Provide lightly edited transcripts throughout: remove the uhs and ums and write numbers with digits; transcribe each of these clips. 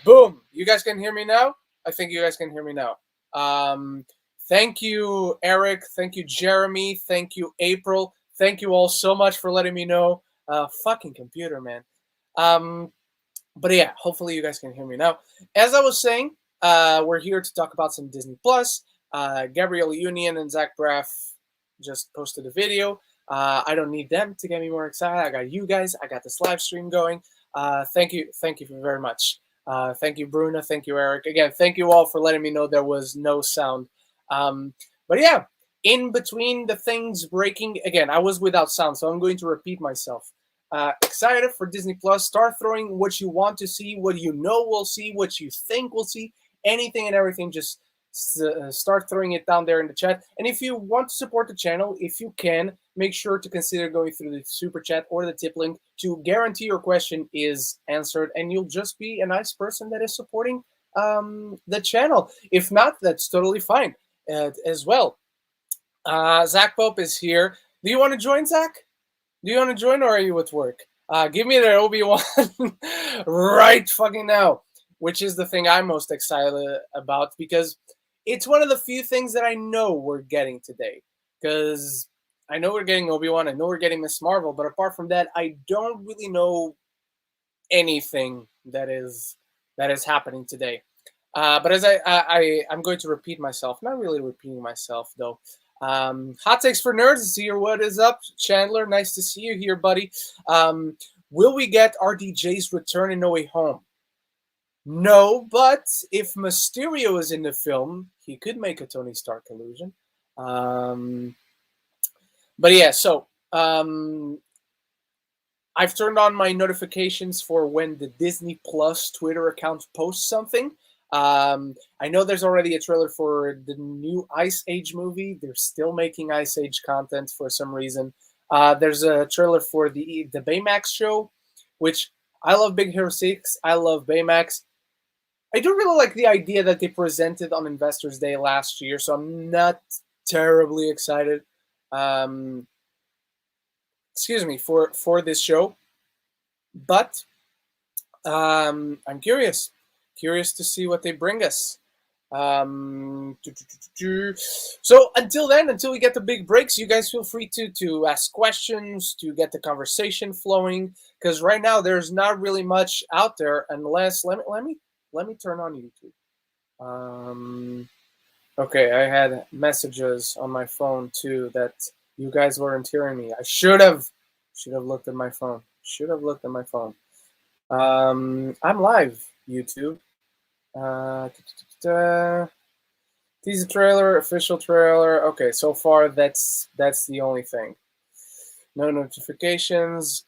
Boom. You guys can hear me now? I think you guys can hear me now. Thank you, Eric. Thank you, Jeremy. Thank you, April. Thank you all so much for letting me know. Fucking computer, man. But yeah, hopefully you guys can hear me now. As I was saying, we're here to talk about some Disney Plus. Gabrielle Union and Zach Braff just posted a video. I don't need them to get me more excited. I got you guys. I got this live stream going. Thank you very much. Thank you, Bruna. Thank you, Eric. Again, thank you all for letting me know there was no sound. But yeah, in between the things breaking, again, I was without sound, so I'm going to repeat myself. Excited for Disney Plus. Start throwing what you want to see, what you know we'll see, what you think we'll see, anything and everything. Just start throwing it down there in the chat. And if you want to support the channel, if you can, make sure to consider going through the super chat or the tip link to guarantee your question is answered, and you'll just be a nice person that is supporting the channel. If not, that's totally fine as well. Zach Pope is here. Do you want to join, Zach? Do you want to join, or are you at work? Give me that Obi-Wan right fucking now, which is the thing I'm most excited about, because it's one of the few things that I know we're getting today. Because I know we're getting Obi-Wan, I know we're getting Miss Marvel, but apart from that, I don't really know anything that is happening today. But as I'm going to repeat myself, not really repeating myself though. Hot takes for nerds is here. What is up, Chandler? Nice to see you here, buddy. Will we get RDJ's return in No Way Home? No, but if Mysterio is in the film, he could make a Tony Stark illusion. But yeah, so I've turned on my notifications for when the Disney Plus Twitter account posts something. I know there's already a trailer for the new Ice Age movie. They're still making Ice Age content for some reason. There's a trailer for the Baymax show, which I love Big Hero 6. I love Baymax. I do really like the idea that they presented on Investors Day last year, so I'm not terribly excited. Excuse me, for this show. But I'm curious to see what they bring us. So until then, until we get the big breaks, you guys feel free to ask questions, to get the conversation flowing, because right now there's not really much out there unless let me turn on YouTube. Okay, I had messages on my phone too that you guys weren't hearing me. I should have looked at my phone. I'm live, YouTube. Teaser trailer, official trailer. Okay, so far that's the only thing. No notifications.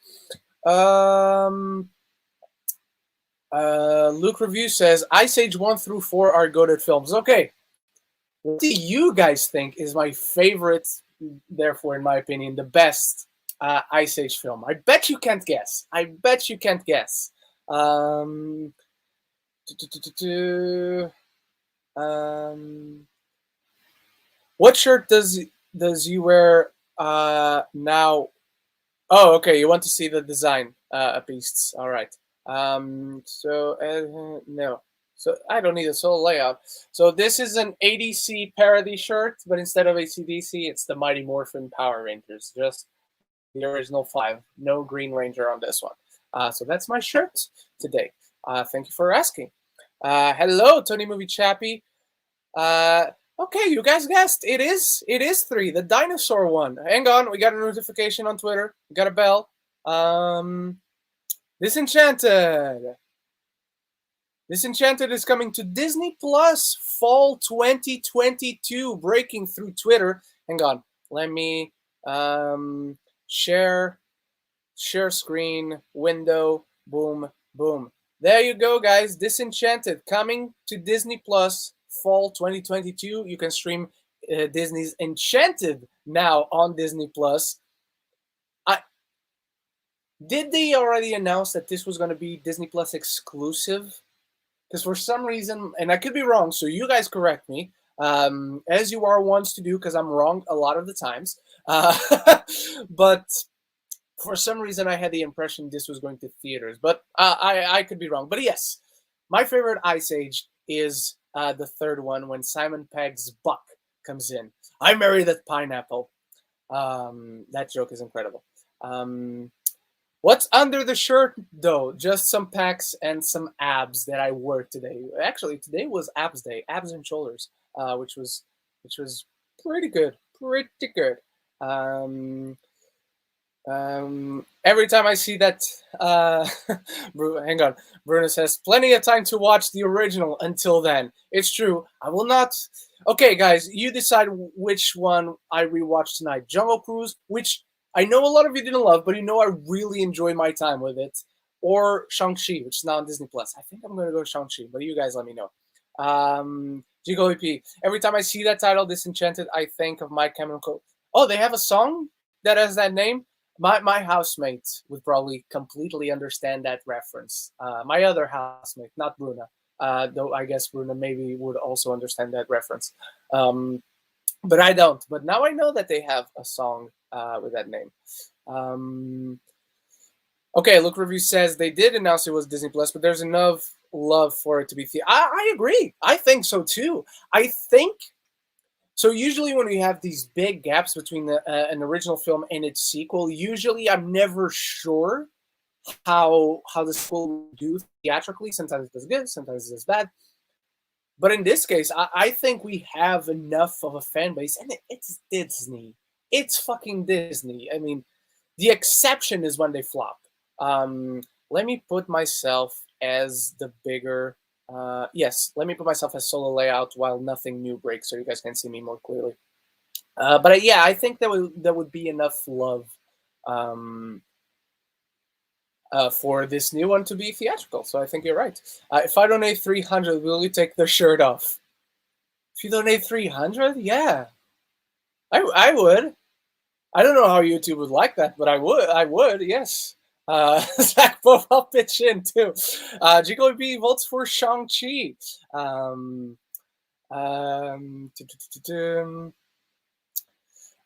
Luke Review says Ice Age 1 through 4 are goated films. Okay, what do you guys think is my favorite? Therefore, in my opinion, the best Ice Age film. I bet you can't guess. What shirt does you wear now? Oh, okay. You want to see the design beasts. All right. No. So I don't need a solo layout. So this is an ADC parody shirt, but instead of AC/DC, it's the Mighty Morphin Power Rangers. Just the original 5. No Green Ranger on this one. So that's my shirt today. Thank you for asking. Hello, Tony Movie Chappie. Okay, you guys guessed. It is 3, the dinosaur one. Hang on, we got a notification on Twitter. We got a bell. Disenchanted. Disenchanted is coming to Disney Plus fall 2022. Breaking through Twitter. Hang on, let me share screen, window, boom, boom. There you go, guys. Disenchanted coming to Disney Plus fall 2022. You can stream Disney's Enchanted now on Disney Plus. Did they already announce that this was going to be Disney Plus exclusive? Because for some reason, and I could be wrong, so you guys correct me, as you are ones to do, because I'm wrong a lot of the times. But for some reason, I had the impression this was going to theaters, but I could be wrong. But yes, My favorite Ice Age is the third one when Simon Pegg's Buck comes in. I married that pineapple. That joke is incredible. What's under the shirt though? Just some pecs and some abs that I wore today. Actually, today was abs day, abs and shoulders, which was pretty good, pretty good. Um, every time I see that, hang on, Bruno says, plenty of time to watch the original until then. It's true. I will not. Okay, guys, you decide which one I rewatch tonight. Jungle Cruise, which I know a lot of you didn't love, but I really enjoyed my time with it. Or Shang-Chi, which is now on Disney+. I think I'm going to go Shang-Chi, but you guys let me know. GGOEP. Every time I see that title, Disenchanted, I think of My Chemical. Oh, they have a song that has that name? My housemate would probably completely understand that reference. My other housemate, not Bruna. Though I guess Bruna maybe would also understand that reference. But I don't. But now I know that they have a song with that name. Okay, Look Review says they did announce it was Disney Plus, but there's enough love for it to be. I agree. I think so too. I think so. Usually, when we have these big gaps between an original film and its sequel, usually I'm never sure how the sequel will do theatrically. Sometimes it does good, sometimes it does bad. But in this case, I think we have enough of a fan base, and it's Disney. It's fucking Disney. I mean, the exception is when they flop. Let me put myself as the bigger. Yes, let me put myself as solo layout while nothing new breaks, so you guys can see me more clearly. But yeah, I think that would be enough love for this new one to be theatrical. So I think you're right. If I donate 300, will you take the shirt off? If you donate 300, yeah, I would. I don't know how YouTube would like that, but I would, yes. Zach Bob, I'll pitch in too. Jigo B votes for Shang-Chi.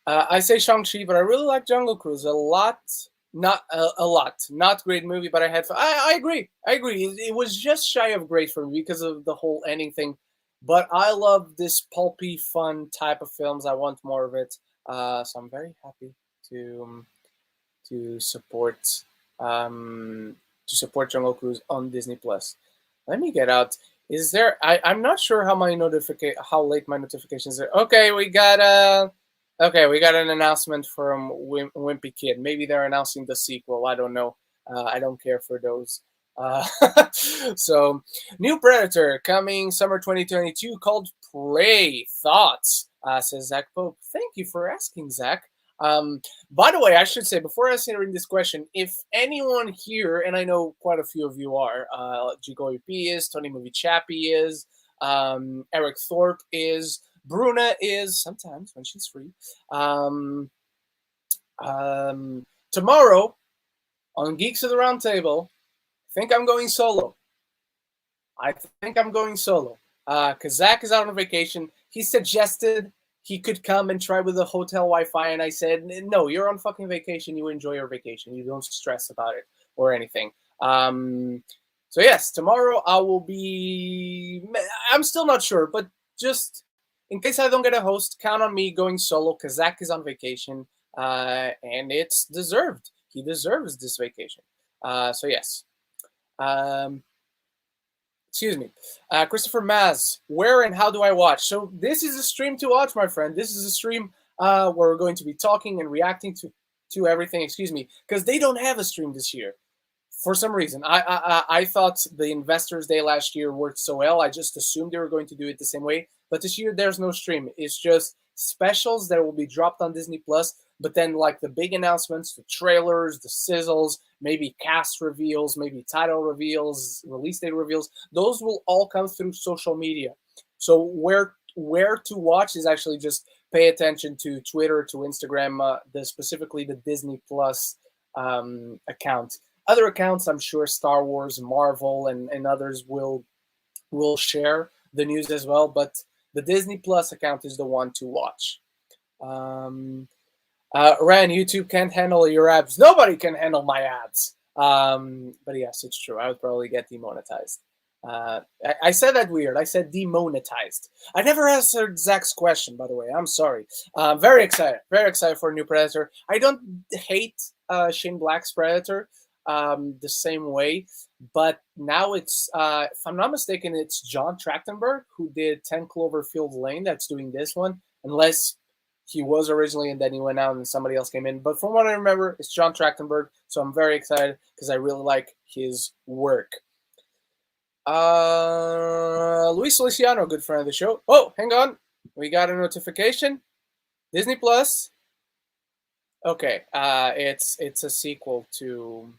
I say Shang-Chi, but I really like Jungle Cruise a lot. Not a lot. Not great movie, but I had fun. I agree. It was just shy of great for me because of the whole ending thing. But I love this pulpy, fun type of films. I want more of it. So I'm very happy to support Jungle Cruise on Disney Plus. Let me get out. Is there? I'm not sure how late my notifications are. Okay, we got an announcement from Wimpy Kid. Maybe they're announcing the sequel. I don't know. I don't care for those. So, new Predator coming summer 2022 called Prey. Thoughts? Says Zach Pope. Thank you for asking, Zach. By the way, I should say, before answering this question, if anyone here, and I know quite a few of you are, Jigo P is, Tony Movie Chappie is, Eric Thorpe is, Bruna is, sometimes when she's free. Tomorrow, on Geeks of the Round Table, I think I'm going solo. Because Zach is out on vacation. He suggested he could come and try with the hotel Wi-Fi, and I said, no, you're on fucking vacation. You enjoy your vacation. You don't stress about it or anything. So yes, tomorrow I will be... I'm still not sure, but just in case I don't get a host, count on me going solo because Zach is on vacation, and it's deserved. He deserves this vacation. So yes. Excuse me. Christopher Maz, where and how do I watch? So this is a stream to watch, my friend. This is a stream where we're going to be talking and reacting to everything. Excuse me, because they don't have a stream this year. For some reason, I thought the Investors Day last year worked so well. I just assumed they were going to do it the same way. But this year, there's no stream. It's just specials that will be dropped on Disney Plus. But then, like the big announcements, the trailers, the sizzles, maybe cast reveals, maybe title reveals, release date reveals, those will all come through social media. So where to watch is actually just pay attention to Twitter, to Instagram, specifically the Disney Plus account. Other accounts, I'm sure Star Wars, Marvel, and others will share the news as well. But the Disney Plus account is the one to watch. Ran, YouTube can't handle your ads. Nobody can handle my ads. But yes, it's true. I would probably get demonetized. I said that weird. I said demonetized. I never answered Zach's question, by the way. I'm sorry. Very excited. Very excited for a new Predator. I don't hate Shane Black's Predator the same way, but now it's, if I'm not mistaken, it's John Trachtenberg who did 10 Cloverfield Lane that's doing this one, unless he was originally and then he went out and somebody else came in. But from what I remember, it's John Trachtenberg, so I'm very excited because I really like his work. Luis Feliciano, good friend of the show. Oh, hang on. We got a notification. Disney Plus. Okay, it's a sequel to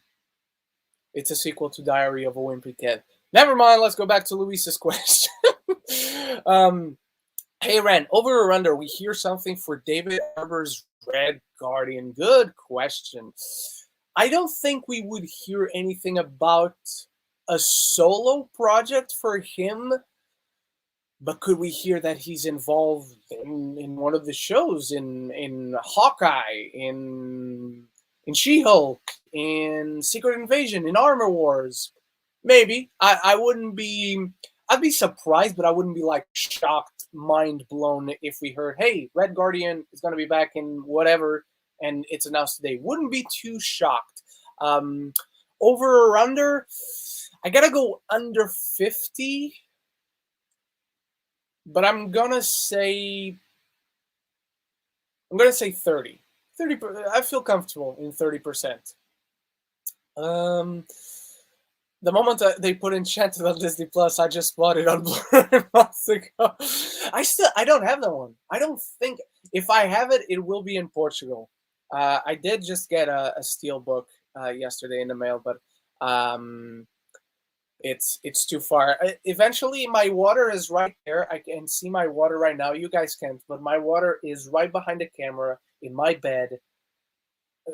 Diary of a Wimpy Kid. Never mind. Let's go back to Luis's question. Hey Ren, over or under? We hear something for David Harbour's Red Guardian. Good question. I don't think we would hear anything about a solo project for him, but could we hear that he's involved in one of the shows, in Hawkeye, in She-Hulk, in Secret Invasion, in Armor Wars? Maybe. I wouldn't be. I'd be surprised, but I wouldn't be like shocked, mind blown if we heard, "Hey, Red Guardian is going to be back in whatever," and it's announced today. Wouldn't be too shocked. Over or under? I gotta go under 50, but I'm gonna say 30. 30. I feel comfortable in 30%. The moment they put Enchanted on Disney Plus, I just bought it on Blu-ray months ago. I don't have that one. I don't think, if I have it, it will be in Portugal. I did just get a Steelbook yesterday in the mail, but it's too far. Eventually, my water is right there. I can see my water right now. You guys can't, but my water is right behind the camera in my bed.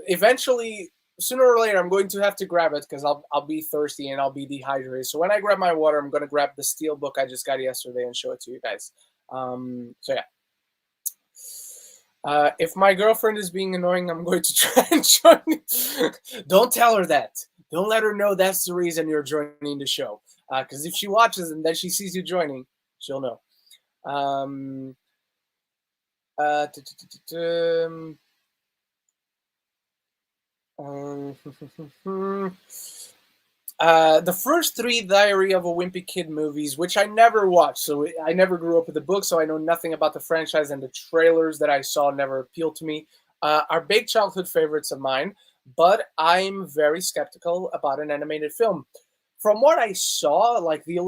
Eventually, sooner or later, I'm going to have to grab it because I'll be thirsty and I'll be dehydrated. So when I grab my water, I'm going to grab the Steelbook I just got yesterday and show it to you guys. So yeah. If my girlfriend is being annoying, I'm going to try and join. Don't tell her that. Don't let her know that's the reason you're joining the show. Because if she watches and then she sees you joining, she'll know. The first 3 Diary of a Wimpy Kid movies, which I never watched, so I never grew up with the book, so I know nothing about the franchise, and the trailers that I saw never appealed to me, are big childhood favorites of mine, but I'm very skeptical about an animated film. From what I saw, like the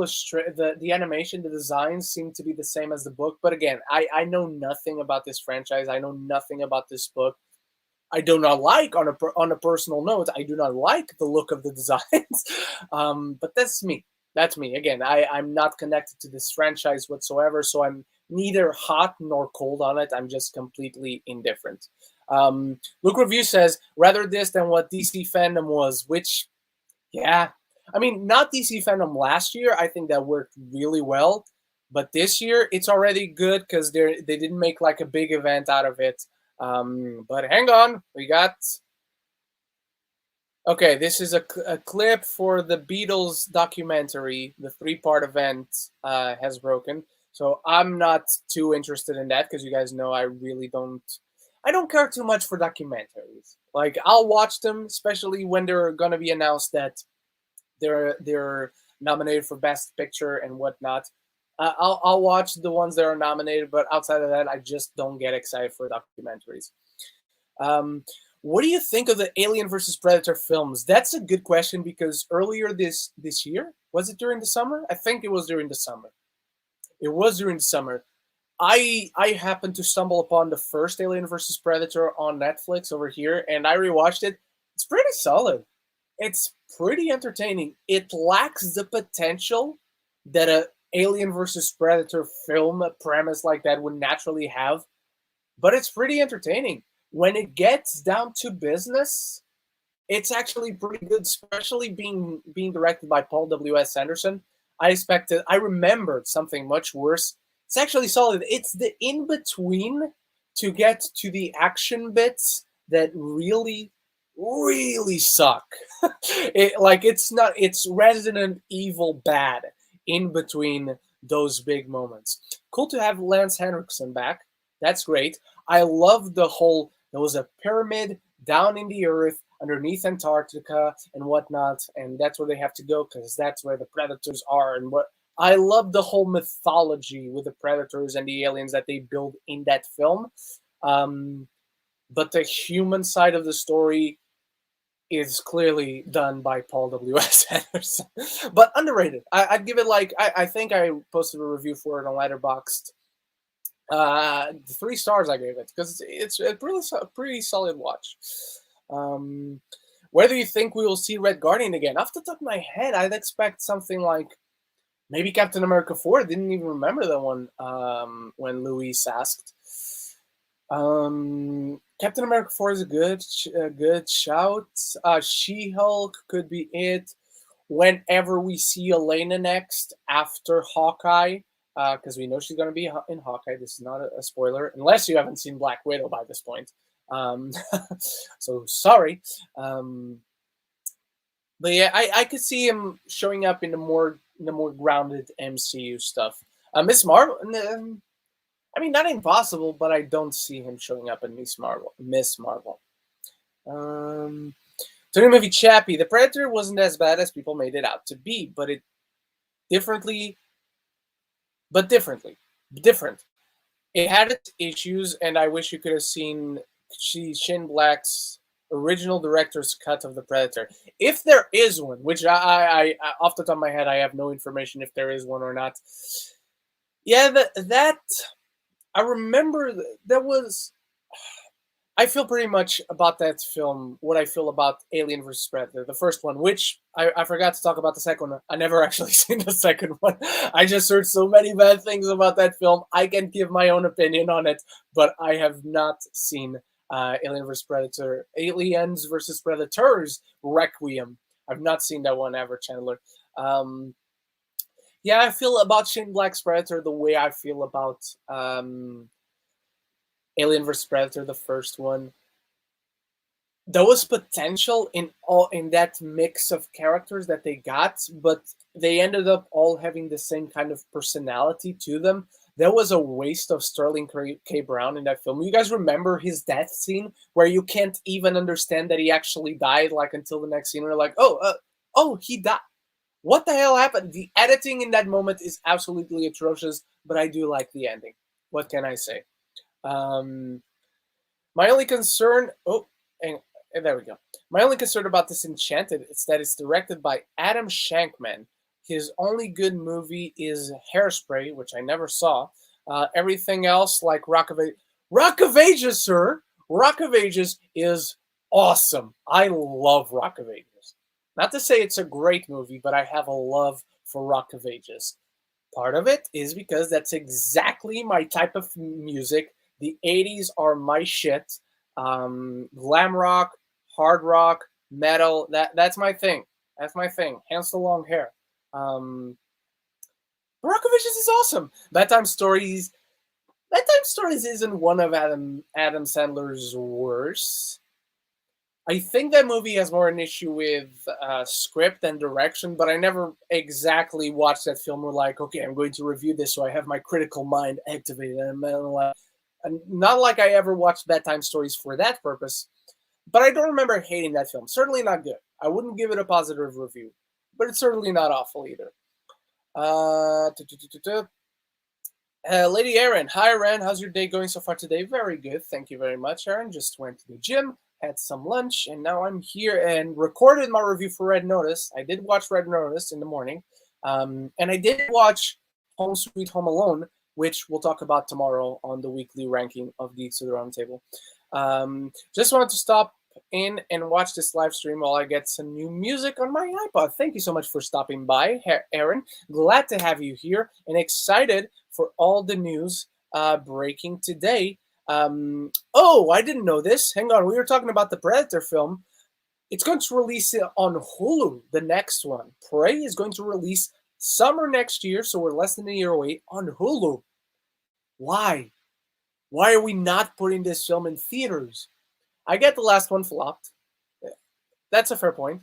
animation, the designs seem to be the same as the book, but again, I know nothing about this franchise, I know nothing about this book. I do not like, on a personal note, I do not like the look of the designs. But that's me. That's me. Again, I'm not connected to this franchise whatsoever, so I'm neither hot nor cold on it. I'm just completely indifferent. Luke Review says, rather this than what DC fandom was, which, yeah. I mean, not DC fandom last year. I think that worked really well. But this year, it's already good because they didn't make like a big event out of it. But hang on, we got... Okay, this is a clip for the Beatles documentary. The 3-part event has broken. So I'm not too interested in that because you guys know I really don't... I don't care too much for documentaries. Like, I'll watch them, especially when they're going to be announced that they're nominated for Best Picture and whatnot. I'll watch the ones that are nominated, but outside of that, I just don't get excited for documentaries. What do you think of the Alien vs. Predator films? That's a good question because earlier this year, was it during the summer? I think it was during the summer. It was during the summer. I happened to stumble upon the first Alien vs. Predator on Netflix over here, and I rewatched it. It's pretty solid. It's pretty entertaining. It lacks the potential that a Alien vs. Predator film premise like that would naturally have, but it's pretty entertaining. When it gets down to business, it's actually pretty good, especially being directed by Paul W.S. Anderson. I remembered something much worse. It's actually solid. It's the in-between to get to the action bits that really, really suck. It's Resident Evil bad. in between those big moments. Cool to have Lance Henriksen back. That's great. I love the whole, there was a pyramid down in the earth underneath Antarctica and whatnot, and that's where they have to go because that's where the predators are. And what I love the whole mythology with the predators and the aliens that they build in that film. But the human side of the story is clearly done by Paul W.S. Anderson, but underrated. I'd give it like I think I posted a review for it on Letterboxd. 3 stars I gave it because it's a pretty solid watch. Whether you think we will see Red Guardian again, off the top of my head, I'd expect something like maybe Captain America 4. I didn't even remember that one when Luis asked. Captain America 4 is a good shout. She-Hulk could be it. Whenever we see Elena next after Hawkeye, because we know she's going to be in Hawkeye. This is not a spoiler, unless you haven't seen Black Widow by this point. So sorry. But yeah, I could see him showing up in the more grounded MCU stuff. Miss Marvel. I mean, not impossible, but I don't see him showing up in Miss Marvel. To the movie Chappie, The Predator wasn't as bad as people made it out to be, but different. It had its issues, and I wish you could have seen Shane Black's original director's cut of The Predator. If there is one, which I off the top of my head, I have no information if there is one or not. Yeah, that I remember that was. I feel pretty much about that film what I feel about Alien vs. Predator, the first one, which I forgot to talk about the second one. I never actually seen the second one. I just heard so many bad things about that film. I can give my own opinion on it, but I have not seen Aliens vs. Predators Requiem. I've not seen that one ever, Chandler. Yeah, I feel about Shane Black's Predator the way I feel about Alien vs. Predator, the first one. There was potential in that mix of characters that they got, but they ended up all having the same kind of personality to them. There was a waste of Sterling K. Brown in that film. You guys remember his death scene where you can't even understand that he actually died, like until the next scene. We're like, oh, he died. What the hell happened? The editing in that moment is absolutely atrocious, but I do like the ending. What can I say? My only concern. And there we go. My only concern about Disenchanted is that it's directed by Adam Shankman. His only good movie is Hairspray, which I never saw. Everything else, like Rock of Ages, sir. Rock of Ages is awesome. I love Rock of Ages. Not to say it's a great movie, but I have a love for Rock of Ages. Part of it is because that's exactly my type of music. The 80s are my shit. Glam rock, hard rock, metal. That's my thing. That's my thing. Hence the long hair. Rock of Ages is awesome. Bedtime Stories isn't one of Adam Sandler's worst. I think that movie has more an issue with script and direction, but I never exactly watched that film. We're like, okay, I'm going to review this, so I have my critical mind activated. And not like I ever watched Bedtime Stories for that purpose, but I don't remember hating that film. Certainly not good. I wouldn't give it a positive review, but it's certainly not awful either. Lady Erin. Hi, Erin. How's your day going so far today? Very good. Thank you very much, Erin. Just went to the gym, had some lunch, and now I'm here and recorded my review for Red Notice. I did watch Red Notice in the morning, and I did watch Home Sweet Home Alone, which we'll talk about tomorrow on the weekly ranking of Geeks of the Round Table. Just wanted to stop in and watch this live stream while I get some new music on my iPod. Thank you so much for stopping by, Aaron. Glad to have you here and excited for all the news breaking today. I didn't know this. Hang on, we were talking about the Predator film. It's going to release it on Hulu, the next one. Prey is going to release summer next year, so we're less than a year away, on Hulu. Why? Why are we not putting this film in theaters? I get the last one flopped. That's a fair point.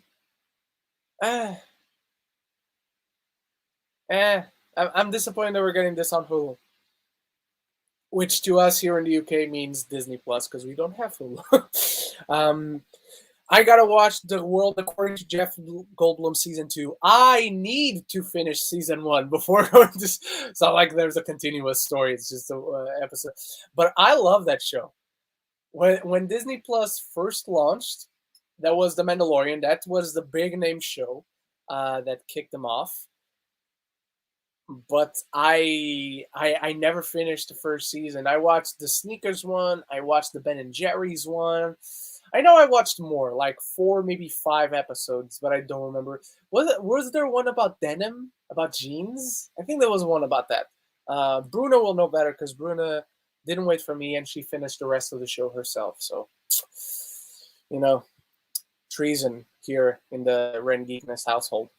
I'm disappointed that we're getting this on Hulu, which to us here in the UK means Disney Plus because we don't have Hulu. I gotta watch The World According to Jeff Goldblum season 2. I need to finish season 1 before going to. It's not like there's a continuous story; it's just a episode. But I love that show. When Disney Plus first launched, that was The Mandalorian. That was the big name show that kicked them off. But I never finished the first season. I watched the Sneakers one. I watched the Ben and Jerry's one. I know I watched more, like 4, maybe 5 episodes, but I don't remember. Was there one about denim, about jeans? I think there was one about that. Bruna will know better because Bruna didn't wait for me and she finished the rest of the show herself. So, you know, treason here in the Ren Geekness household.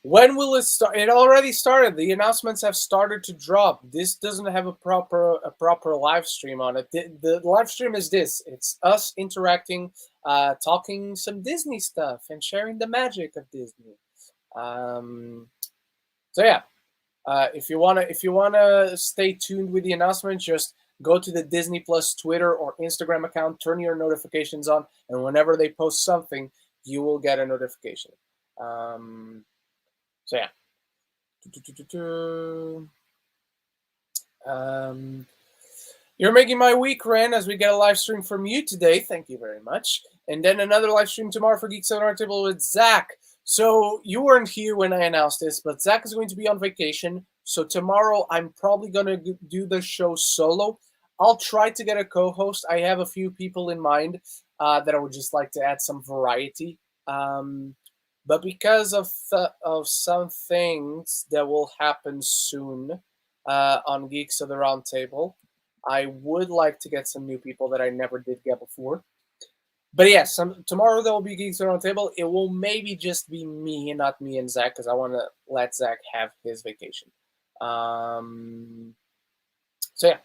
When will it start? It already started. The announcements have started to drop. This doesn't have a proper live stream on it. The live stream is this. It's us interacting, talking some Disney stuff and sharing the magic of Disney. So yeah, if you wanna stay tuned with the announcement, just go to the Disney Plus Twitter or Instagram account, turn your notifications on, and whenever they post something, you will get a notification. So yeah. You're making my week, Ren, as we get a live stream from you today. Thank you very much. And then another live stream tomorrow for Geeks on Our Table with Zach. So you weren't here when I announced this, but Zach is going to be on vacation. So tomorrow I'm probably going to do the show solo. I'll try to get a co-host. I have a few people in mind that I would just like to add some variety. But because of some things that will happen soon on Geeks of the Round Table, I would like to get some new people that I never did get before. But yes, tomorrow there will be Geeks of the Round Table. It will maybe just be me and not me and Zach because I want to let Zach have his vacation. So yeah.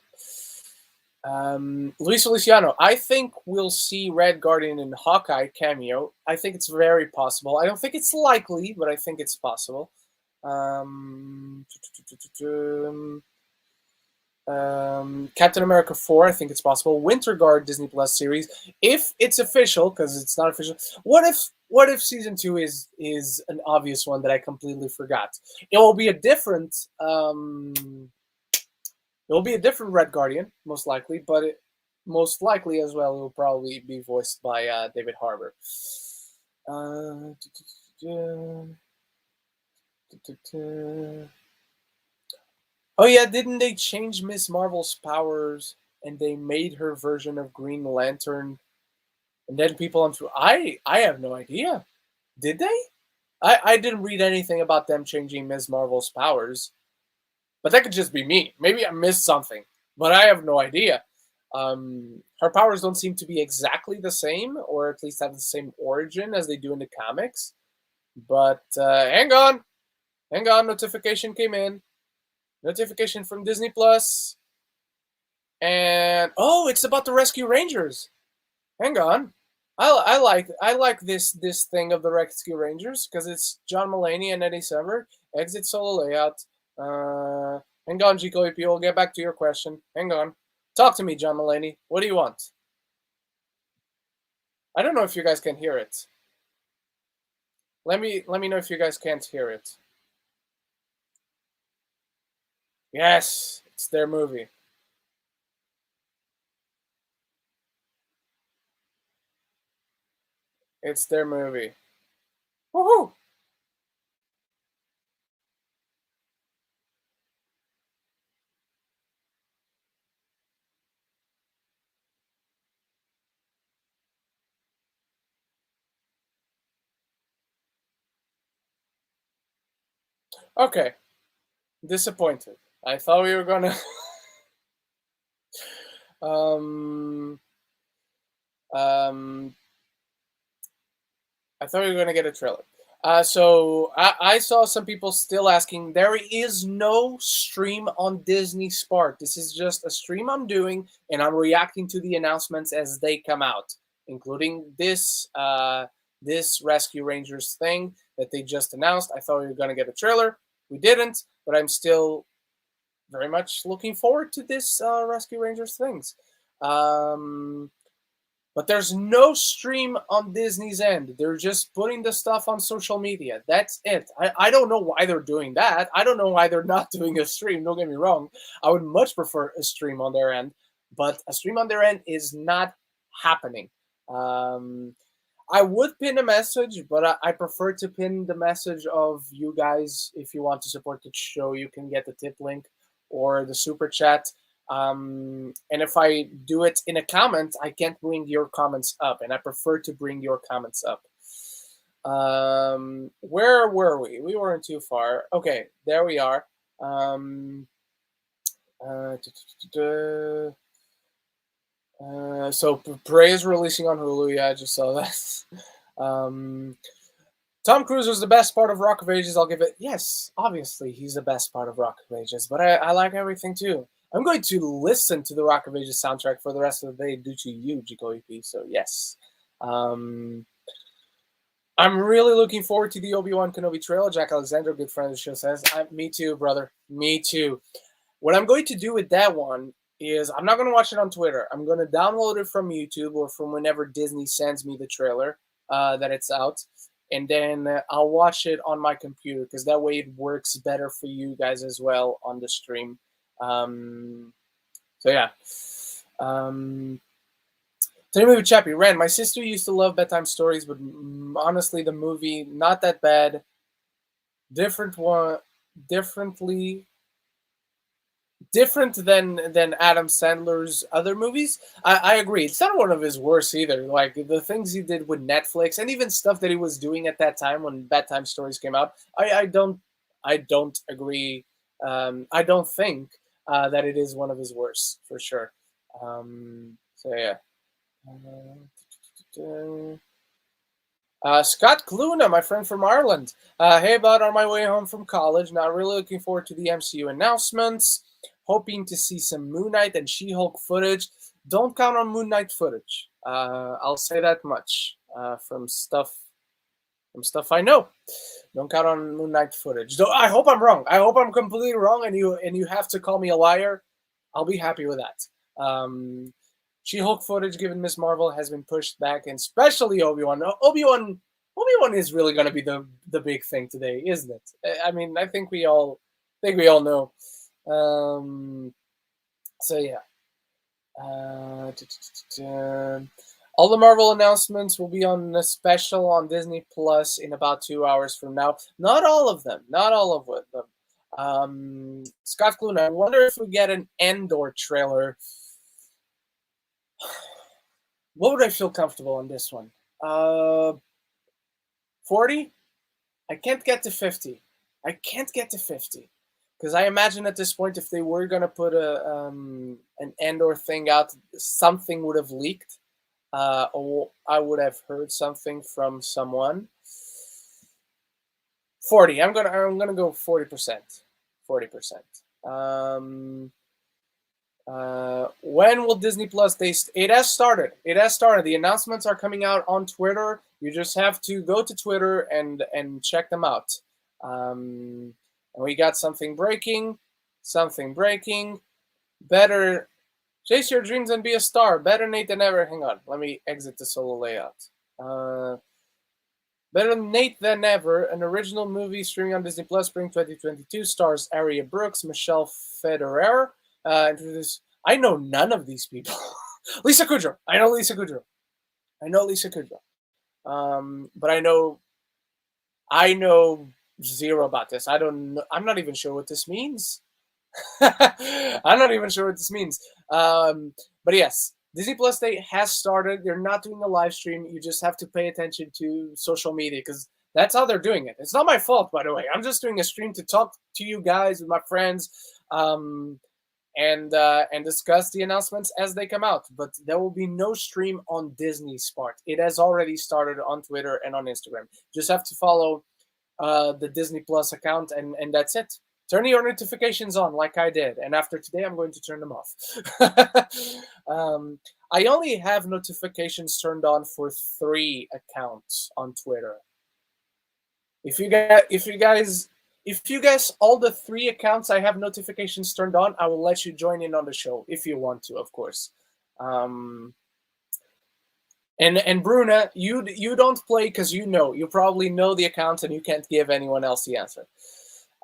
Luis Feliciano, I think we'll see Red Guardian and Hawkeye cameo. I think it's very possible. I don't think it's likely, but I think it's possible. Captain America 4, I think it's possible. Winter Guard Disney Plus series, if it's official, because it's not official. What if season 2 is an obvious one that I completely forgot? It will be a different. It will be a different Red Guardian, most likely, but most likely as well, it will probably be voiced by David Harbour. Oh yeah, didn't they change Miss Marvel's powers and they made her version of Green Lantern? And then people on through I have no idea. Did they? I didn't read anything about them changing Miss Marvel's powers. But that could just be me. Maybe I missed something, but I have no idea. Her powers don't seem to be exactly the same, or at least have the same origin as they do in the comics. But hang on. Notification came in. Notification from Disney Plus. And oh, it's about the Rescue Rangers. Hang on. I like this thing of the Rescue Rangers because it's John Mulaney and Eddie Summer. Exit solo layout. Hang on, Chico EP. We'll get back to your question. Hang on. Talk to me, John Mulaney. What do you want? I don't know if you guys can hear it. Let me know if you guys can't hear it. Yes, it's their movie. It's their movie. Woohoo! Okay. Disappointed. I thought we were gonna um I thought we were gonna get a trailer. So I saw some people still asking. There is no stream on Disney Spark. This is just a stream I'm doing, and I'm reacting to the announcements as they come out, including this this Rescue Rangers thing that they just announced. I thought we were going to get a trailer. We didn't, but I'm still very much looking forward to this Rescue Rangers things. But there's no stream on Disney's end. They're just putting the stuff on social media. That's it. I don't know why they're doing that. I don't know why they're not doing a stream. Don't get me wrong. I would much prefer a stream on their end. But a stream on their end is not happening. I would pin a message, but I prefer to pin the message of you guys. If you want to support the show, you can get the tip link or the super chat. And if I do it in a comment, I can't bring your comments up, and I prefer to bring your comments up. Where were we? We weren't too far. Okay, there we are. So Prey is releasing on Hulu. Yeah, I just saw that. Tom Cruise was the best part of Rock of Ages. I'll give it. Yes, obviously he's the best part of Rock of Ages, but I like everything too. I'm going to listen to the Rock of Ages soundtrack for the rest of the day due to you, Jico EP. So yes, I'm really looking forward to the Obi-Wan Kenobi trailer. Jack Alexander, good friend of the show, says, "Me too, brother. Me too." What I'm going to do with that one is I'm not going to watch it on Twitter. I'm going to download it from YouTube or from whenever Disney sends me the trailer that it's out. And then I'll watch it on my computer because that way it works better for you guys as well on the stream. So yeah. Tell me with Chappie. Ren, my sister used to love bedtime stories, but honestly, the movie, not that bad. Different than Adam Sandler's other movies. I agree. It's not one of his worst either. Like the things he did with Netflix and even stuff that he was doing at that time when bedtime stories came out. I don't agree. I don't think that it is one of his worst for sure. So yeah. Scott Cluna, my friend from Ireland. Hey, bud, on my way home from college. Now, really looking forward to the MCU announcements. Hoping to see some Moon Knight and She-Hulk footage. Don't count on Moon Knight footage. I'll say that much from stuff I know. Don't count on Moon Knight footage. Though I hope I'm wrong. I hope I'm completely wrong, and you have to call me a liar. I'll be happy with that. She-Hulk footage, given Ms. Marvel, has been pushed back, and especially Obi-Wan. Obi-Wan is really going to be the big thing today, isn't it? I mean, I think we all know. So yeah. All the Marvel announcements will be on a special on Disney Plus in about 2 hours from now. Not all of them. Scott Cluna, I wonder if we get an Endor trailer. What would I feel comfortable on this one? 40? I can't get to 50. Because I imagine at this point, if they were going to put an Endor thing out, something would have leaked. Or I would have heard something from someone. 40. I'm gonna go 40%. 40%. When will Disney Plus it has started. The announcements are coming out on Twitter. You just have to go to Twitter and check them out. And we got something breaking. Better chase your dreams and be a star. Better Nate than ever. Hang on, let me exit the solo layout. Better Nate Than Ever, an original movie streaming on Disney Plus, spring 2022, stars Aria Brooks, Michelle Federer. I know none of these people. Lisa Kudrow. I know Lisa Kudrow. But I know zero about this. I'm not even sure what this means. But yes, Disney Plus Day has started. They're not doing a live stream. You just have to pay attention to social media because that's how they're doing it. It's not my fault, by the way. I'm just doing a stream to talk to you guys with my friends. And discuss the announcements as they come out. But there will be no stream on Disney's part. It has already started on Twitter and on Instagram. Just have to follow the Disney Plus account, and that's it. Turn your notifications on like I did, and after today, I'm going to turn them off. I only have notifications turned on for 3 accounts on Twitter. If you guys all the 3 accounts I have notifications turned on, I will let you join in on the show if you want to, of course. And Bruna, you don't play because you probably know the accounts and you can't give anyone else the answer.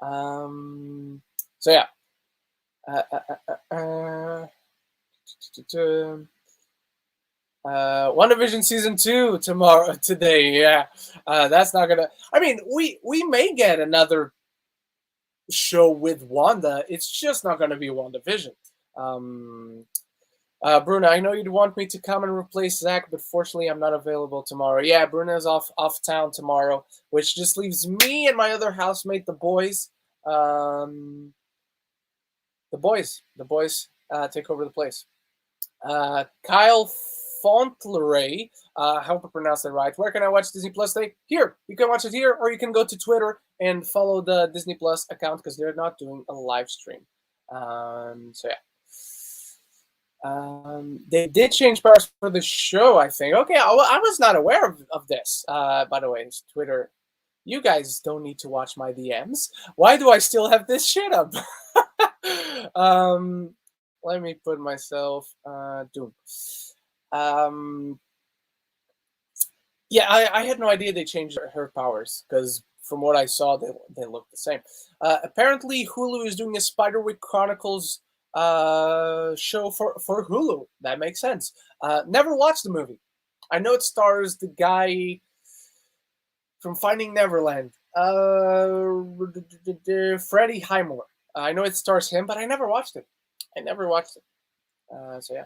So yeah. WandaVision season 2 today. Yeah, that's not gonna. I mean, we may get another show with Wanda. It's just not gonna be WandaVision. Bruna, I know you'd want me to come and replace Zach, but fortunately I'm not available tomorrow. Yeah, Bruna's off town tomorrow, which just leaves me and my other housemate, the boys. The boys take over the place. Kyle Fauntleray, I hope I pronounced that right. Where can I watch Disney Plus today? Here. You can watch it here, or you can go to Twitter and follow the Disney Plus account because they're not doing a live stream. So yeah. They did change powers for the show, I think. Okay, I was not aware of this. By the way, it's Twitter. You guys don't need to watch my DMs. Why do I still have this shit up? Let me put myself Doom. Yeah, I had no idea they changed her powers because from what I saw, they look the same. Apparently, Hulu is doing a Spiderwick Chronicles show for Hulu. That makes sense. Never watched the movie. I know it stars the guy from Finding Neverland, Freddie Highmore. I know it stars him, but I never watched it. So yeah.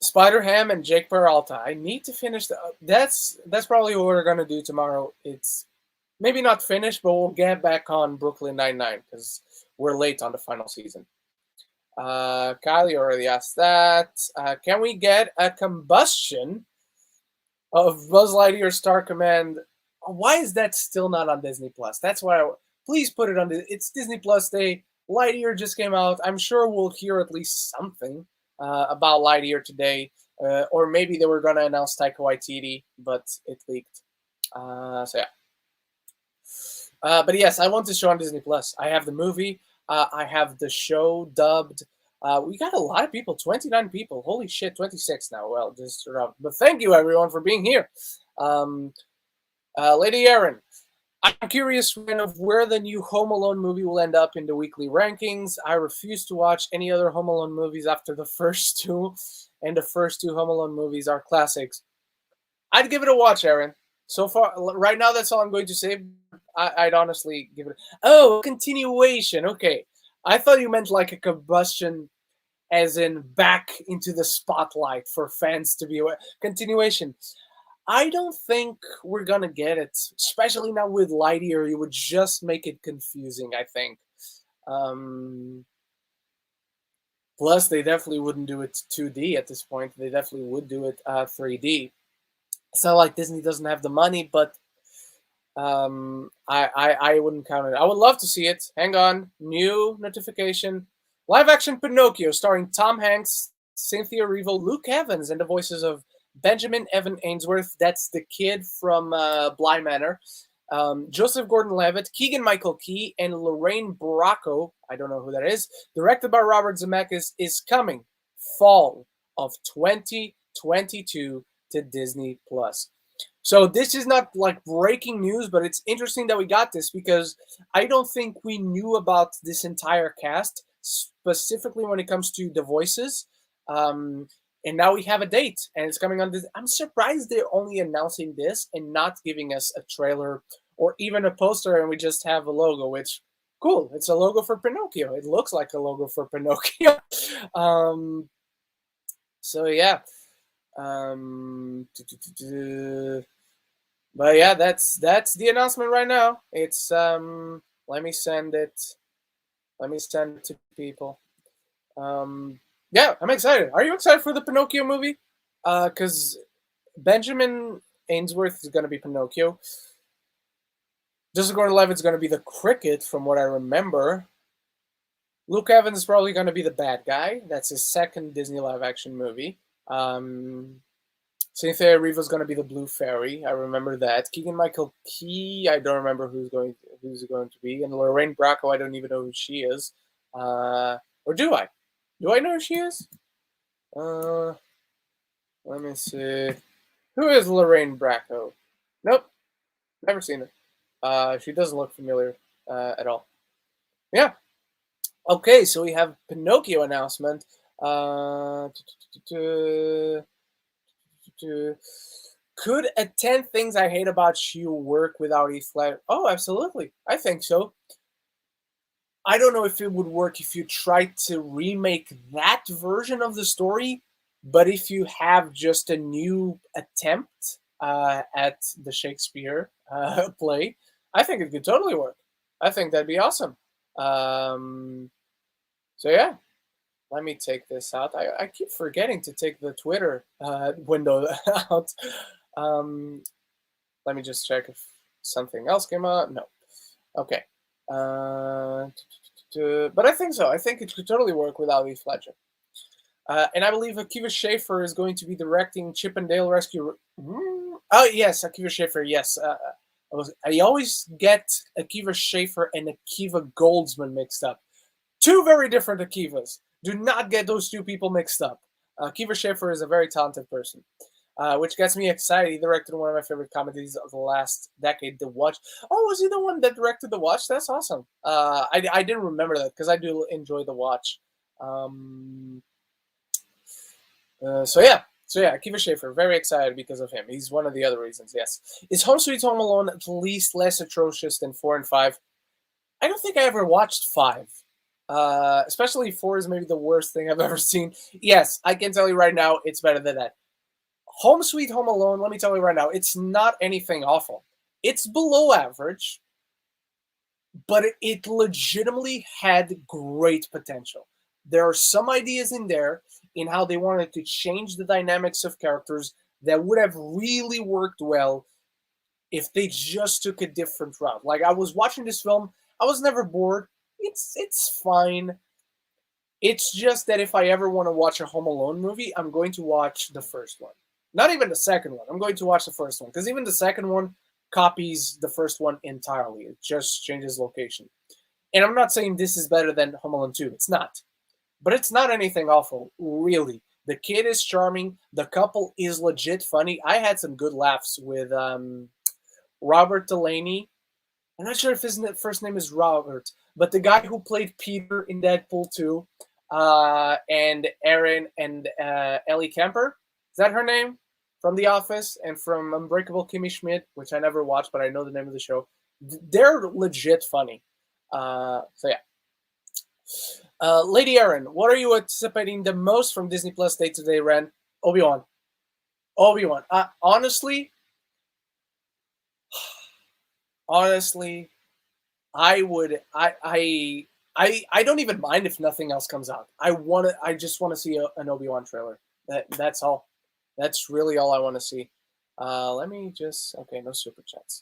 Spider-Ham and Jake Peralta. I need to finish that's probably what we're gonna do tomorrow. It's maybe not finished, but we'll get back on Brooklyn Nine-Nine because we're late on the final season. Kylie already asked that. Can we get a combustion of Buzz Lightyear Star Command? Why is that still not on Disney Plus? That's why please put it on it's Disney Plus Day. Lightyear just came out. I'm sure we'll hear at least something about Lightyear today. Or maybe they were going to announce Taika Waititi, but it leaked. So yeah. But yes, I want this show on Disney Plus. I have the movie. I have the show dubbed. We got a lot of people, 29 people. Holy shit, 26 now. Well, just around. But thank you, everyone, for being here. Lady Erin, I'm curious of where the new Home Alone movie will end up in the weekly rankings. I refuse to watch any other Home Alone movies after the first 2, and the first 2 Home Alone movies are classics. I'd give it a watch, Erin. So far, right now, that's all I'm going to say. I'd honestly give it. Oh, continuation. Okay, I thought you meant like a combustion, as in back into the spotlight for fans to be aware. Continuation. I don't think we're gonna get it, especially now with Lightyear. You would just make it confusing, I think. Plus, they definitely wouldn't do it 2D at this point. They definitely would do it 3D. It's not like Disney doesn't have the money, but I wouldn't count it. I would love to see it. Hang on, new notification. Live action Pinocchio starring Tom Hanks, Cynthia Erivo, Luke Evans, and the voices of Benjamin Evan Ainsworth, that's the kid from Bly Manor, Joseph Gordon-Levitt, Keegan-Michael Key, and Lorraine Bracco, I don't know who that is, directed by Robert Zemeckis, is coming fall of 2022 to Disney+. So this is not like breaking news, but it's interesting that we got this because I don't think we knew about this entire cast, specifically when it comes to the voices. And now we have a date, and it's coming on this. I'm surprised they're only announcing this and not giving us a trailer or even a poster, and we just have a logo, which, cool. It's a logo for Pinocchio. It looks like a logo for Pinocchio. So, yeah. But, yeah, that's the announcement right now. It's, let me send it to people. Yeah, I'm excited. Are you excited for the Pinocchio movie? Because Benjamin Ainsworth is going to be Pinocchio. Joseph Gordon-Levitt's going to be the Cricket, from what I remember. Luke Evans is probably going to be the bad guy. That's his second Disney live-action movie. Cynthia Erivo's going to be the Blue Fairy. I remember that. Keegan-Michael Key, I don't remember who's going to be. And Lorraine Bracco, I don't even know who she is. Or do I? Do I know who she is? Let me see. Who is Lorraine Bracco? Nope. Never seen her. She doesn't look familiar at all. Yeah. Okay, so we have Pinocchio announcement. Could a 10 Things I Hate About You work without Heath Ledger? Oh, absolutely. I think so. I don't know if it would work if you tried to remake that version of the story, but if you have just a new attempt at the Shakespeare play, I think it could totally work. I think that'd be awesome. So yeah, let me take this out. I keep forgetting to take the Twitter window out. Let me just check if something else came out. No. Okay. But I think so. I think it could totally work without Heath Ledger. And I believe Akiva Schaffer is going to be directing Chip and Dale Rescue. Oh, yes, Akiva Schaffer, yes. I always get Akiva Schaffer and Akiva Goldsman mixed up. Two very different Akivas. Do not get those two people mixed up. Akiva Schaffer is a very talented person, which gets me excited. He directed one of my favorite comedies of the last decade, The Watch. Oh, was he the one that directed The Watch? That's awesome. I didn't remember that because I do enjoy The Watch. So yeah, Akiva Schaffer, very excited because of him. He's one of the other reasons, yes. Is Home Sweet Home Alone at least less atrocious than 4 and 5? I don't think I ever watched 5. Especially 4 is maybe the worst thing I've ever seen. Yes, I can tell you right now, it's better than that. Home Sweet Home Alone, let me tell you right now, it's not anything awful. It's below average, but it legitimately had great potential. There are some ideas in there in how they wanted to change the dynamics of characters that would have really worked well if they just took a different route. Like, I was watching this film, I was never bored. It's fine. It's just that if I ever want to watch a Home Alone movie, I'm going to watch the first one. Not even the second one. I'm going to watch the first one. Because even the second one copies the first one entirely. It just changes location. And I'm not saying this is better than Home Alone 2. It's not. But it's not anything awful, really. The kid is charming. The couple is legit funny. I had some good laughs with Robert Delaney. I'm not sure if his first name is Robert, but the guy who played Peter in Deadpool 2, and Erin and Ellie Kemper. Is that her name? From The Office and from Unbreakable Kimmy Schmidt, which I never watched, but I know the name of the show. They're legit funny. So yeah. Lady Erin, what are you anticipating the most from Disney Plus Day to Day, Ren? Obi-Wan. Honestly, I would. I don't even mind if nothing else comes out. I just want to see an Obi-Wan trailer. That's all. That's really all I want to see. Let me just. Okay, no super chats.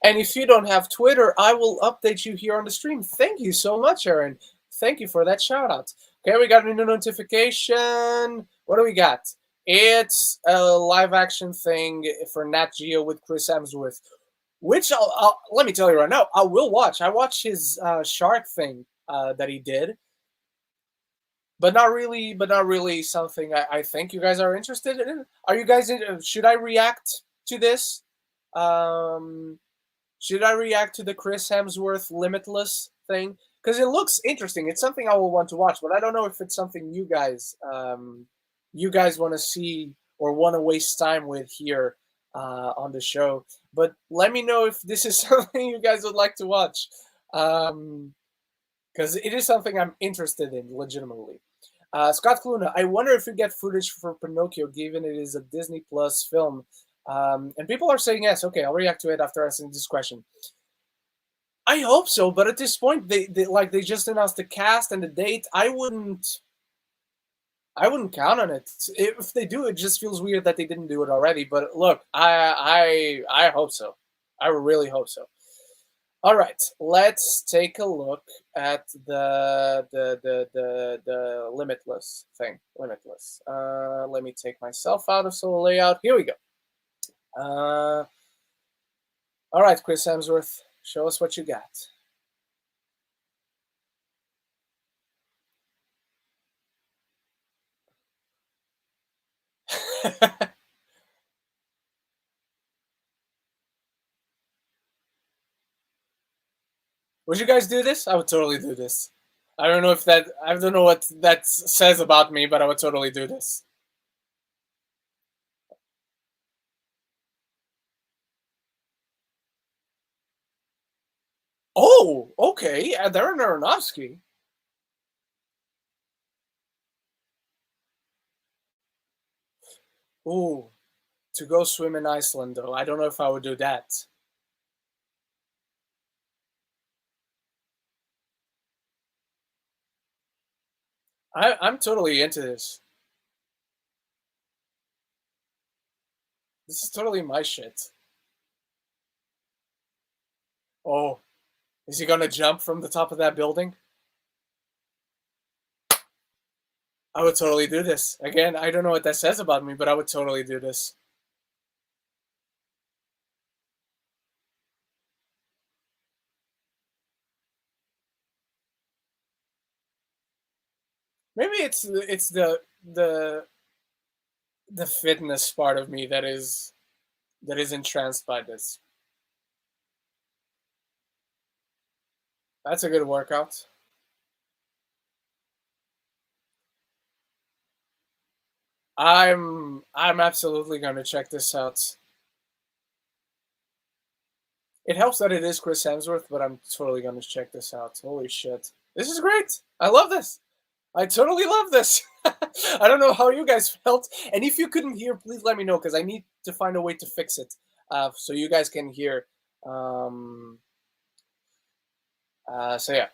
And if you don't have Twitter, I will update you here on the stream. Thank you so much, Aaron. Thank you for that shout out. Okay, we got a new notification. What do we got? It's a live action thing for Nat Geo with Chris Hemsworth, which let me tell you right now, I will watch. I watched his shark thing that he did, but not really something I think you guys are interested in. Are you guys? Should I react to this? Should I react to the Chris Hemsworth Limitless thing? Because it looks interesting. It's something I will want to watch, but I don't know if it's something you guys want to see or want to waste time with here on the show. But let me know if this is something you guys would like to watch, because it is something I'm interested in legitimately. Scott Cluna, I wonder if we get footage for Pinocchio, given it is a Disney Plus film. And people are saying yes. Okay, I'll react to it after answering this question. I hope so, but at this point, they just announced the cast and the date. I wouldn't I wouldn't count on it. If they do, it just feels weird that they didn't do it already. But look, I hope so. I really hope so. All right, let's take a look at the limitless thing. Limitless. Let me take myself out of solo layout. Here we go. All right, Chris Hemsworth, show us what you got. Would you guys do this? I would totally do this. I don't know if that. I don't know what that says about me, but I would totally do this. Oh, okay. Darren Aronofsky. Ooh, to go swim in Iceland though. I don't know if I would do that. I'm totally into this. This is totally my shit. Oh, is he gonna jump from the top of that building? I would totally do this. Again, I don't know what that says about me, but I would totally do this. Maybe it's the fitness part of me that is entranced by this. That's a good workout. I'm absolutely gonna check this out. It helps that it is Chris Hemsworth, but I'm totally gonna check this out. Holy shit. This is great. I love this. I totally love this. I don't know how you guys felt. And if you couldn't hear, please let me know because I need to find a way to fix it so you guys can hear. Um, so, yeah.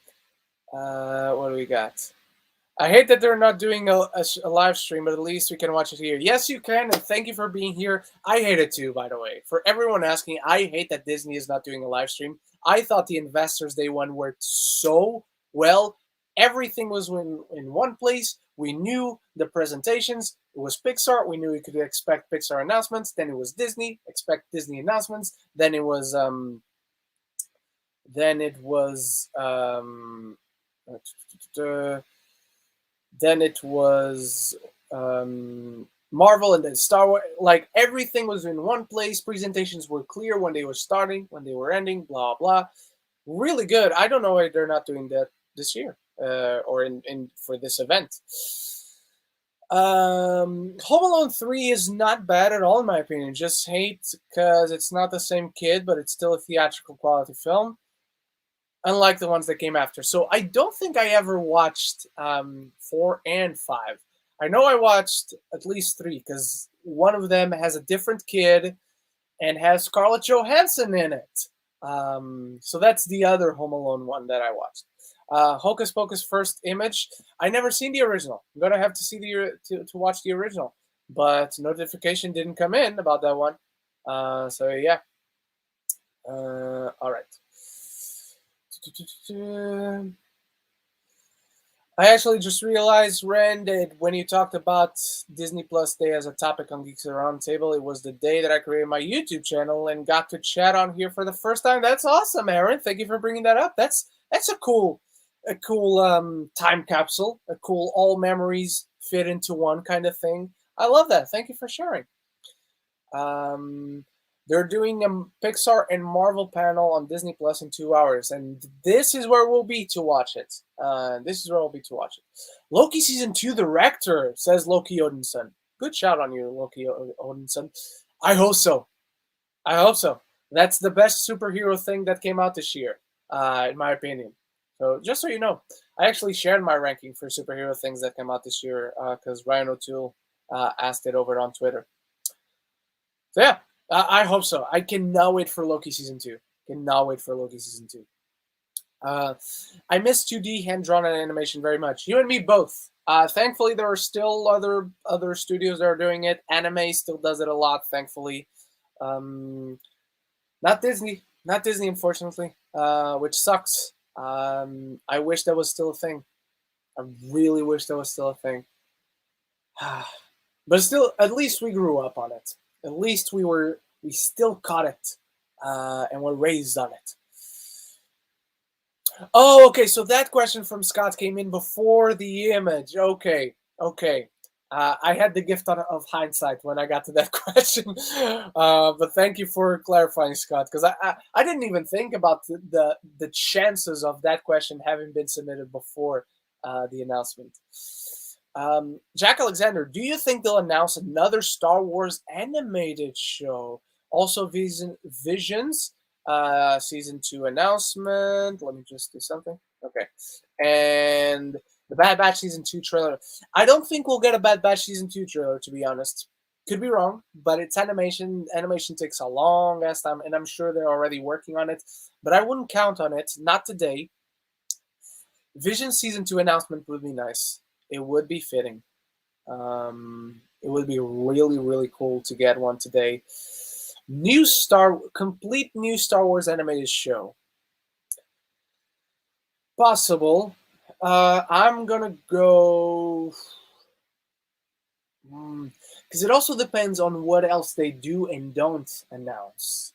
What do we got? I hate that they're not doing a live stream, but at least we can watch it here. Yes, you can, and thank you for being here. I hate it too, by the way. For everyone asking, I hate that Disney is not doing a live stream. I thought the Investors Day one worked so well. Everything was in one place. We knew the presentations. It was Pixar. We knew we could expect Pixar announcements. Then it was Disney. Expect Disney announcements. Then it was then it was then it was Marvel, and then Star Wars. Like everything was in one place. Presentations were clear when they were starting, when they were ending. Blah blah. Really good. I don't know why they're not doing that this year or in for this event. Home Alone 3 is not bad at all in my opinion. Just hate because it's not the same kid, but it's still a theatrical quality film unlike the ones that came after. So I don't think I ever watched 4 and 5. I know I watched at least 3 because one of them has a different kid and has Scarlett Johansson in it. So that's the other Home Alone one that I watched. Hocus Pocus First Image. I never seen the original. I'm gonna have to see to watch the original, but notification didn't come in about that one. So yeah. All right. I actually just realized, Ren, that when you talked about Disney Plus Day as a topic on Geeks Roundtable, it was the day that I created my YouTube channel and got to chat on here for the first time. That's awesome, Aaron. Thank you for bringing that up. That's a cool time capsule, a cool all memories fit into one kind of thing. I love that. Thank you for sharing. They're doing a Pixar and Marvel panel on Disney Plus in 2 hours, and this is where we'll be to watch it. This is where we'll be to watch it. Loki season 2 director, says Loki Odinson. Good shout on you, Loki Odinson. I hope so. I hope so. That's the best superhero thing that came out this year, in my opinion. So just so you know, I actually shared my ranking for superhero things that came out this year because Ryan O'Toole asked it over on Twitter. So yeah, I hope so. I cannot wait for Loki season 2. Cannot wait for Loki season 2. I miss 2D hand-drawn animation very much. You and me both. Thankfully, there are still other studios that are doing it. Anime still does it a lot, thankfully. Um, Not Disney. Not Disney, unfortunately, which sucks. I wish that was still a thing. I really wish that was still a thing. But still, at least we grew up on it. At least we still caught it, and were raised on it. Oh, okay. So that question from Scott came in before the image. Okay, okay. I had the gift of hindsight when I got to that question, but thank you for clarifying, Scott, because I didn't even think about the chances of that question having been submitted before the announcement. Jack Alexander, do you think they'll announce another Star Wars animated show? Also, Visions season 2 announcement. Let me just do something. Okay. And the Bad Batch season 2 trailer. I don't think we'll get a Bad Batch season 2 trailer, to be honest. Could be wrong, but it's animation. Animation takes a long ass time, and I'm sure they're already working on it. But I wouldn't count on it. Not today. Vision season 2 announcement would be nice. It would be fitting. It would be really, really cool to get one today. Complete new Star Wars animated show. Possible. I'm gonna go because it also depends on what else they do and don't announce.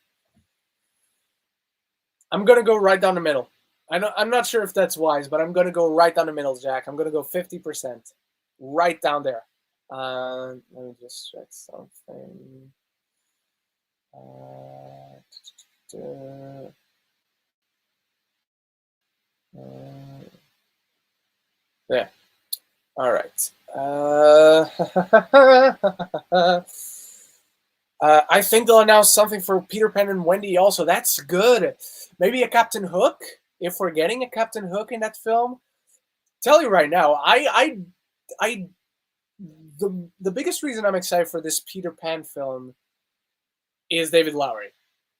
I'm gonna go right down the middle. I'm not sure if that's wise, but I'm gonna go right down the middle, Jack. I'm gonna go 50%, right down there. Let me just check something. Yeah. All right. I think they'll announce something for Peter Pan and Wendy also. That's good. Maybe a Captain Hook, if we're getting a Captain Hook in that film. Tell you right now, the biggest reason I'm excited for this Peter Pan film is David Lowery.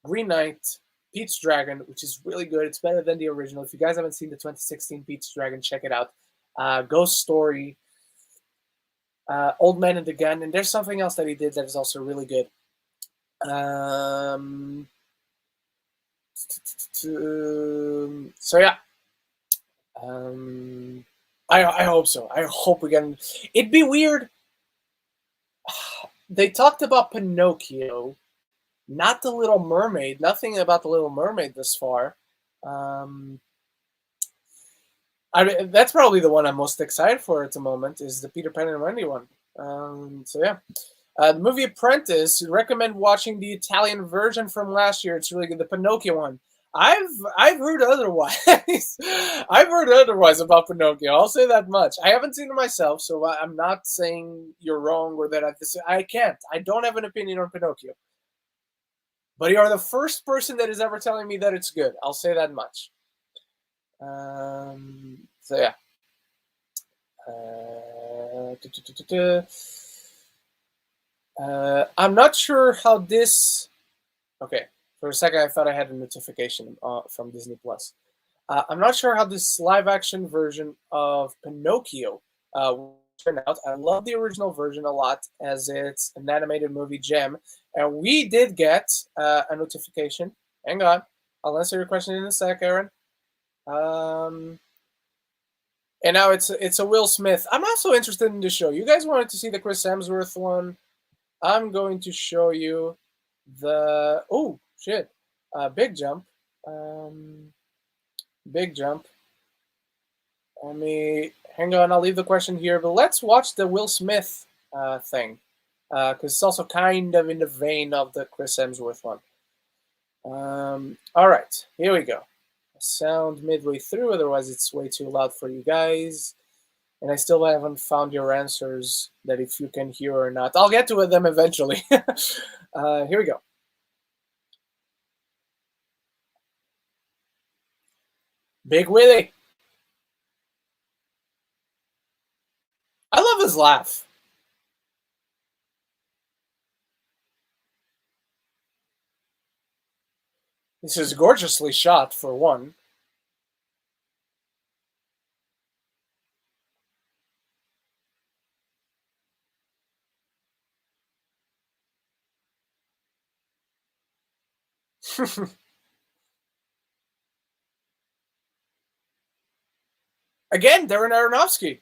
Green Knight, Pete's Dragon, which is really good. It's better than the original. If you guys haven't seen the 2016 Pete's Dragon, check it out. Ghost Story, Old Man and the Gun, and there's something else that he did that is also really good. So yeah, I hope so. I hope we can. It'd be weird. They talked about Pinocchio, not the Little Mermaid. Nothing about the Little Mermaid this far. That's probably the one I'm most excited for at the moment. Is the Peter Pan and Wendy one. So yeah. The movie Apprentice, recommend watching the Italian version from last year. It's really good. The Pinocchio one. I've heard otherwise. I've heard otherwise about Pinocchio. I'll say that much. I haven't seen it myself, so I'm not saying you're wrong or that I can't. I don't have an opinion on Pinocchio. But you are the first person that is ever telling me that it's good. I'll say that much. So yeah. I'm not sure how this. Okay, for a second I thought I had a notification from Disney Plus. I'm not sure how this live-action version of Pinocchio will turn out. I love the original version a lot, as it's an animated movie gem. And we did get a notification. Hang on, I'll answer your question in a sec, Aaron. And now it's a Will Smith. I'm also interested in the show. You guys wanted to see the Chris Hemsworth one. I'm going to show you the big jump. Big jump. Let me hang on. I'll leave the question here, but let's watch the Will Smith thing because it's also kind of in the vein of the Chris Hemsworth one. All right, here we go. Sound midway through, otherwise it's way too loud for you guys. And I still haven't found your answers that if you can hear or not. I'll get to them eventually. Here we go. Big Willie. I love his laugh. This is gorgeously shot, for one. Again, Darren Aronofsky.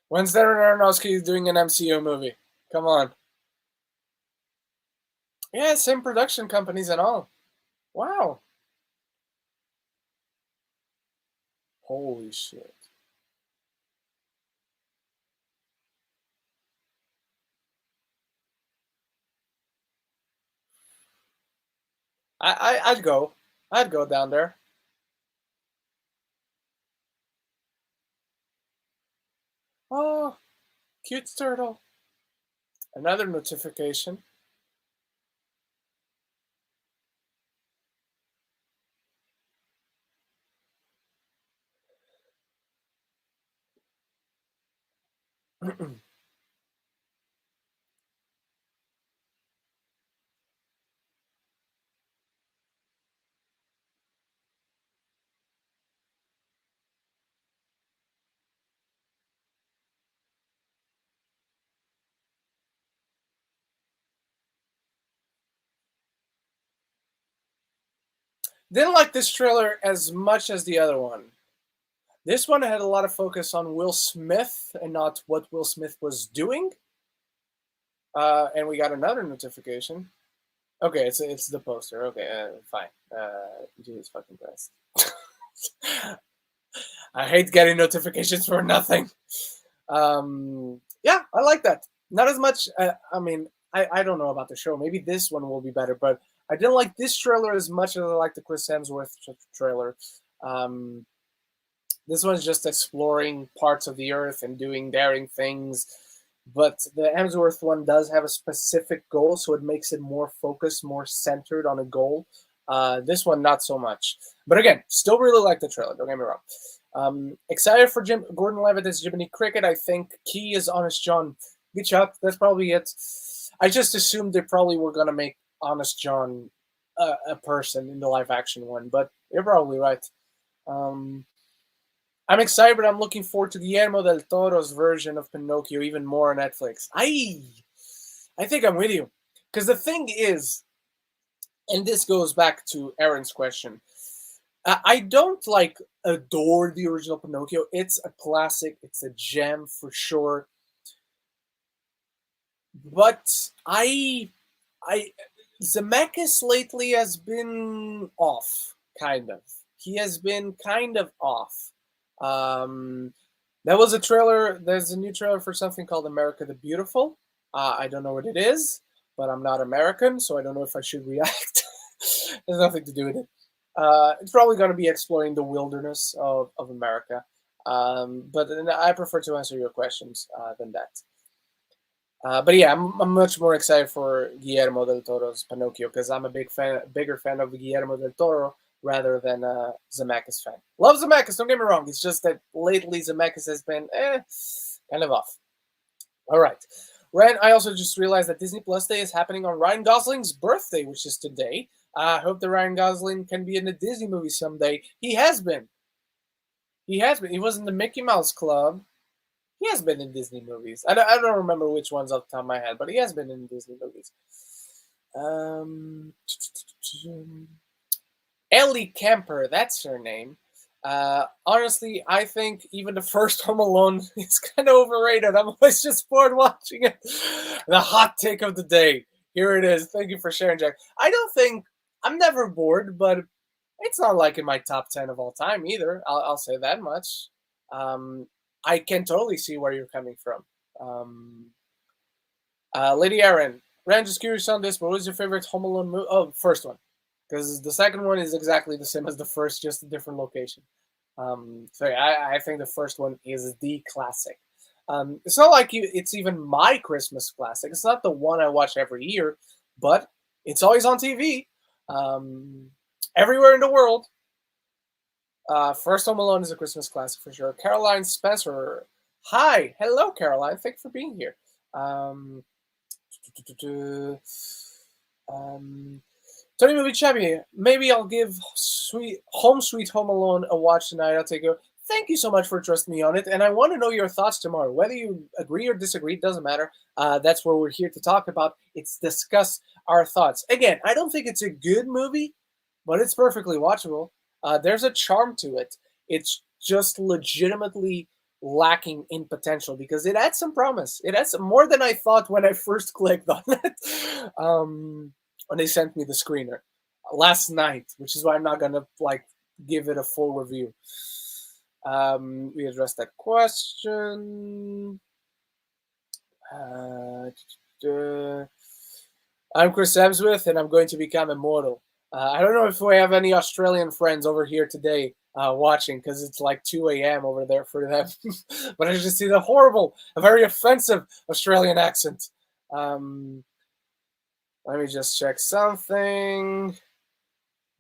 When's Darren Aronofsky doing an MCU movie? Come on. Yeah, same production companies and all. Wow. Holy shit. I'd go. I'd go down there. Oh, cute turtle. Another notification. Didn't like this trailer as much as the other one. This one had a lot of focus on Will Smith and not what Will Smith was doing. And we got another notification. Okay, it's the poster. Okay, fine. Jesus fucking Christ. I hate getting notifications for nothing. Yeah, I like that. Not as much. I mean, I don't know about the show. Maybe this one will be better, but I didn't like this trailer as much as I like the Chris Hemsworth trailer. This one's just exploring parts of the Earth and doing daring things. But the Hemsworth one does have a specific goal, so it makes it more focused, more centered on a goal. This one, not so much. But again, still really like the trailer, don't get me wrong. Excited for Gordon Levitt as Jiminy Cricket. I think Key is Honest John. Good job. That's probably it. I just assumed they probably were going to make Honest John a person in the live action one, but you're probably right. I'm excited, but I'm looking forward to Guillermo del Toro's version of Pinocchio even more on Netflix. I think I'm with you. Because the thing is, and this goes back to Aaron's question, I don't like adore the original Pinocchio. It's a classic. It's a gem for sure. But Zamacus lately has been off, kind of. He has been kind of off. There was a trailer. There's a new trailer for something called America the Beautiful. I don't know what it is, but I'm not American, so I don't know if I should react. There's nothing to do with it. It's probably going to be exploring the wilderness of America. But I prefer to answer your questions than that. But yeah, I'm much more excited for Guillermo del Toro's Pinocchio because I'm a bigger fan of Guillermo del Toro rather than a Zamacus fan. Love Zamacus, don't get me wrong. It's just that lately Zamacus has been kind of off. All right. Ryan, I also just realized that Disney Plus Day is happening on Ryan Gosling's birthday, which is today. I hope that Ryan Gosling can be in a Disney movie someday. He has been. He has been. He was in the Mickey Mouse Club. He has been in Disney movies. I don't remember which ones off the top of my head, but he has been in Disney movies. Ellie Kemper, that's her name. Honestly, I think even the first Home Alone is kind of overrated. I'm always just bored watching it. The hot take of the day. Here it is. Thank you for sharing, Jack. I'm never bored, but it's not like in my top 10 of all time either. I'll say that much. I can totally see where you're coming from. Lady Aaron, Ran, just curious on this, but what was your favorite Home Alone movie? Oh, first one. Because the second one is exactly the same as the first, just a different location. So yeah, I think the first one is the classic. It's not like it's even my Christmas classic. It's not the one I watch every year, but it's always on TV. Everywhere in the world. First Home Alone is a Christmas classic for sure. Caroline Spencer. Hi. Hello, Caroline. Thanks for being here. Tony Movie Chevy. Maybe I'll give Sweet Home Alone a watch tonight. I'll take a thank you so much for trusting me on it. And I want to know your thoughts tomorrow. Whether you agree or disagree, doesn't matter. That's what we're here to talk about. It's discuss our thoughts. Again, I don't think it's a good movie, but it's perfectly watchable. There's a charm to it. It's just legitimately lacking in potential because it had some promise. It had some, more than I thought when I first clicked on it. When they sent me the screener last night, which is why I'm not gonna like give it a full review. We addressed that question. I'm Chris Hemsworth, and I'm going to become immortal. I don't know if we have any Australian friends over here today watching, because it's like 2 a.m. over there for them. But I just see the horrible, a very offensive Australian accent. Let me just check something.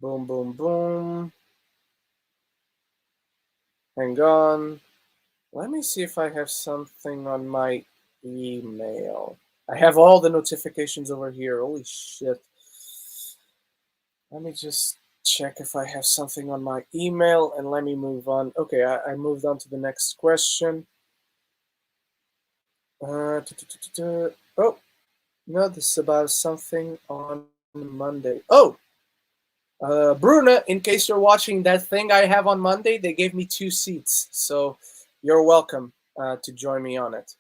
Boom, boom, boom. Hang on. Let me see if I have something on my email. I have all the notifications over here. Holy shit. Let me just check if I have something on my email and let me move on. Okay, I moved on to the next question. Oh, no, this is about something on Monday. Oh, Bruna, in case you're watching that thing I have on Monday, they gave me 2 seats. So you're welcome to join me on it.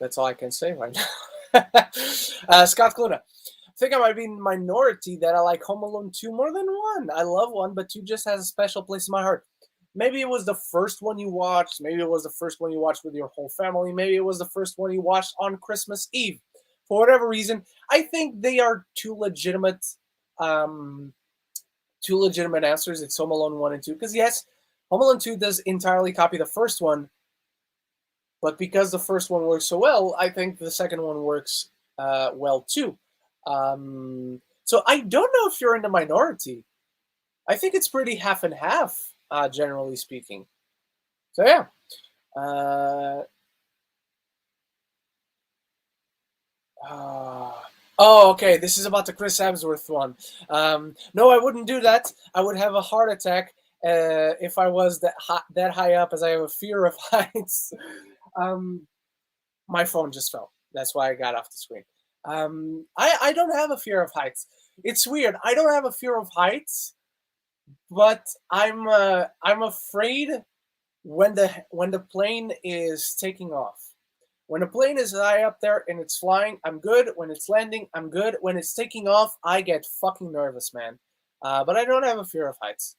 That's all I can say right now. Scott Cluna. I think I might be in minority that I like Home Alone 2 more than 1. I love 1, but 2 just has a special place in my heart. Maybe it was the first one you watched. Maybe it was the first one you watched with your whole family. Maybe it was the first one you watched on Christmas Eve. For whatever reason, I think they are two legitimate answers. It's Home Alone 1 and 2. Because yes, Home Alone 2 does entirely copy the first one. But because the first one works so well, I think the second one works well too. So I don't know if you're in the minority. I think it's pretty half and half, generally speaking. So yeah. Oh, okay. This is about the Chris Hemsworth one. No, I wouldn't do that. I would have a heart attack if I was that high up, as I have a fear of heights. My phone just fell. That's why I got off the screen. I don't have a fear of heights. It's weird. I don't have a fear of heights, but I'm afraid when the plane is taking off. When the plane is high up there and it's flying, I'm good. When it's landing, I'm good. When it's taking off, I get fucking nervous, man. But I don't have a fear of heights.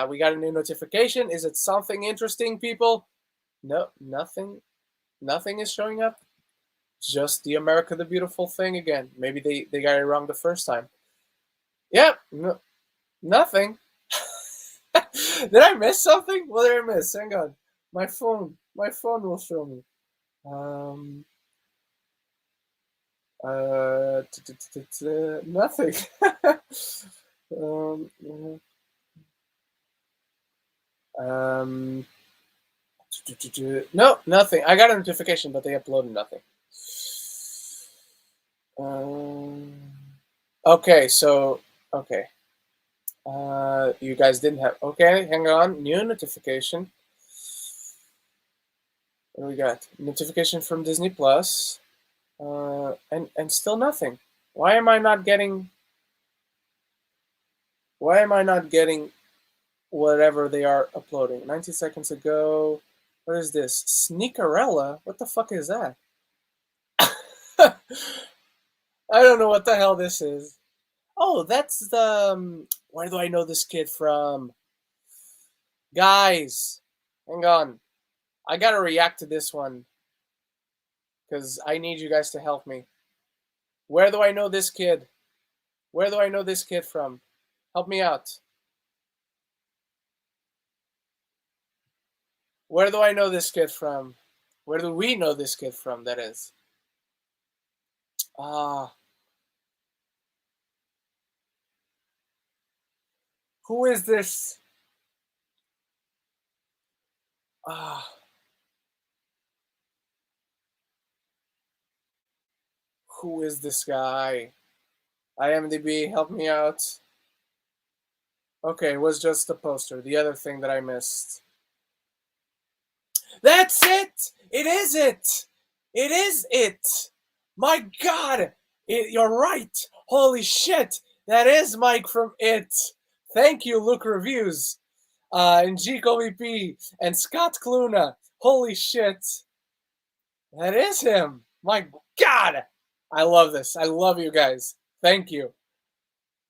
We got a new notification. Is it something interesting, people? No, nothing. Nothing is showing up. Just the America the Beautiful thing again. Maybe they got it wrong the first time. Yeah, no, nothing. Did I miss something? What did I miss? Hang on. My phone will show me. Nothing. No, nothing. I got a notification, but they uploaded nothing. Okay, so okay. You guys didn't have. Okay, hang on. New notification. What do we got? Notification from Disney Plus. And still nothing. Why am I not getting? Why am I not getting whatever they are uploading? 90 seconds ago. What is this? Sneakerella? What the fuck is that? I don't know what the hell this is. Oh, that's the. Where do I know this kid from? Guys, hang on. I gotta react to this one because I need you guys to help me. Where do I know this kid? Where do I know this kid from? Help me out. Where do I know this kid from? Where do we know this kid from? That is. Ah. Who is this? Ah. Who is this guy? IMDb, help me out. Okay, it was just the poster. The other thing that I missed. That's it! It is it! It is it! My God! You're right! Holy shit! That is Mike from It! Thank you, Luke Reviews, and GeekOVP, and Scott Cluna. Holy shit! That is him! My God! I love this. I love you guys. Thank you.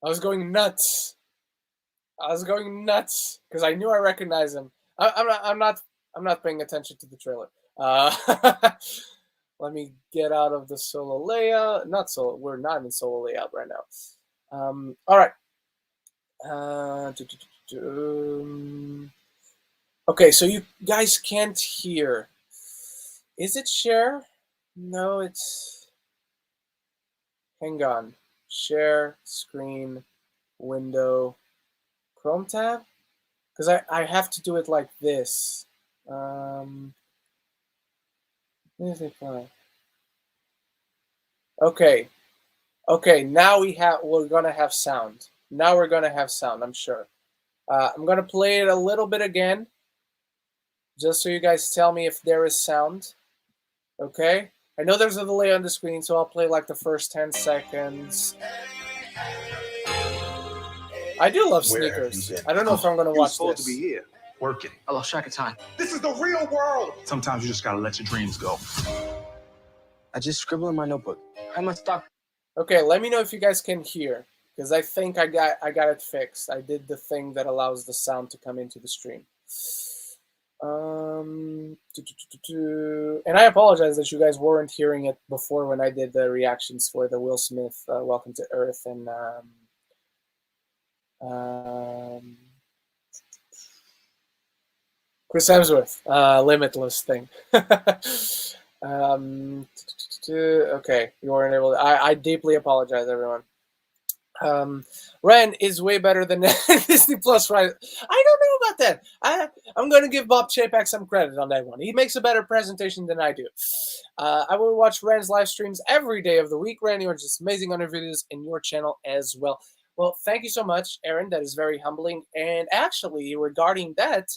I was going nuts. I was going nuts because I knew I recognized him. I'm not paying attention to the trailer. Let me get out of the solo layout. Not solo. We're not in solo layout right now. All right. Okay, so you guys can't hear. Is it share? No, it's. Hang on. Share screen window Chrome tab, because I have to do it like this. Okay. Okay, now we're gonna have sound. Now we're gonna have sound, I'm sure. I'm gonna play it a little bit again, just so you guys tell me if there is sound. Okay? I know there's a delay on the screen, so I'll play like the first 10 seconds. I do love sneakers. I don't know if I'm gonna watch supposed this. To be here, working. I lost track of time. This is the real world. Sometimes you just gotta let your dreams go. I just scribble in my notebook. I must stop. Okay, let me know if you guys can hear, because I think I got it fixed. I did the thing that allows the sound to come into the stream. And I apologize that you guys weren't hearing it before when I did the reactions for the Will Smith Welcome to Earth and Chris Hemsworth Limitless thing. Okay, you weren't able to. I deeply apologize, everyone. Ren is way better than Disney Plus, right? I don't know about that. I'm going to give Bob Chapek some credit on that one. He makes a better presentation than I do. I will watch Ren's live streams every day of the week. Ren, you're just amazing on your videos and your channel as well. Well, thank you so much, Aaron. That is very humbling. And actually, regarding that,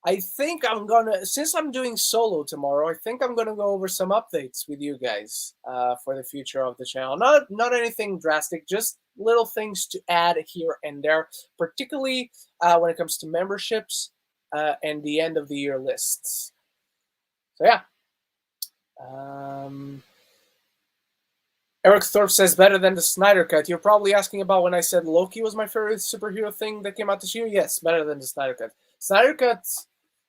I think I'm gonna, since I'm doing solo tomorrow, I think I'm gonna go over some updates with you guys for the future of the channel. Not anything drastic, just little things to add here and there, particularly when it comes to memberships and the end of the year lists. So yeah. Eric Thorpe says better than the Snyder Cut. You're probably asking about when I said Loki was my favorite superhero thing that came out this year. Yes, better than the Snyder Cut. Snyder Cut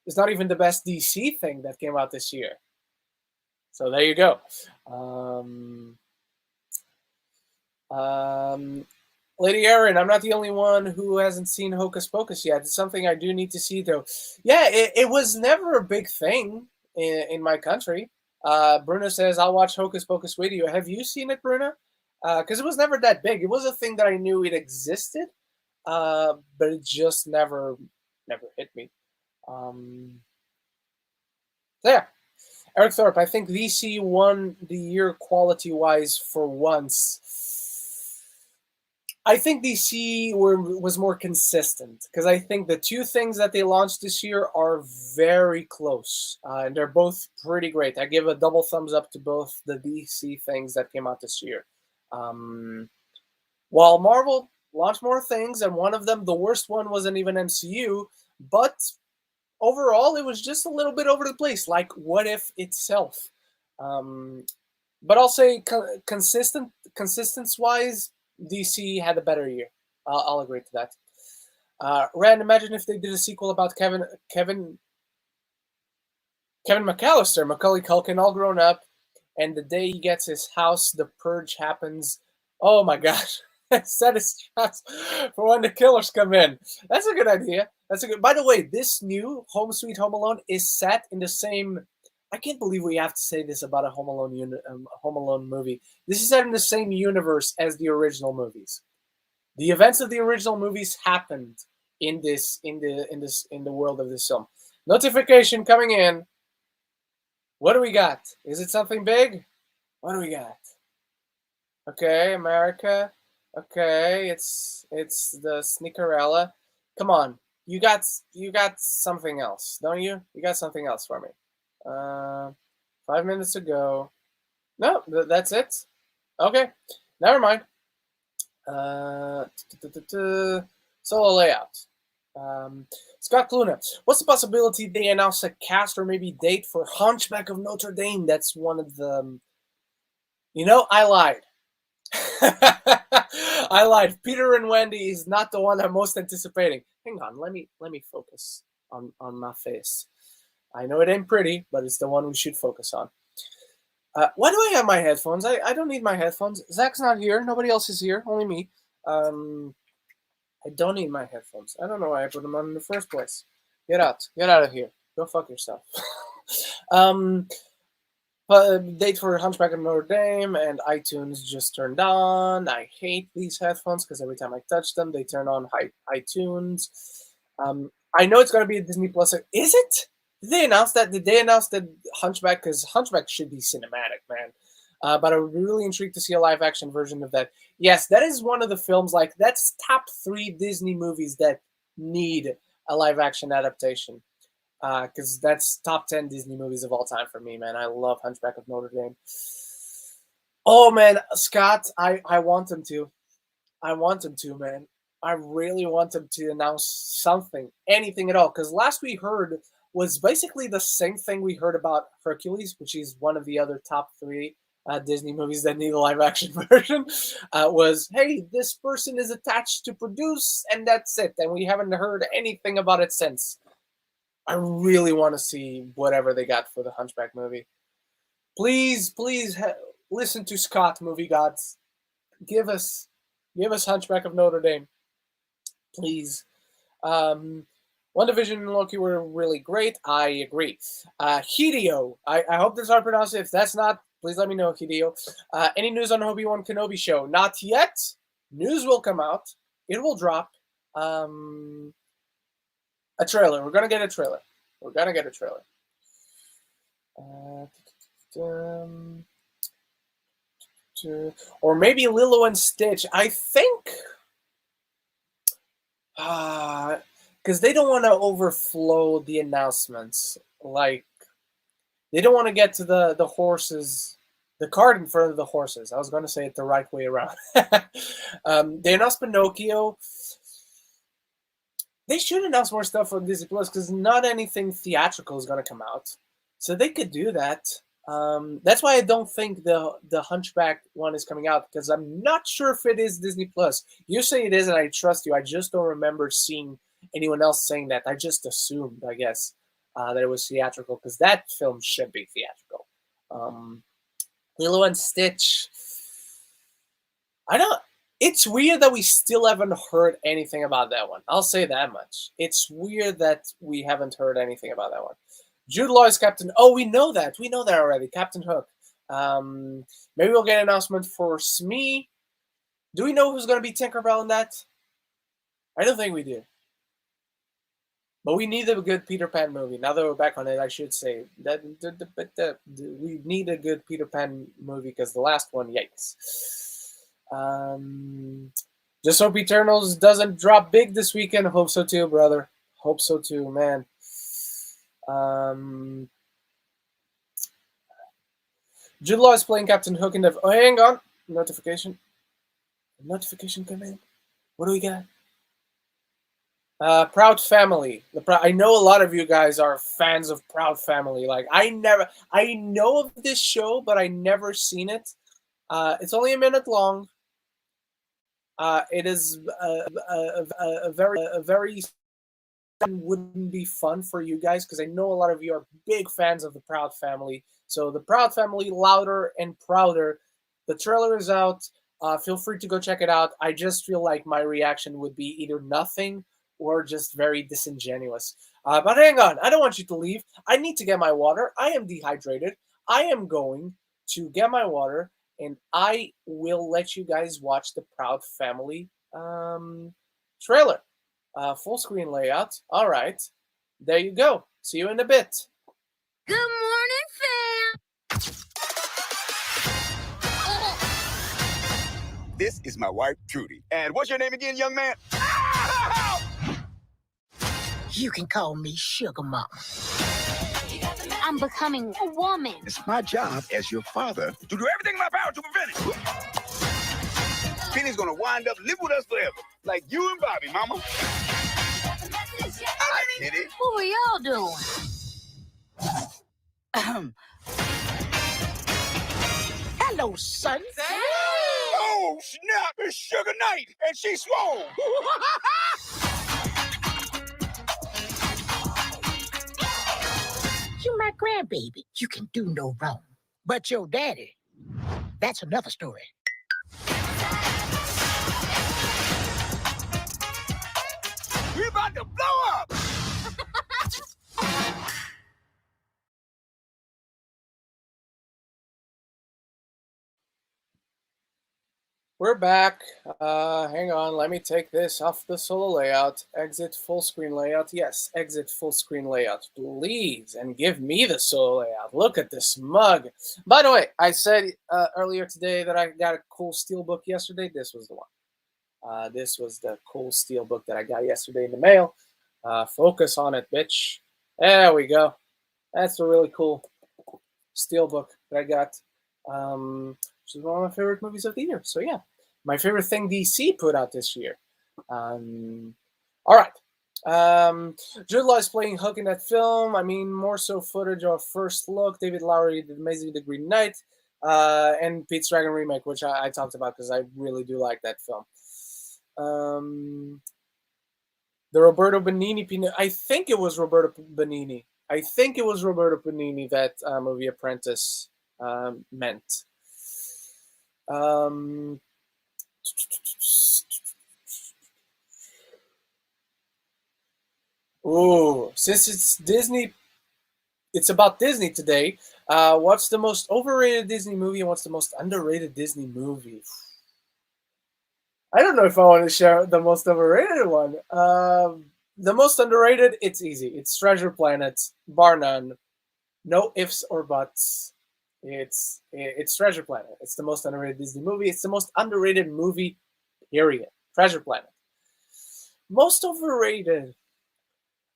is not even the best DC thing that came out this year. So there you go. Lady Erin, I'm not the only one who hasn't seen Hocus Pocus yet. It's something I do need to see, though. Yeah, it was never a big thing in my country. Bruno says, I'll watch Hocus Pocus with you. Have you seen it, Bruno? Because it was never that big. It was a thing that I knew it existed, but it just never hit me. So yeah, Eric Thorpe, I think DC won the year quality-wise for once. I think DC was more consistent, because I think the two things that they launched this year are very close, and they're both pretty great. I give a double thumbs up to both the DC things that came out this year. While Marvel launched more things, and one of them, the worst one, wasn't even MCU, but overall, it was just a little bit over the place, like What If itself. But I'll say consistency-wise, DC had a better year. I'll agree to that. Rand, imagine if they did a sequel about Kevin McAllister, Macaulay Culkin, all grown up, and the day he gets his house, the purge happens. Oh my gosh. Set his traps for when the killers come in. That's a good idea. By the way, this new Home Sweet Home Alone is set in the same. I can't believe we have to say this about a Home Alone movie. This is set in the same universe as the original movies. The events of the original movies happened in the world of this film. Notification coming in. What do we got? Is it something big? What do we got? Okay, America. Okay, it's the Sneakerella. Come on, you got something else, don't you? You got something else for me. 5 minutes ago. No, that's it. Okay, never mind. Solo layout. Scott Cluna. What's the possibility they announce a cast or maybe date for Hunchback of Notre Dame? That's one of the. I lied. I lied. Peter and Wendy is not the one I'm most anticipating. Hang on, let me focus on my face. I know it ain't pretty, but it's the one we should focus on. Why do I have my headphones? I don't need my headphones. Zach's not here. Nobody else is here. Only me. I don't need my headphones. I don't know why I put them on in the first place. Get out. Get out of here. Go fuck yourself. But date for Hunchback of Notre Dame and iTunes just turned on. I hate these headphones because every time I touch them, they turn on iTunes. I know it's going to be a Disney Plus. Is it? Did they announce that? Did they announce that Hunchback? Because Hunchback should be cinematic, man. But I'm really intrigued to see a live-action version of that. Yes, that is one of the films, that's top 3 Disney movies that need a live-action adaptation. Because that's top 10 Disney movies of all time for me, man. I love Hunchback of Notre Dame. Oh, man, Scott, I want him to. I want him to, man. I really want him to announce something, anything at all. Because last we heard was basically the same thing we heard about Hercules, which is one of the other top 3 Disney movies that need a live-action version. Was, hey, this person is attached to produce, and that's it. And we haven't heard anything about it since. I really want to see whatever they got for the Hunchback movie. Please, listen to Scott, movie gods. Give us Hunchback of Notre Dame, please. WandaVision and Loki were really great. I agree. Hideo, I hope this is how I pronounce it. If that's not, please let me know, Hideo. Any news on Obi-Wan Kenobi show? Not yet. News will come out. It will drop. A trailer. We're gonna get a trailer. Or maybe Lilo and Stitch. I think, because they don't want to overflow the announcements. They don't want to get to the horses, the cart in front of the horses. I was going to say it the right way around. They announced Pinocchio. They should announce more stuff on Disney Plus because not anything theatrical is going to come out. So they could do that. That's why I don't think the Hunchback one is coming out, because I'm not sure if it is Disney Plus. You say it is, and I trust you. I just don't remember seeing anyone else saying that. I just assumed, I guess, that it was theatrical, because that film should be theatrical. Lilo and Stitch. It's weird that we still haven't heard anything about that one. I'll say that much. It's weird that we haven't heard anything about that one. Jude Law is Captain. Oh, we know that. We know that already. Captain Hook. Maybe we'll get an announcement for Smee. Do we know who's going to be Tinkerbell in that? I don't think we do. But we need a good Peter Pan movie. Now that we're back on it, I should say that we need a good Peter Pan movie, because the last one, yikes. Just hope Eternals doesn't drop big this weekend. Hope so too, brother. Hope so too, man. Jude Law is playing Captain Hook in the... Oh, hang on. Notification come in. What do we got? Proud Family. I know a lot of you guys are fans of Proud Family. I know of this show, but I never seen it. It's only a minute long. It is a very wouldn't be fun for you guys, because I know a lot of you are big fans of the Proud Family. So the Proud Family, louder and prouder. The trailer is out. Feel free to go check it out. I just feel like my reaction would be either nothing or just very disingenuous. But hang on, I don't want you to leave. I need to get my water. I am dehydrated. I am going to get my water, and I will let you guys watch the Proud Family trailer. Full screen layout. All right. There you go. See you in a bit. Good morning, fam. This is my wife, Trudy. And what's your name again, young man? You can call me Sugar Mama. I'm becoming a woman. It's my job as your father to do everything in my power to prevent it. Penny's gonna wind up living with us forever, like you and Bobby, Mama. Hi, Penny. What are y'all doing? Hello, son. Oh, snap! It's Sugar Night, and she's swole. You my grandbaby. You can do no wrong. But your daddy, that's another story. We're about to blow up. We're back. Hang on, let me take this off the solo layout. Exit full screen layout. Yes, exit full screen layout, please. And give me the solo layout. Look at this mug. By the way, I said earlier today that I got a cool steelbook yesterday. This was the one. This was the cool steelbook that I got yesterday in the mail. Focus on it, bitch. There we go. That's a really cool steelbook that I got. Which is one of my favorite movies of the year. So yeah, my favorite thing DC put out this year. All right. Jude Law is playing Hook in that film. I mean, more so footage of First Look. David Lowery did Amazing the Green Knight. And Pete's Dragon remake, which I talked about because I really do like that film. The Roberto Benigni. I think it was Roberto Benigni. That movie Apprentice meant. Since it's Disney, it's about Disney today. What's the most overrated Disney movie and what's the most underrated Disney movie? I don't know if I want to share the most overrated one. The most underrated, it's easy. It's Treasure Planet, bar none. No ifs or buts. It's Treasure Planet. It's the most underrated Disney movie. It's the most underrated movie, period. Treasure Planet. Most overrated.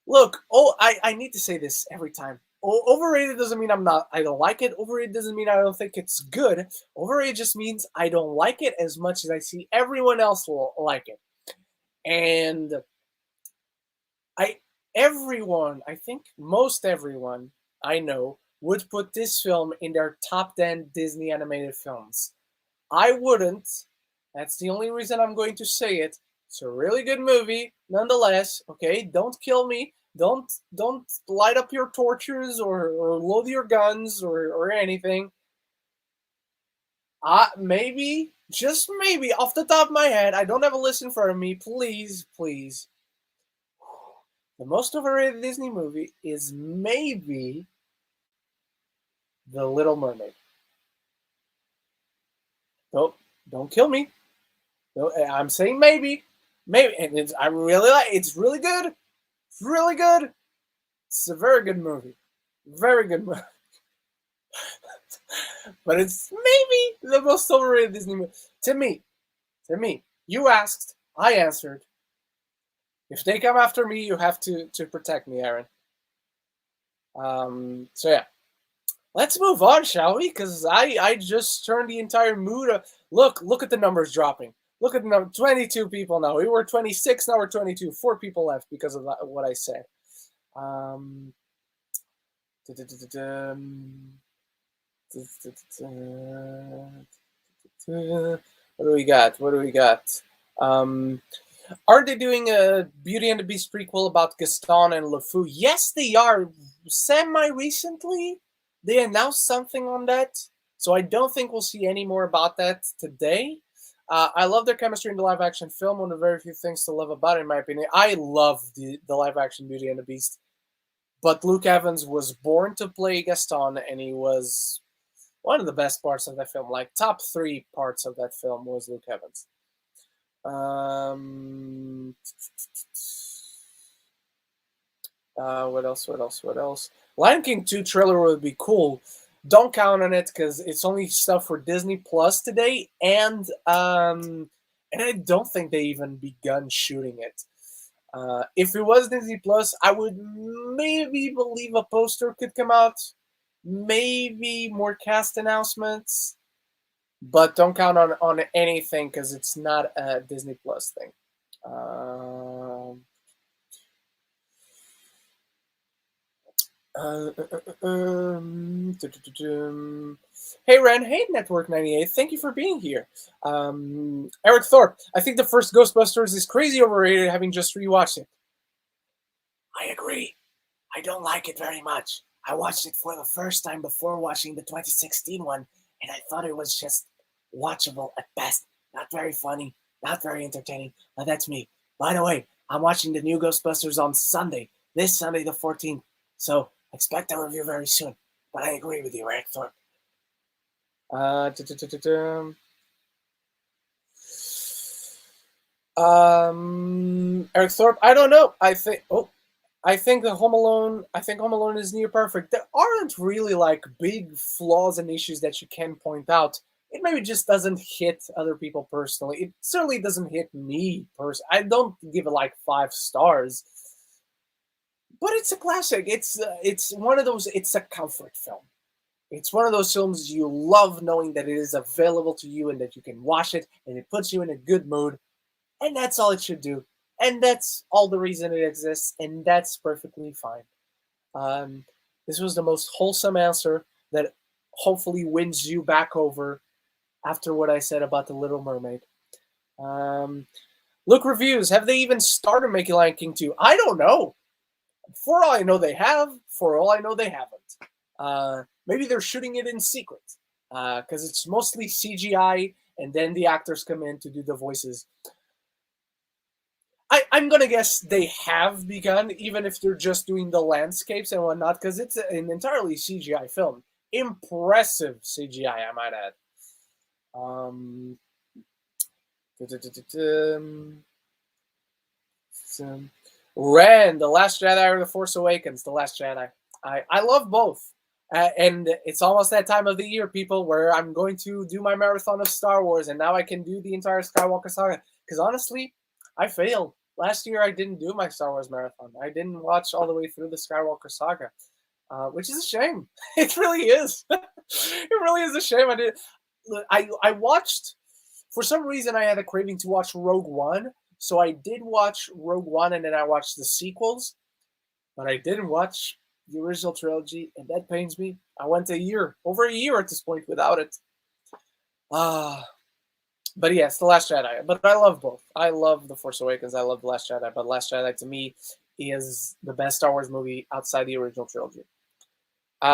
Look, I need to say this every time. Overrated doesn't mean I don't like it. Overrated doesn't mean I don't think it's good. Overrated just means I don't like it as much as I see everyone else like it. And I think most everyone I know would put this film in their top 10 Disney animated films. I wouldn't. That's the only reason I'm going to say it. It's a really good movie, nonetheless. Okay, don't kill me. Don't light up your torches or load your guns or anything. Maybe, just maybe, off the top of my head, I don't have a list in front of me. Please. The most overrated Disney movie is maybe The Little Mermaid. Don't kill me. No, I'm saying maybe, and it's really good. It's really good. It's a very good movie, but it's maybe the most overrated Disney movie to me. You asked, I answered. If they come after me, you have to protect me, Aaron. So yeah. Let's move on, shall we? Because I just turned the entire mood. Look at the numbers dropping. Look at the number. 22 people now. We were 26, now we're 22. 4 people left because of what I said. What do we got? Are they doing a Beauty and the Beast prequel about Gaston and LeFou? Yes, they are. Semi-recently, they announced something on that. So I don't think we'll see any more about that today. I love their chemistry in the live-action film. One of the very few things to love about it, in my opinion. I love the live-action Beauty and the Beast. But Luke Evans was born to play Gaston, and he was one of the best parts of that film. Like, top 3 parts of that film was Luke Evans. What else? Lion King 2 trailer would be cool. don't count on it because it's only stuff for Disney Plus today, and I don't think they even begun shooting it. If it was Disney Plus, I would maybe believe a poster could come out, maybe more cast announcements, but don't count on anything because it's not a Disney Plus thing. Hey Ren, hey Network 98, thank you for being here. Eric Thorpe, I think the first Ghostbusters is crazy overrated, having just rewatched it. I agree. I don't like it very much. I watched it for the first time before watching the 2016 one, and I thought it was just watchable at best. Not very funny, not very entertaining, but that's me. By the way, I'm watching the new Ghostbusters on Sunday, this Sunday the 14th, so expect a review very soon. But I agree with you, Eric Thorpe. Eric Thorpe, I don't know. I think Home Alone is near perfect. There aren't really like big flaws and issues that you can point out. It maybe just doesn't hit other people personally. It certainly doesn't hit me personally. I don't give it like 5 stars. But it's a classic. It's one of those. It's a comfort film. It's one of those films you love knowing that it is available to you and that you can watch it and it puts you in a good mood. And that's all it should do. And that's all the reason it exists. And that's perfectly fine. This was the most wholesome answer that hopefully wins you back over after what I said about The Little Mermaid. Look, reviews. Have they even started making Lion King 2? I don't know. For all I know, they have. For all I know, they haven't. Maybe they're shooting it in secret because it's mostly CGI, and then the actors come in to do the voices. I'm going to guess they have begun, even if they're just doing the landscapes and whatnot, because it's an entirely CGI film. Impressive CGI, I might add. Ren, The Last Jedi or The Force Awakens? The Last Jedi. I love both. And it's almost that time of the year, people, where I'm going to do my marathon of Star Wars, and now I can do the entire Skywalker saga. Because honestly, I failed. Last year, I didn't do my Star Wars marathon. I didn't watch all the way through the Skywalker saga, which is a shame. It really is. It really is a shame. I watched, for some reason, I had a craving to watch Rogue One, so I did watch Rogue One, and then I watched the sequels, but I didn't watch the original trilogy, and that pains me. I went over a year at this point without it. But yes, The Last Jedi. But I love both. I love The Force Awakens. I love The Last Jedi. But Last Jedi, to me, is the best Star Wars movie outside the original trilogy.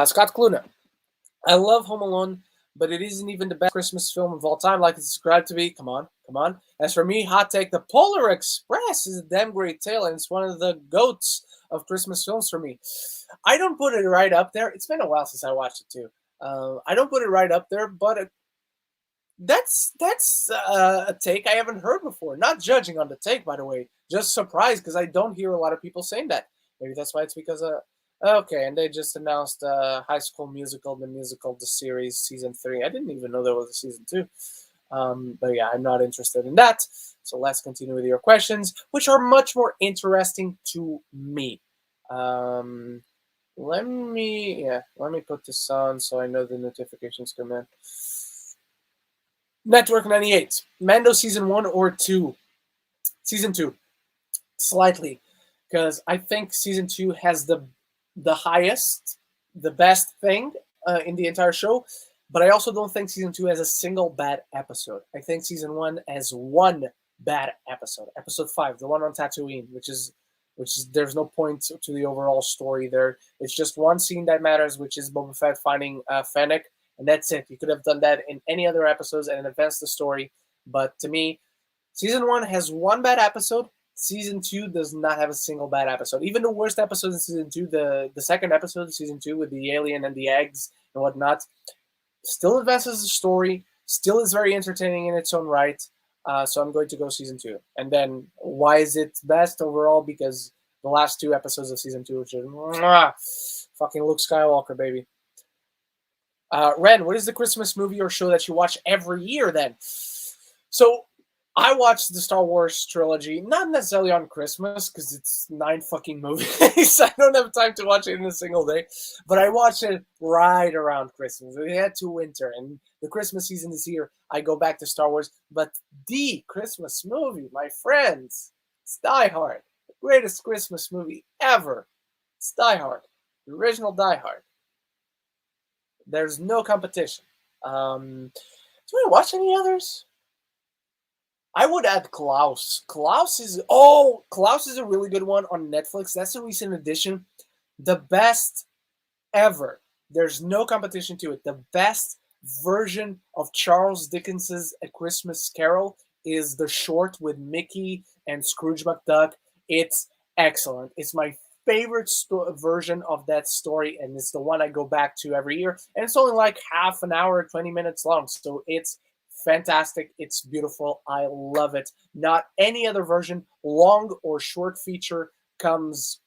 Scott Kluna. I love Home Alone, but it isn't even the best Christmas film of all time like it's described to be. Come on. As for me, hot take, The Polar Express is a damn great tale, and it's one of the GOATs of Christmas films for me. I don't put it right up there. It's been a while since I watched it, too. I don't put it right up there, but that's a take I haven't heard before. Not judging on the take, by the way. Just surprised, because I don't hear a lot of people saying that. Maybe that's why it's because okay, and they just announced High School Musical, the series, season 3. I didn't even know there was a season 2. But yeah, I'm not interested in that. So let's continue with your questions, which are much more interesting to me. Let me put this on so I know the notifications come in. Network 98. Mando season 1 or 2? Season 2. Slightly. Because I think season 2 has the highest, the best thing in the entire show. But I also don't think season 2 has a single bad episode. I think season 1 has one bad episode. Episode 5, the one on Tatooine, which is there's no point to the overall story there. It's just one scene that matters, which is Boba Fett finding Fennec, and that's it. You could have done that in any other episodes and advanced the story. But to me, season 1 has one bad episode. Season 2 does not have a single bad episode. Even the worst episode in season 2, the second episode of season 2 with the alien and the eggs and whatnot, still advances the story, still is very entertaining in its own right. So I'm going to go season 2. And then why is it best overall? Because the last 2 episodes of season 2, which is fucking Luke Skywalker, baby. Ren, what is the Christmas movie or show that you watch every year then? So I watched the Star Wars trilogy, not necessarily on Christmas, because it's 9 fucking movies. I don't have time to watch it in a single day. But I watch it right around Christmas. We had to winter, and the Christmas season is here. I go back to Star Wars. But the Christmas movie, my friends, it's Die Hard. The greatest Christmas movie ever. It's Die Hard. The original Die Hard. There's no competition. Do I watch any others? I would add Klaus. Klaus is a really good one on Netflix. That's a recent addition. The best ever. There's no competition to it. The best version of Charles Dickens's A Christmas Carol is the short with Mickey and Scrooge McDuck. It's excellent. It's my favorite version of that story, and it's the one I go back to every year. And it's only like half an hour, 20 minutes long. So it's fantastic. It's beautiful. I love it. Not any other version, long or short feature comes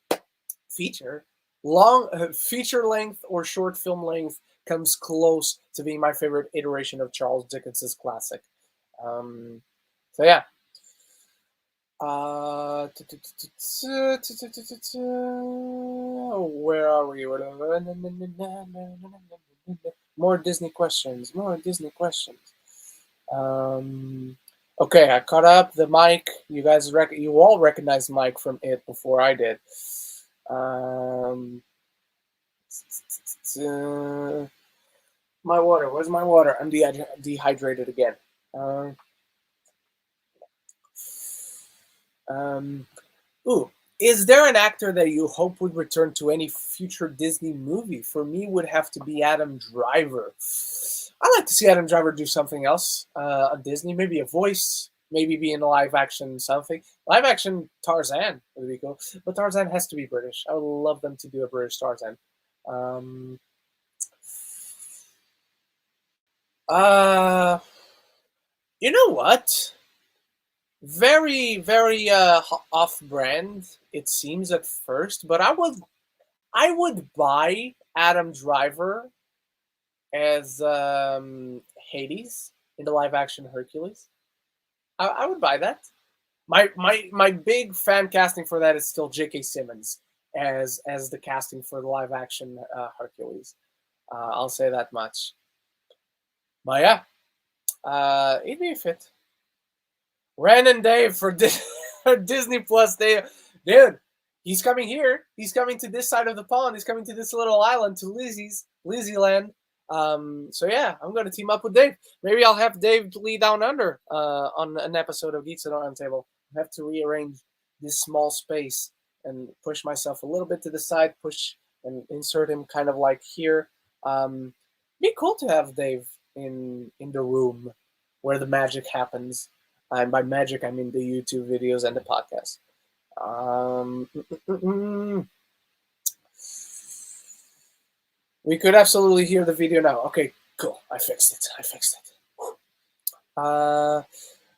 feature length or short film length comes close to being my favorite iteration of Charles Dickens's classic. So yeah. Where are we? More Disney questions. Okay, I caught up. The mic. You guys, you all recognized Mike from it before I did. My water. Where's my water? I'm dehydrated again. Is there an actor that you hope would return to any future Disney movie? For me, would have to be Adam Driver. I'd like to see Adam Driver do something else on Disney. Maybe a voice. Maybe be in a live action something. Live action Tarzan would be cool. But Tarzan has to be British. I would love them to do a British Tarzan. You know what? Very, very off-brand, it seems at first, but I would buy Adam Driver as Hades in the live-action Hercules. I would buy that. My big fan casting for that is still J.K. Simmons as the casting for the live-action Hercules. I'll say that much. But yeah, it'd be a fit. Ren and Dave for Disney Plus. Dude, he's coming here. He's coming to this side of the pond. He's coming to this little island, to Lizzie Land. So yeah, I'm going to team up with Dave. Maybe I'll have Dave lead Down Under on an episode of Geeks at Round Table. I have to rearrange this small space and push myself a little bit to the side, push and insert him kind of like here. Be cool to have Dave in the room where the magic happens. And by magic, I mean the YouTube videos and the podcast. We could absolutely hear the video now. Okay, cool. I fixed it.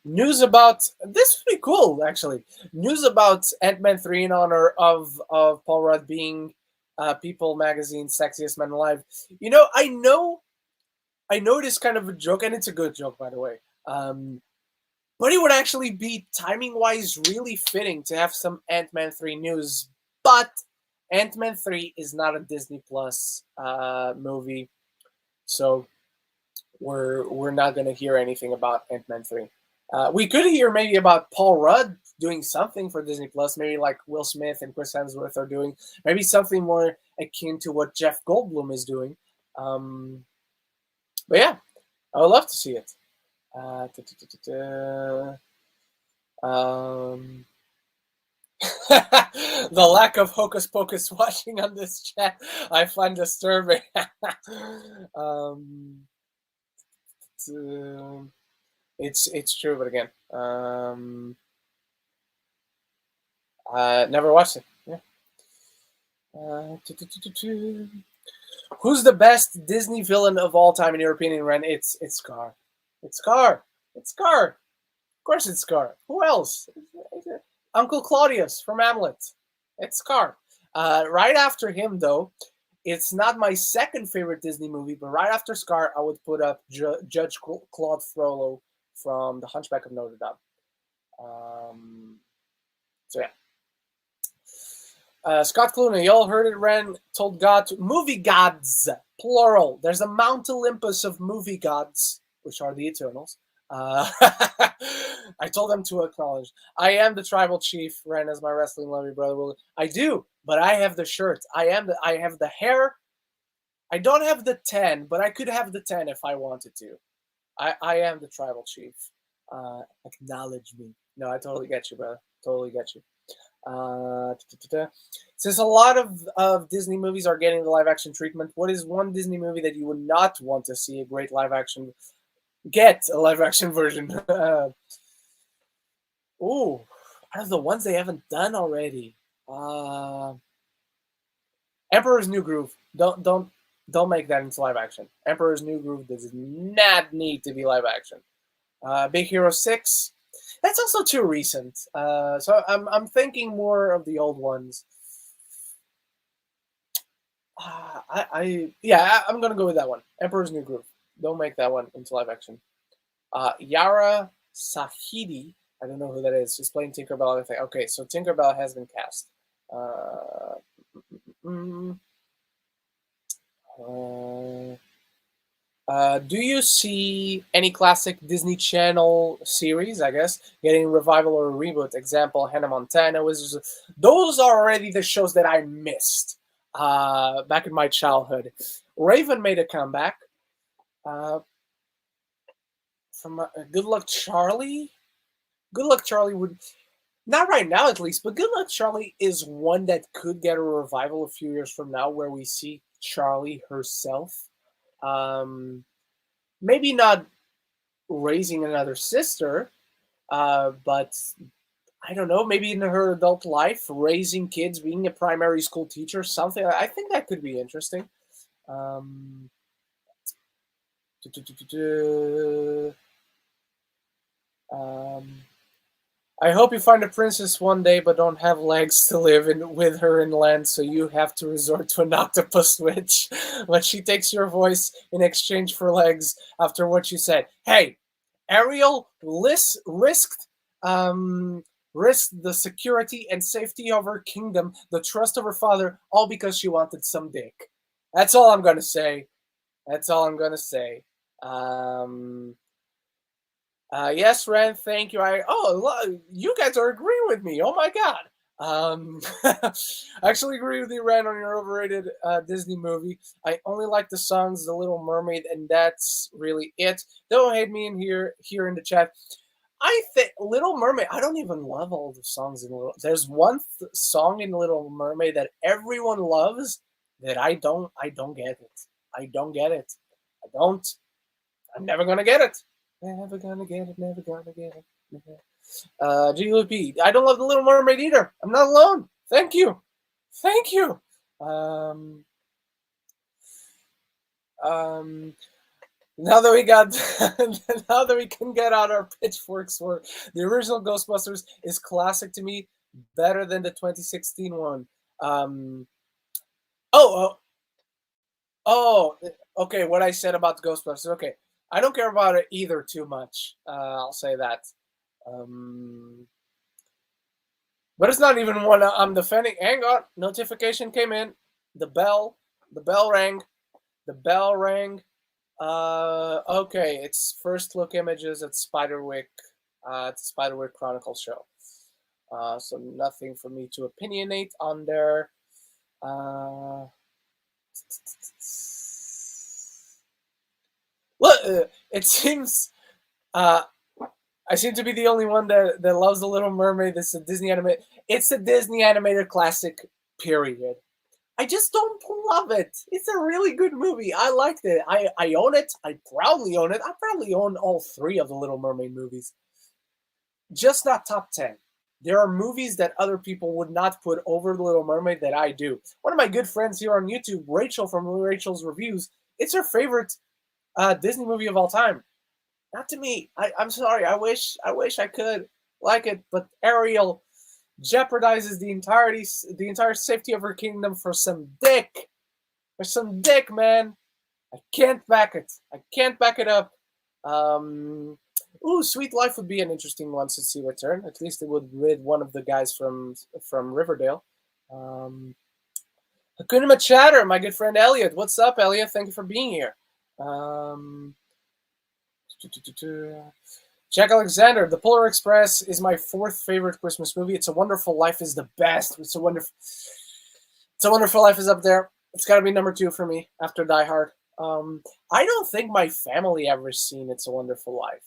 News about... This would be cool, actually. News about Ant-Man 3 in honor of Paul Rudd being People Magazine's Sexiest Man Alive. You know, I know it is kind of a joke, and it's a good joke, by the way. But it would actually be, timing-wise, really fitting to have some Ant-Man 3 news. But Ant-Man 3 is not a Disney Plus movie, so we're not going to hear anything about Ant-Man 3. We could hear maybe about Paul Rudd doing something for Disney Plus, maybe like Will Smith and Chris Hemsworth are doing, maybe something more akin to what Jeff Goldblum is doing. But yeah, I would love to see it. The lack of Hocus Pocus watching on this chat I find disturbing. It's true, but again, never watched it. Yeah. Who's the best Disney villain of all time in your opinion, Ren? It's Scar. It's Scar. Of course it's Scar. Who else? Uncle Claudius from Hamlet. It's Scar. Right after him, though, It's not my second favorite Disney movie, but right after Scar, I would put up Judge Claude Frollo from The Hunchback of Notre Dame. So yeah. Scott Clooney, y'all heard it, Ren told God to, movie gods, plural. There's a Mount Olympus of movie gods, which are the Eternals. I told them to acknowledge. I am the tribal chief, Ren, as my wrestling lovey brother. I do, but I have the shirt. I have the hair. I don't have the 10, but I could have the 10 if I wanted to. I am the tribal chief. Acknowledge me. No, I totally get you, brother. Totally get you. Since a lot of Disney movies are getting the live action treatment, what is one Disney movie that you would not want to see a great live action version? Ooh, out of the ones they haven't done already, Emperor's New Groove. Don't make that into live action. Emperor's New Groove does not need to be live action. Big Hero 6. That's also too recent. So I'm thinking more of the old ones. I'm gonna go with that one. Emperor's New Groove. Don't make that one into live action. Yara Sahidi. I don't know who that is. She's playing Tinkerbell. I think. Okay, so Tinkerbell has been cast. Do you see any classic Disney Channel series, I guess, getting a revival or a reboot? Example, Hannah Montana. Those are already the shows that I missed back in my childhood. Raven made a comeback. From Good Luck Charlie? Good Luck Charlie would... Not right now, at least, but Good Luck Charlie is one that could get a revival a few years from now where we see Charlie herself. Maybe not raising another sister, but I don't know, maybe in her adult life, raising kids, being a primary school teacher, something. I think that could be interesting. I hope you find a princess one day, but don't have legs to live with her in land, so you have to resort to an octopus witch. But she takes your voice in exchange for legs after what you said. Hey, Ariel risked the security and safety of her kingdom, the trust of her father, all because she wanted some dick. That's all I'm gonna say. Yes, Ren, thank you. You guys are agreeing with me. Oh my god. I actually agree with you, Ren, on your overrated Disney movie. I only like the songs The Little Mermaid, and that's really it. Don't hate me here in the chat. I think Little Mermaid, I don't even love all the songs in Little. There's one song in Little Mermaid that everyone loves that I don't get it. I don't get it. I'm never gonna get it. Never gonna get it. GLP. I don't love The Little Mermaid either. I'm not alone. Thank you. Now that we can get out our pitchforks for the original Ghostbusters is classic to me, better than the 2016 one. Okay. What I said about the Ghostbusters. Okay. I don't care about it either too much. I'll say that. But it's not even one I'm defending. Hang on. Notification came in. The bell rang. Okay. It's first look images at Spiderwick. It's a Spiderwick Chronicles show. So nothing for me to opinionate on there. Look, it seems I seem to be the only one that loves The Little Mermaid. It's a Disney animated classic, period. I just don't love it. It's a really good movie. I liked it. I own it. I proudly own it. I probably own all 3 of the Little Mermaid movies. Just not top 10. There are movies that other people would not put over The Little Mermaid that I do. One of my good friends here on YouTube, Rachel from Rachel's Reviews, it's her favorite Disney movie of all time. Not to me. I'm sorry. I wish I could like it, but Ariel jeopardizes the entire safety of her kingdom for some dick. There's some dick, man. I can't back it. I can't back it up. Ooh, Sweet Life would be an interesting one to see return. At least it would rid one of the guys from Riverdale. Hakuna Matata, my good friend Elliot. What's up, Elliot? Thank you for being here. Jack Alexander, The Polar Express is my 4th favorite Christmas movie. It's a Wonderful Life is the best. It's a Wonderful Life is up there. It's got to be number 2 for me after Die Hard. I don't think my family ever seen It's a Wonderful Life.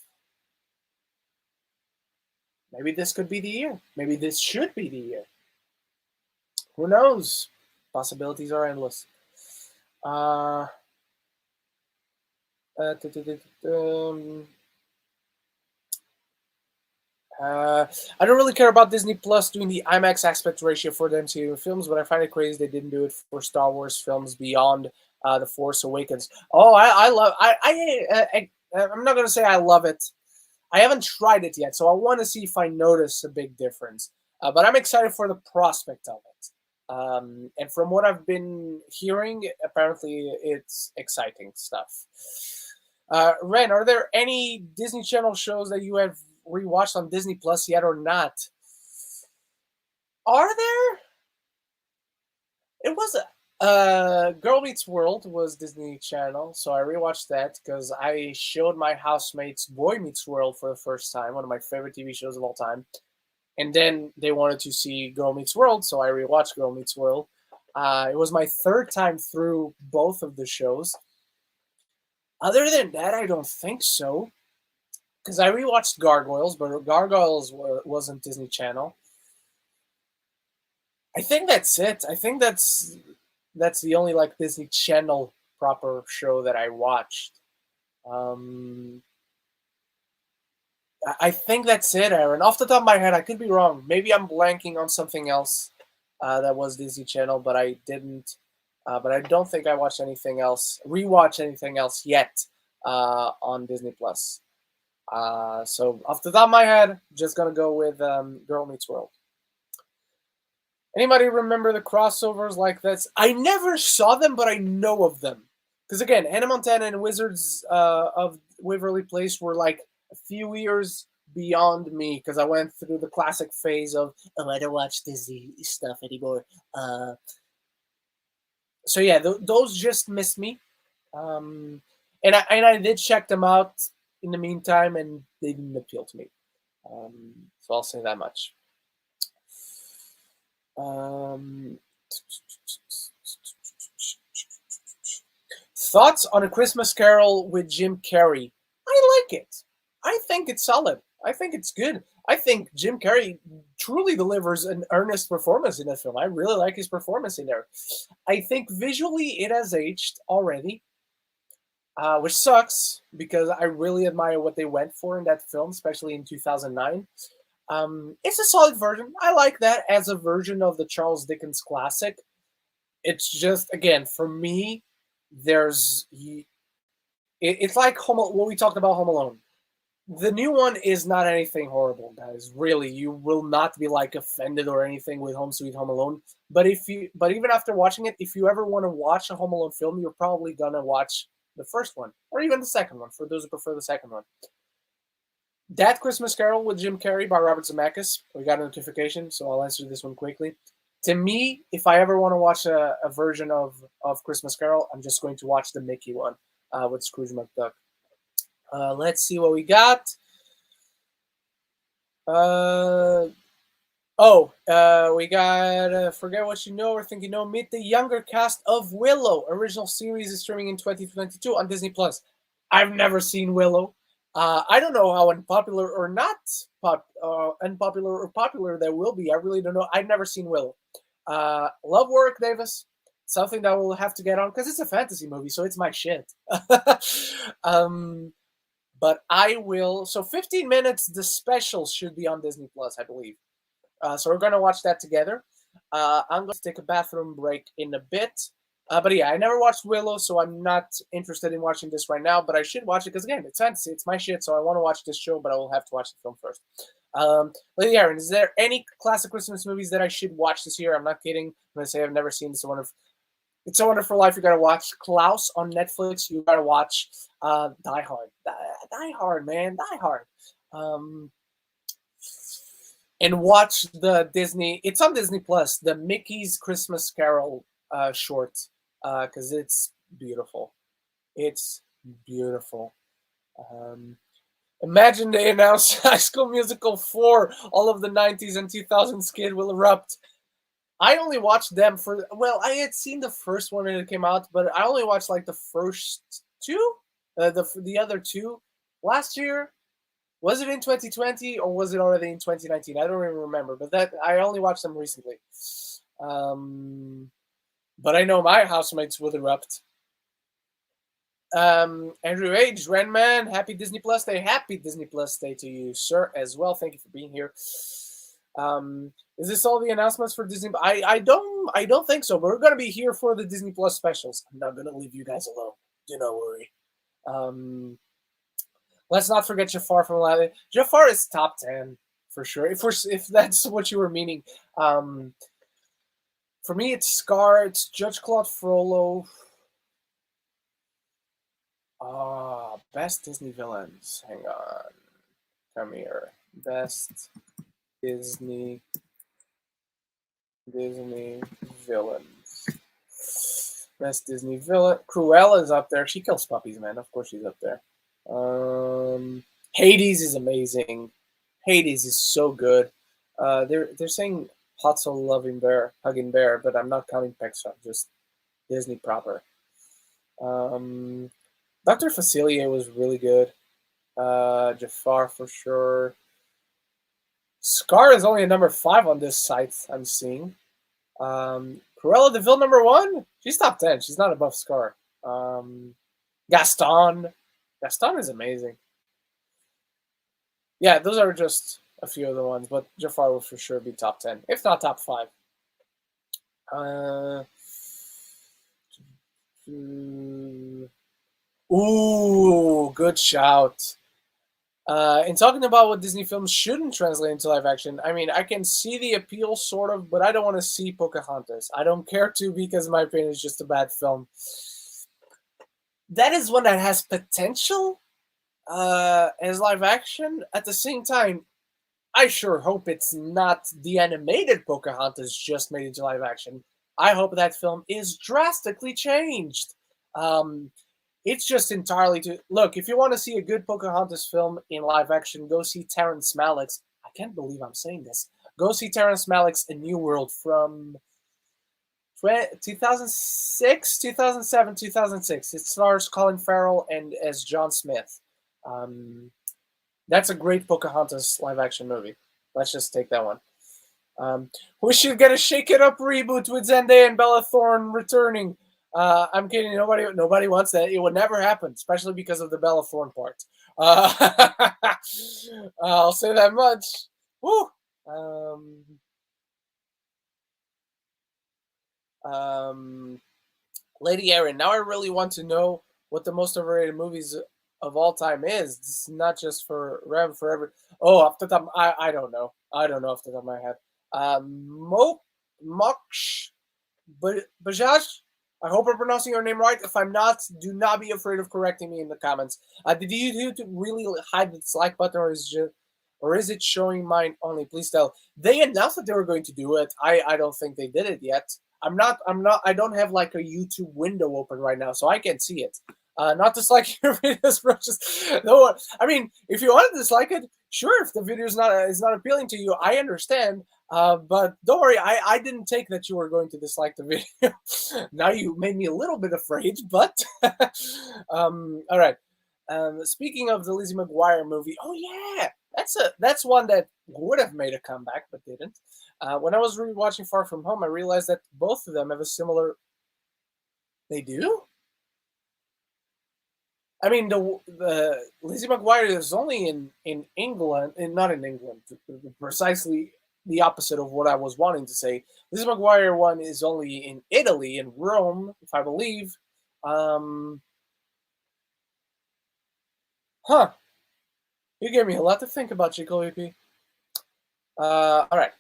Maybe this could be the year. Maybe this should be the year. Who knows? Possibilities are endless. I don't really care about Disney Plus doing the IMAX aspect ratio for the MCU films, but I find it crazy they didn't do it for Star Wars films beyond The Force Awakens. Oh, I'm not going to say I love it. I haven't tried it yet, so I want to see if I notice a big difference. But I'm excited for the prospect of it. And from what I've been hearing, apparently it's exciting stuff. Ren, are there any Disney Channel shows that you have rewatched on Disney Plus yet or not? Are there? It was Girl Meets World was Disney Channel, so I rewatched that because I showed my housemates Boy Meets World for the first time, one of my favorite TV shows of all time. And then they wanted to see Girl Meets World, so I rewatched Girl Meets World. It was my 3rd time through both of the shows. Other than that, I don't think so. Because I rewatched Gargoyles, but Gargoyles wasn't Disney Channel. I think that's it. I think that's the only Disney Channel proper show that I watched. I think that's it, Aaron. Off the top of my head, I could be wrong. Maybe I'm blanking on something else that was Disney Channel, but I didn't. But I don't think I watched anything else, rewatched anything else yet on Disney Plus. So off the top of my head, just gonna go with Girl Meets World. Anybody remember the crossovers like this? I never saw them, but I know of them. Because again, Hannah Montana and Wizards of Waverly Place were a few years beyond me because I went through the classic phase of, I don't watch Disney stuff anymore. So yeah, those just missed me. And I did check them out in the meantime, and they didn't appeal to me. So I'll say that much. Thoughts on A Christmas Carol with Jim Carrey? I like it. I think it's solid. I think it's good. I think Jim Carrey truly delivers an earnest performance in that film. I really like his performance in there. I think visually it has aged already, which sucks because I really admire what they went for in that film, especially in 2009. It's a solid version. I like that as a version of the Charles Dickens classic. It's just, again, for me, it's like what we talked about Home Alone. The new one is not anything horrible, guys. Really, you will not be offended or anything with Home Sweet Home Alone. But even after watching it, if you ever want to watch a Home Alone film, you're probably gonna watch the first one or even the second one. For those who prefer the second one, That Christmas Carol with Jim Carrey by Robert Zamacus. We got a notification, so I'll answer this one quickly. To me, if I ever want to watch a version of Christmas Carol, I'm just going to watch the Mickey one with Scrooge McDuck. Let's see what we got. We got Forget What You Know or Think You Know. Meet the younger cast of Willow. Original series is streaming in 2022 on Disney Plus. I've never seen Willow. I don't know how unpopular or not unpopular or popular that will be. I really don't know. I've never seen Willow. Love Warwick Davis. Something that we'll have to get on because it's a fantasy movie, so it's my shit. But I will. So 15 minutes, the special should be on Disney Plus, I believe. So we're going to watch that together. I'm going to take a bathroom break in a bit. But yeah, I never watched Willow, so I'm not interested in watching this right now. But I should watch it because, again, it's fantasy. It's my shit, so I want to watch this show, but I will have to watch the film first. Lady Aaron, is there any classic Christmas movies that I should watch this year? I'm not kidding. I'm going to say I've never seen this one of It's a Wonderful Life. You gotta watch Klaus on Netflix. You gotta watch Die Hard. Die Hard, man. Die Hard. And watch the Disney. It's on Disney Plus. The Mickey's Christmas Carol short, because it's beautiful. It's beautiful. Imagine they announce High School Musical 4. All of the 90s and 2000s kid will erupt. I only watched them for, well, I had seen the first one when it came out, but I only watched like the first two, the other two last year. Was it in 2020 or was it already in 2019? I don't even remember, but that I only watched them recently. But I know my housemates will erupt. Andrew H, Renman, happy Disney Plus Day. Happy Disney Plus Day to you, sir, as well. Thank you for being here. Is this all the announcements for Disney? I don't think so, but we're gonna be here for the Disney Plus specials. I'm not gonna leave you guys alone. Do not worry. Let's not forget Jafar from Lily. Jafar is top 10 for sure. If that's what you were meaning. For me, it's Scar. It's Judge Claude Frollo. Best Disney villains. Hang on. Come here. Best Disney villains. Best Disney villain. Cruella's up there. She kills puppies, man. Of course she's up there. Hades is amazing. Hades is so good. They're saying Hotzel Loving Bear, Hugging Bear, but I'm not counting Pixar, just Disney proper. Dr. Facilier was really good. Jafar for sure. Scar is only a number 5 on this site I'm seeing. Cruella de Vil number 1? She's top 10. She's not above Scar. Gaston. Gaston is amazing. Yeah, those are just a few of the ones, but Jafar will for sure be top 10, if not top 5. Ooh, good shout. In talking about what Disney films shouldn't translate into live action, I mean, I can see the appeal, sort of, but I don't want to see Pocahontas. I don't care to because, in my opinion, it's just a bad film. That is one that has potential as live action. At the same time, I sure hope it's not the animated Pocahontas just made into live action. I hope that film is drastically changed. It's just entirely to look. If you want to see a good Pocahontas film in live action, go see Terrence Malick's. I can't believe I'm saying this. Go see Terrence Malick's A New World from 2006, 2007, 2006. It stars Colin Farrell and as John Smith. That's a great Pocahontas live action movie. Let's just take that one. We should get a Shake It Up reboot with Zendaya and Bella Thorne returning. I'm kidding. Nobody wants that. It would never happen, especially because of the Bella Thorne part. I'll say that much. Woo. Lady Erin. Now I really want to know what the most overrated movies of all time is. It's not just for Rev forever. Oh, off the top, I don't know. I don't know off the top of my head. Moksh Bajaj. I hope I'm pronouncing your name right. If I'm not, do not be afraid of correcting me in the comments. Did you really hide the dislike button, or is it showing mine only? Please tell. They announced that they were going to do it. I don't think they did it yet. I don't have like a YouTube window open right now, so I can't see it. Not dislike your videos, bro. No. I mean, if you want to dislike it, sure. If the video is not appealing to you, I understand. But don't worry, I didn't take that you were going to dislike the video. Now you made me a little bit afraid, but all right. Speaking of the Lizzie McGuire movie, oh yeah, that's one that would have made a comeback but didn't. When I was rewatching Far From Home, I realized that both of them have a similar. They do. I mean, the Lizzie McGuire is only in England, and not in England, precisely the opposite of what I was wanting to say. Lizzie McGuire one is only in Italy, in Rome, if I believe. Huh. You gave me a lot to think about, Chico EP. All right.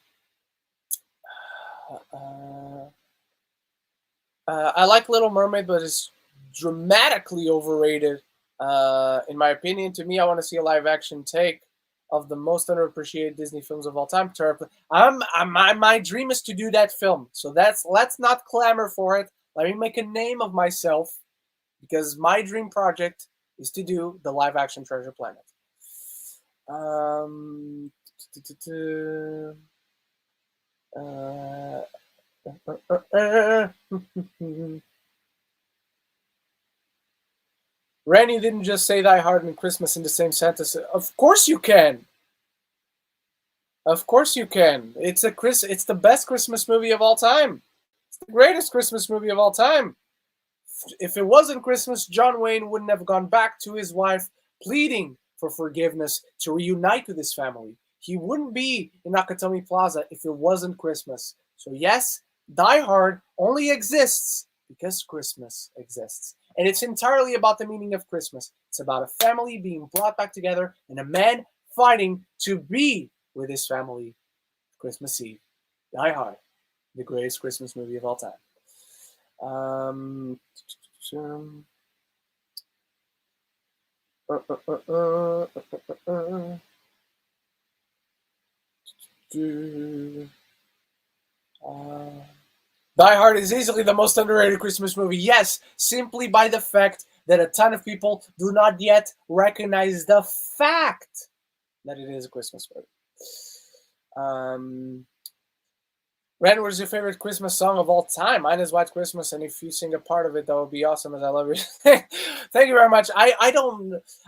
I like Little Mermaid, but it's dramatically overrated, in my opinion. To me, I want to see a live-action take of the most underappreciated Disney films of all time. My dream is to do that film. So let's not clamor for it. Let me make a name of myself, because my dream project is to do the live-action Treasure Planet. Randy didn't just say Die Hard and Christmas in the same sentence. Of course you can. Of course you can. It's the best Christmas movie of all time. It's the greatest Christmas movie of all time. If it wasn't Christmas, John Wayne wouldn't have gone back to his wife pleading for forgiveness to reunite with his family. He wouldn't be in Nakatomi Plaza if it wasn't Christmas. So yes, Die Hard only exists because Christmas exists. And it's entirely about the meaning of Christmas. It's about a family being brought back together and a man fighting to be with his family Christmas Eve. Die Hard, the greatest Christmas movie of all time. Die Hard is easily the most underrated Christmas movie. Yes, simply by the fact that a ton of people do not yet recognize the fact that it is a Christmas movie. Ren, what is your favorite Christmas song of all time? Mine is White Christmas, and if you sing a part of it, that would be awesome, as I love it. Thank you very much. I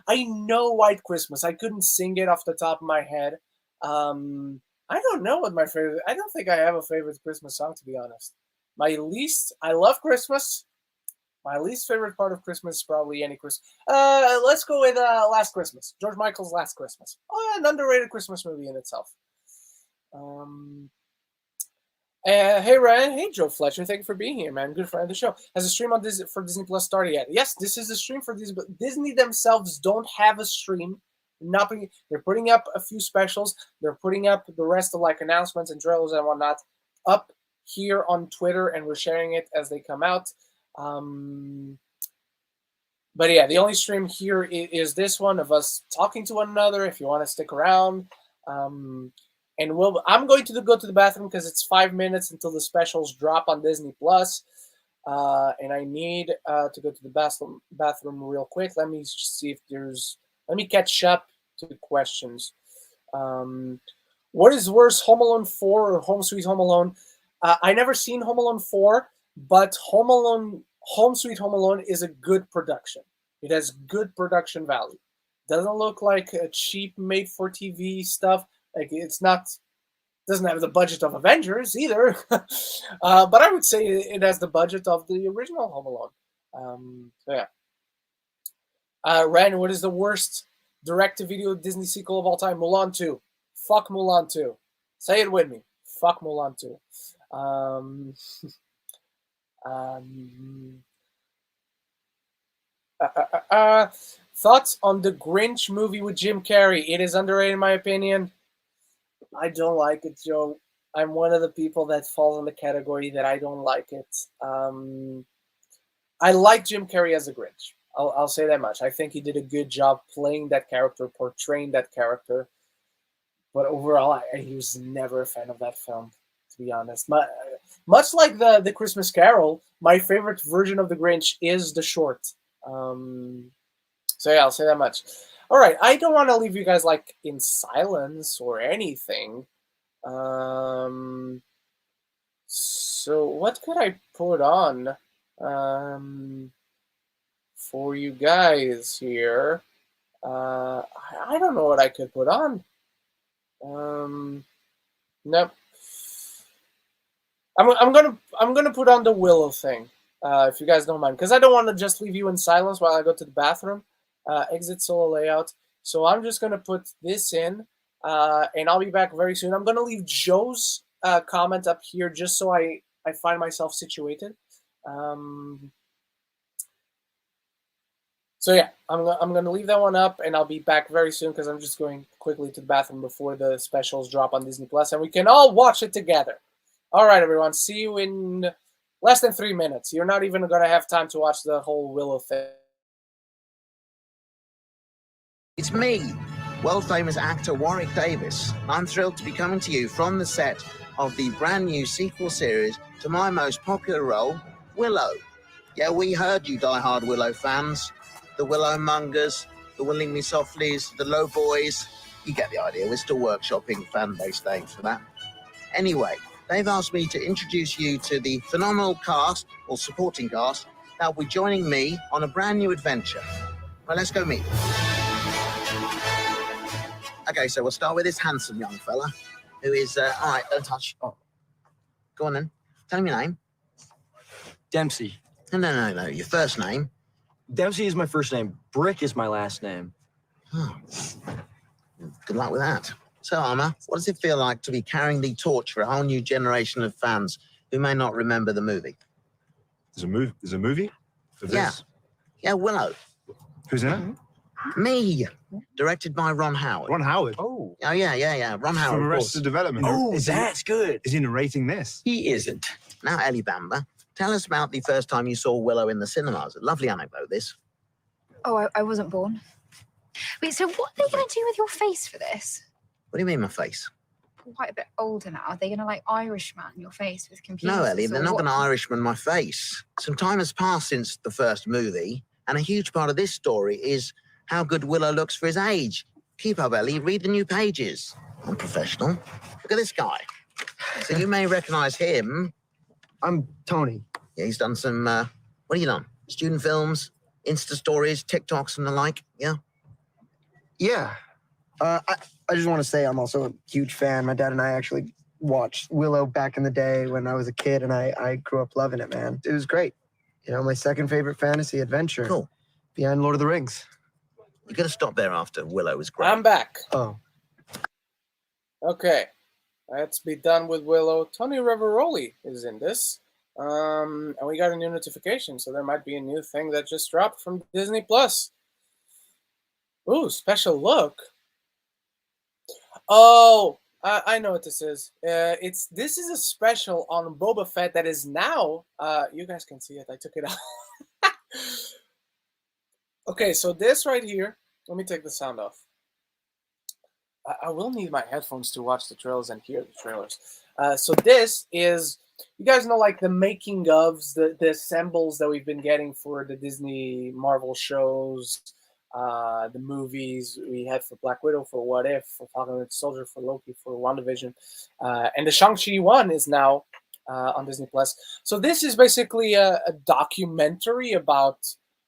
know White Christmas. I couldn't sing it off the top of my head. I don't know what my favorite... I don't think I have a favorite Christmas song, to be honest. I love Christmas. My least favorite part of Christmas is probably any Christmas. Let's go with Last Christmas. George Michael's Last Christmas. Oh, an underrated Christmas movie in itself. Hey Ryan, hey Joe Fletcher, thank you for being here, man. Good friend of the show. Has a stream on for Disney Plus started yet? Yes, this is a stream for Disney, but Disney themselves don't have a stream. They're putting up a few specials. They're putting up the rest of like announcements and trailers and whatnot up here on Twitter, and we're sharing it as they come out. But yeah, the only stream here is this one of us talking to one another. If you want to stick around. And I'm going to go to the bathroom because it's 5 minutes until the specials drop on Disney Plus, and I need to go to the bathroom real quick. Let me see if there's. Let me catch up to the questions. What is worse, Home Alone 4 or Home Sweet Home Alone? I never seen Home Alone 4, but Home Sweet Home Alone is a good production. It has good production value. Doesn't look like a cheap made-for-TV stuff. Like doesn't have the budget of Avengers either, but I would say it has the budget of the original Home Alone. So yeah. Rand, what is the worst direct-to-video Disney sequel of all time? Mulan 2. Fuck Mulan 2. Say it with me. Fuck Mulan 2. Thoughts on the Grinch movie with Jim Carrey? It is underrated in my opinion. I don't like it, Joe. I'm one of the people that falls in the category that I don't like it. I like Jim Carrey as a Grinch. I'll say that much. I think he did a good job playing that character, portraying that character. But overall, he was never a fan of that film, to be honest. Much like the Christmas Carol, my favorite version of the Grinch is the short. So yeah, I'll say that much. All right, I don't want to leave you guys like in silence or anything. So what could I put on for you guys here? I don't know what I could put on. Nope. I'm gonna put on the Willow thing, if you guys don't mind, because I don't want to just leave you in silence while I go to the bathroom. Exit solo layout. So I'm just going to put this in, and I'll be back very soon. I'm going to leave Joe's comment up here just so I find myself situated. So yeah, I'm going to leave that one up, and I'll be back very soon because I'm just going quickly to the bathroom before the specials drop on Disney Plus, and we can all watch it together. All right, everyone. See you in Less than 3 minutes. You're not even going to have time to watch the whole Willow thing. It's me, world-famous actor Warwick Davis. I'm thrilled to be coming to you from the set of the brand new sequel series to my most popular role, Willow. Yeah, we heard you die-hard Willow fans. The Willow Mongers, the Willing Me Softlies, the Low Boys. You get the idea. We're still workshopping fan-based names for that. Anyway, they've asked me to introduce you to the phenomenal cast, or supporting cast, that will be joining me on a brand new adventure. Well, let's go meet them. Okay, so we'll start with this handsome young fella, who is, all right, don't touch. Oh. Go on then. Tell him your name. Dempsey. No, your first name. Dempsey is my first name. Brick is my last name. Oh. Good luck with that. So, Arma, what does it feel like to be carrying the torch for a whole new generation of fans who may not remember the movie? There's a movie? For this? Yeah. Yeah, Willow. Who's in it? Me. Directed by Ron Howard. Ron Howard. Oh. Oh, yeah. Ron Howard, From of Arrested course. Development. Oh, Is that's good. he narrating this? He isn't. Now, Ellie Bamber, tell us about the first time you saw Willow in the cinemas. A lovely anecdote, this. Oh, I wasn't born. Wait, so what are they going to do with your face for this? What do you mean, my face? Quite a bit older now. Are they going to like Irishman your face with computers? No, Ellie, they're or not what? going to Irishman my face. Some time has passed since the first movie, and a huge part of this story is how good Willow looks for his age. Keep up, Ellie. Read the new pages. I'm professional. Look at this guy. So you may recognize him. I'm Tony. Yeah, he's done some, what have you done? Student films, Insta stories, TikToks and the like, yeah? Yeah. I just want to say I'm also a huge fan. My dad and I actually watched Willow back in the day when I was a kid, and I grew up loving it, man. It was great. You know, my second favorite fantasy adventure. Cool. Behind Lord of the Rings. You got to stop there after Willow was great. I'm back. Oh. Okay. Let's be done with Willow. Tony Reveroli is in this. And we got a new notification, so there might be a new thing that just dropped from Disney Plus. Ooh, special look. Oh, I know what this is. This is a special on Boba Fett that is now. You guys can see it. I took it out. Okay, so this right here. Let me take the sound off. I will need my headphones to watch the trailers and hear the trailers. So this is, you guys know, like the making ofs, the assembles that we've been getting for the Disney Marvel shows, the movies we had for Black Widow, for What If, for Falcon and Winter Soldier, for Loki, for WandaVision, and the Shang-Chi one is now on Disney Plus. So this is basically a documentary about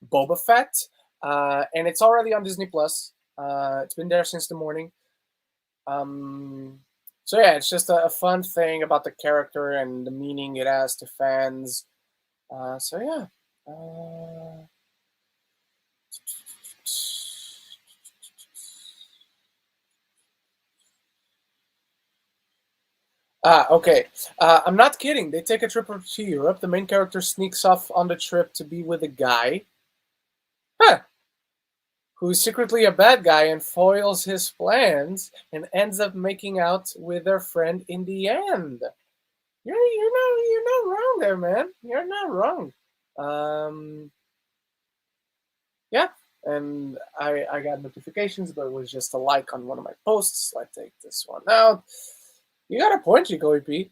Boba Fett, and it's already on Disney Plus. It's been there since the morning. So yeah, it's just a fun thing about the character and the meaning it has to fans. So yeah. Okay. I'm not kidding. They take a trip to Europe. The main character sneaks off on the trip to be with a guy. Who's secretly a bad guy and foils his plans and ends up making out with their friend in the end. You're not wrong there, man. You're not wrong. Yeah, and I got notifications, but it was just a like on one of my posts. So I take this one out. You got a point, Jacoby P.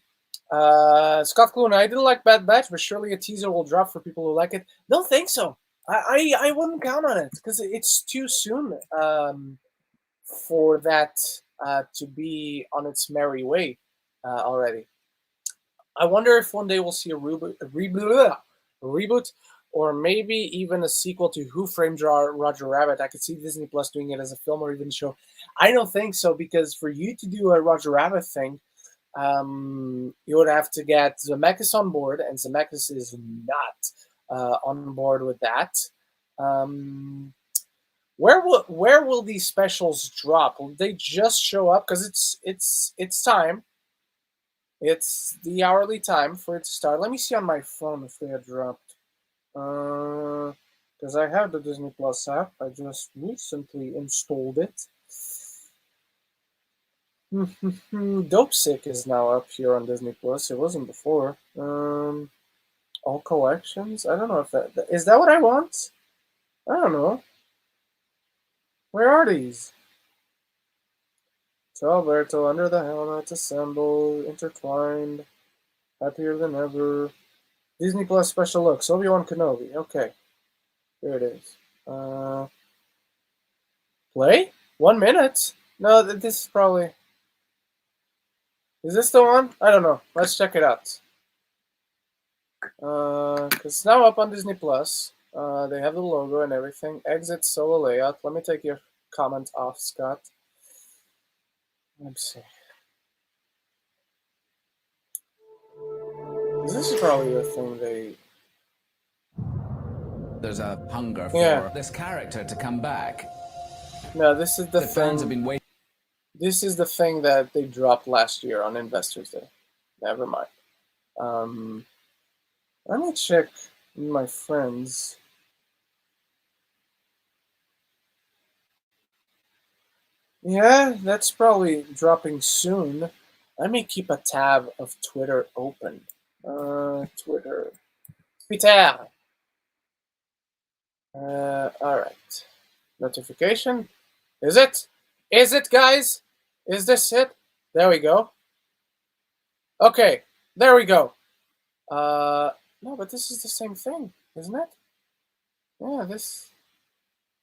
Scott Clune, I didn't like Bad Batch, but surely a teaser will drop for people who like it. Don't think so. I wouldn't count on it because it's too soon for that to be on its merry way already. I wonder if one day we'll see a reboot, or maybe even a sequel to Who Framed Roger Rabbit. I could see Disney Plus doing it as a film or even a show. I don't think so, because for you to do a Roger Rabbit thing, you would have to get Zamacus on board, and Zamacus is not on board with that. Where will these specials drop? Will they just show up? Because it's time. It's the hourly time for it to start. Let me see on my phone if they have dropped. Because I have the Disney Plus app. I just recently installed it. Dope Sick is now up here on Disney Plus. It wasn't before. All collections? I don't know if that... Is that what I want? I don't know. Where are these? To Alberto, Under the Helmet, Assemble, Intertwined, Happier Than Ever, Disney Plus Special Looks, Obi-Wan Kenobi. Okay. Here it is. Play? 1 minute? No, this is probably... Is this the one? I don't know. Let's check it out. Because it's now up on Disney Plus. They have the logo and everything. Exit solo layout. Let me take your comment off, Scott. Let's see. This is probably the thing they... There's a hunger for this character to come back. No, this is the thing. Fans have been waiting. This is the thing that they dropped last year on Investors Day. Never mind. Let me check my friends. Yeah, that's probably dropping soon. Let me keep a tab of Twitter open. Twitter. Twitter. Alright. Notification. Is it? Is it, guys? Is this it? There we go. Okay, there we go. No, but this is the same thing, isn't it? Yeah, this...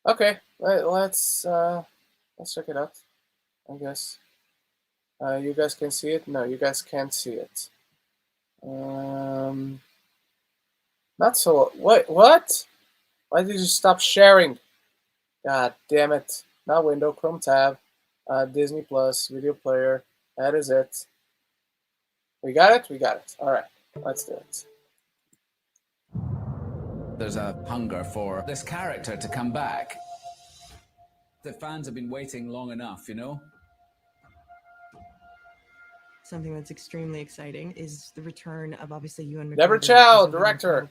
Okay, let's check it out, I guess. You guys can see it? No, you guys can't see it. Not so... What? Why did you stop sharing? God damn it. Not window, Chrome tab, Disney Plus, video player. That is it. We got it? We got it. All right, let's do it. There's a hunger for this character to come back. The fans have been waiting long enough, you know? Something that's extremely exciting is the return of obviously Ewan McGregor. Deborah Chow, director.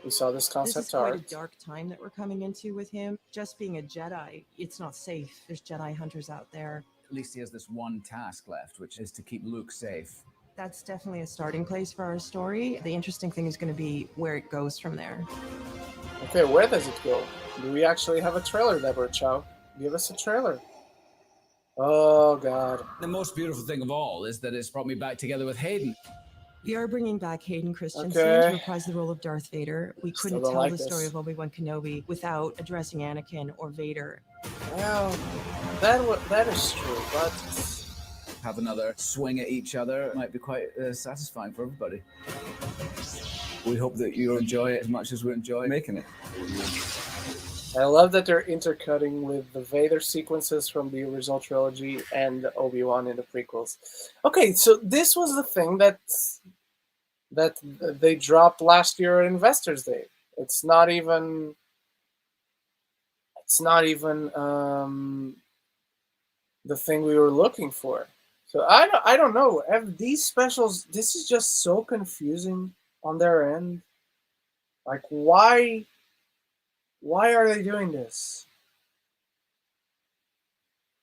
We saw this concept This is art. quite a dark time that we're coming into with him. Just being a Jedi, it's not safe. There's Jedi hunters out there. At least he has this one task left, which is to keep Luke safe. That's definitely a starting place for our story. The interesting thing is going to be where it goes from there. Okay, where does it go? Do we actually have a trailer, Deborah Chow? Give us a trailer. Oh, God. The most beautiful thing of all is that it's brought me back together with Hayden. We are bringing back Hayden Christensen Okay. to reprise the role of Darth Vader. We couldn't don't tell like the this. story of Obi-Wan Kenobi without addressing Anakin or Vader. Well, that is true, but... Have another swing at each other. It might be quite satisfying for everybody. We hope that you enjoy it as much as we enjoy making it. I love that they're intercutting with the Vader sequences from the original trilogy and Obi-Wan in the prequels. Okay, so this was the thing that they dropped last year at Investors Day. It's not even the thing we were looking for. So I don't know. These specials, this is just so confusing on their end. Like, why are they doing this?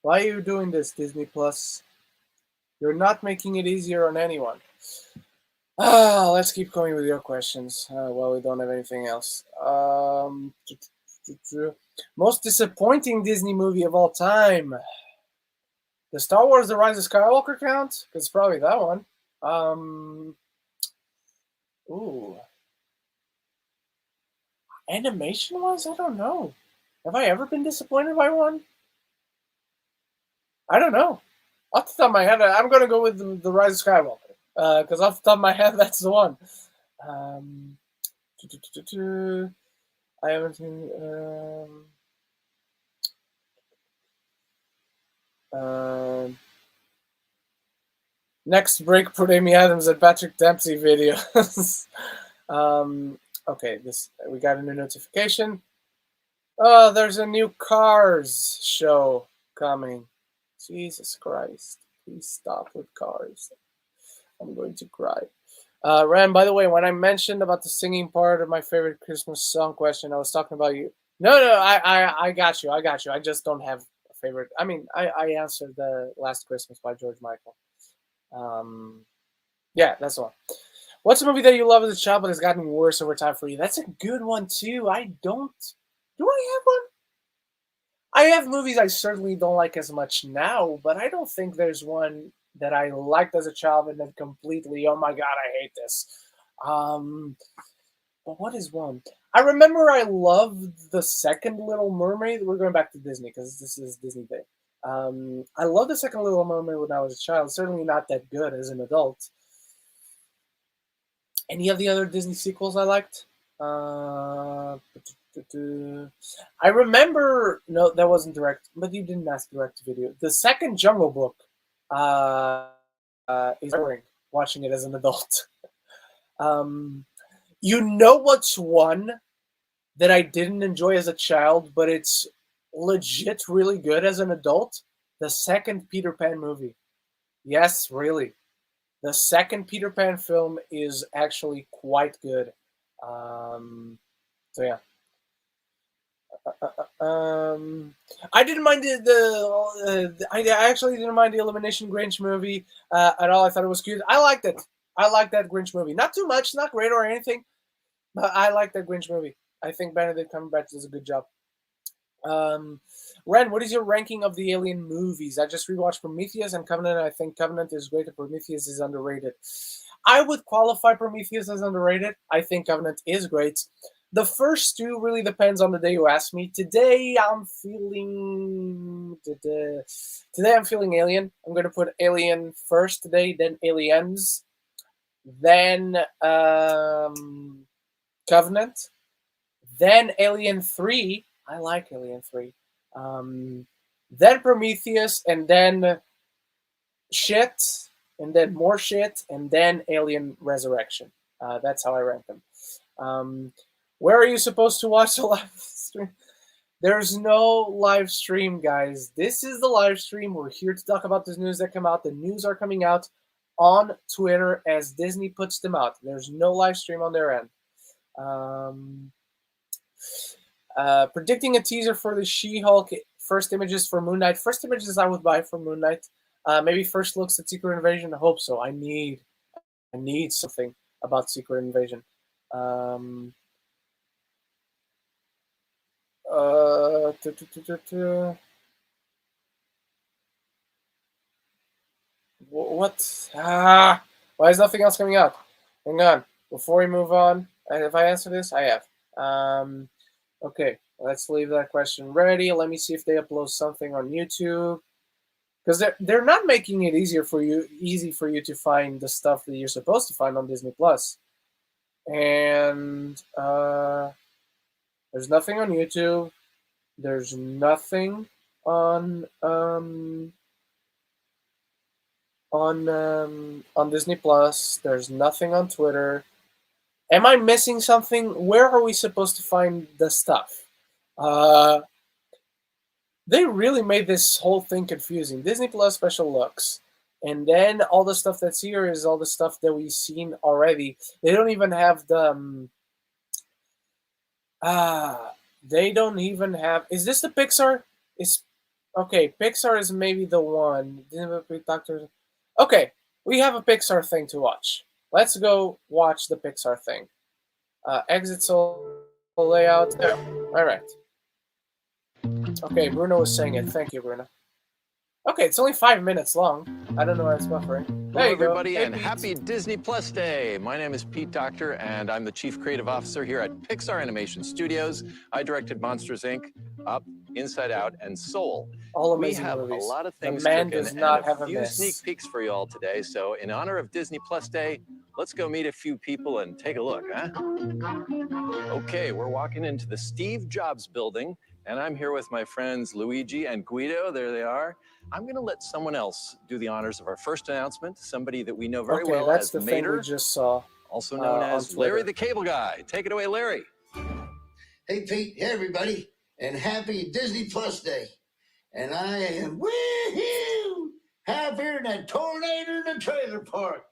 Why are you doing this, Disney Plus? You're not making it easier on anyone. Let's keep going with your questions. Well, we don't have anything else. Most disappointing Disney movie of all time. The Star Wars The Rise of Skywalker count? Because it's probably that one. Ooh. Animation-wise, I don't know. Have I ever been disappointed by one? I don't know. Off the top of my head, I'm going to go with the Rise of Skywalker. Because off the top of my head, that's the one. I haven't seen... next break, put Amy Adams and Patrick Dempsey videos. Okay, we got a new notification. Oh, there's a new Cars show coming. Jesus Christ. Please stop with Cars. I'm going to cry. Ram, by the way, when I mentioned about the singing part of my favorite Christmas song question, I was talking about you. No, I got you. I just don't have a favorite. I mean, I answered the Last Christmas by George Michael. Yeah, that's the one. What's a movie that you love as a child but has gotten worse over time for you? That's a good one too. I don't. Do I have one? I have movies I certainly don't like as much now, but I don't think there's one that I liked as a child and then completely, oh my god, I hate this. But what is one? I remember I loved the second Little Mermaid. We're going back to Disney because this is Disney Day. I loved the second Little Mermaid when I was a child. Certainly not that good as an adult. Any of the other Disney sequels I liked? I remember, no, that wasn't direct, but you didn't ask direct to video. The second Jungle Book is boring watching it as an adult. You know what's one that I didn't enjoy as a child, but it's legit really good as an adult? The second Peter Pan movie. Yes, really. The second Peter Pan film is actually quite good. So yeah. I didn't mind I actually didn't mind the Elimination Grinch movie at all. I thought it was cute. I liked it. I liked that Grinch movie. Not too much, not great or anything, but I like that Grinch movie. I think Benedict Cumberbatch does a good job. Ren, what is your ranking of the Alien movies? I just rewatched Prometheus and Covenant. I think Covenant is great and Prometheus is underrated. I would qualify Prometheus as underrated. I think Covenant is great. The first two really depends on the day you ask me. Today I'm feeling Alien. I'm going to put Alien first today, then Aliens, then Covenant, then Alien 3. I like Alien 3. Then Prometheus, and then shit, and then more shit, and then Alien Resurrection. That's how I rank them. Where are you supposed to watch the live stream? There's no live stream, guys. This is the live stream. We're here to talk about the news that come out. The news are coming out on Twitter as Disney puts them out. There's no live stream on their end. Predicting a teaser for the She-Hulk. First images for Moon Knight. First images I would buy for Moon Knight. Maybe first looks at Secret Invasion. I hope so. I need something about Secret Invasion. What? Why is nothing else coming out? Hang on. Before we move on, have I answered this? I have. Okay, let's leave that question ready. Let me see if they upload something on YouTube, because they're not making it easy for you to find the stuff that you're supposed to find on Disney Plus. And there's nothing on YouTube. There's nothing on Disney Plus. There's nothing on Twitter. Am I missing something? Where are we supposed to find the stuff? They really made this whole thing confusing. Disney Plus special looks. And then all the stuff that's here is all the stuff that we've seen already. They don't even have the... they don't even have... Is this the Pixar? Okay, Pixar is maybe the one. Okay, we have a Pixar thing to watch. Let's go watch the Pixar thing. Exit Soul layout. There. All right. Okay, Bruno was saying it. Thank you, Bruno. Okay, it's only 5 minutes long. I don't know why it's buffering. There Hello, you go. everybody, Hey, and Pete. happy Disney Plus Day. My name is Pete Docter, and I'm the Chief Creative Officer here at Pixar Animation Studios. I directed Monsters, Inc., Up, Inside Out, and Soul. All We amazing have movies. a lot of The things man cooking does not and have a a few miss. sneak peeks for you all today. So in honor of Disney Plus Day, let's go meet a few people and take a look, huh? Okay, we're walking into the Steve Jobs building, and I'm here with my friends Luigi and Guido. There they are. I'm going to let someone else do the honors of our first announcement, somebody that we know very Okay, well that's as the thing we Mater, just saw. also known on as Larry Twitter. the Cable Guy. Take it away, Larry. Hey, Pete. Hey, everybody. And happy Disney Plus Day. And I am woohoo happier than a tornado in a trailer park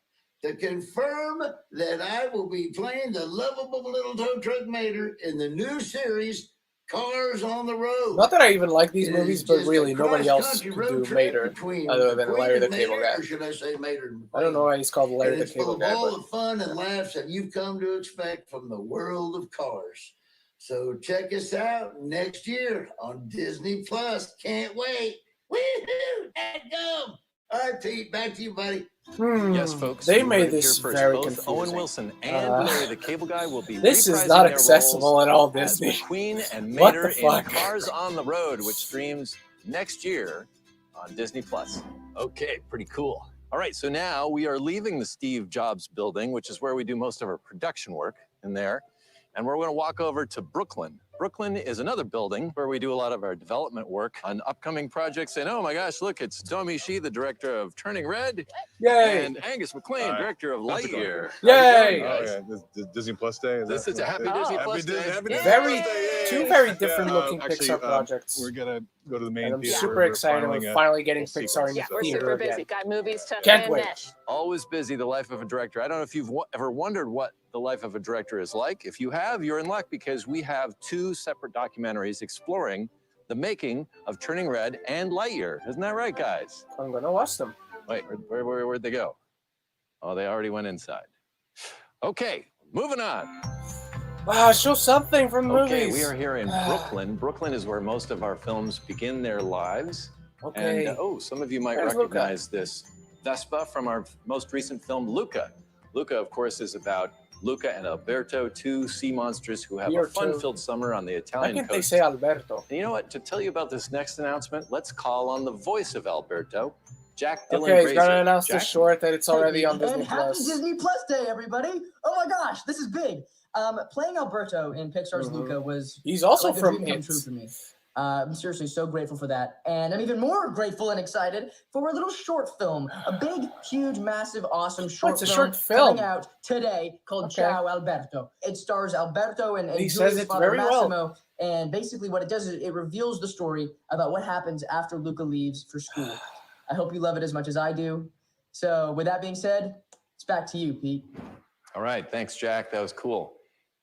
to confirm that I will be playing the lovable little tow truck Mater in the new series, Cars on the road. Not that I even like these It movies, is but just a really nobody else cross-country could road do trip Mater between other than McQueen Larry the and Cable Mater, Guy. or should I say Mater and I don't know why he's called Larry And the it's full Cable of Guy, all but the fun and laughs that you've come to expect from the world of cars. So check us out next year on Disney Plus. Can't wait. Woohoo! Let's go. All right, Pete, back to you, buddy. Yes, folks. They you made heard it this here first. very Both confusing. Owen Wilson and Larry the Cable Guy will be This is reprising not their accessible roles at all, as Disney. McQueen and What Mater the in fuck? Cars on the Road, which streams next year on Disney Plus. Okay, pretty cool. All right, so now we are leaving the Steve Jobs building, which is where we do most of our production work in there, and we're going to walk over to Brooklyn. Brooklyn is another building where we do a lot of our development work on upcoming projects. And oh my gosh, look, it's Domi Shi, the director of Turning Red. Yay! And Angus McLean, director of How's it going? Lightyear. Yay! Oh, yeah. This Disney Plus Day. This is a happy Disney Plus Day. Happy Disney Very, Plus Day. two very different looking Actually, Pixar projects. We're gonna go to the main And I'm theater. super We're excited. filing We're a finally getting sequence, Pixar in the so- We're theater super again. busy. Got movies to Can't wait. finish. Always busy, the life of a director. I don't know if you've ever wondered what the life of a director is like. If you have, you're in luck because we have 2 separate documentaries exploring the making of Turning Red and Lightyear. Isn't that right, guys? I'm gonna watch them. Wait, where'd they go? Oh, they already went inside. Okay, moving on. Wow, show something from the Okay, movies. we are here in Brooklyn. Brooklyn is where most of our films begin their lives. Okay. And some of you might Where's Luca? recognize this Vespa from our most recent film, Luca. Luca, of course, is about Luca and Alberto, 2 sea monsters who have a Alberto. fun-filled summer on the Why Italian can't they coast. say Alberto? And you know what? To tell you about this next announcement, let's call on the voice of Alberto, Jack Dylan Okay, he's gonna Grazer. announce Jack? the short that it's already on And Disney happy Plus. Disney Plus Day, everybody! Oh my gosh, this is big. Playing Alberto in Pixar's Luca was He's also like a from dream come It. true for me. I'm seriously so grateful for that. And I'm even more grateful and excited for a little short film. A big, huge, massive, awesome short it's a film short film. coming out today called Okay. Ciao Alberto. It stars Alberto and He Julia's says it father very well. Massimo. And basically what it does is it reveals the story about what happens after Luca leaves for school. I hope you love it as much as I do. So with that being said, it's back to you, Pete. All right, thanks, Jack. That was cool.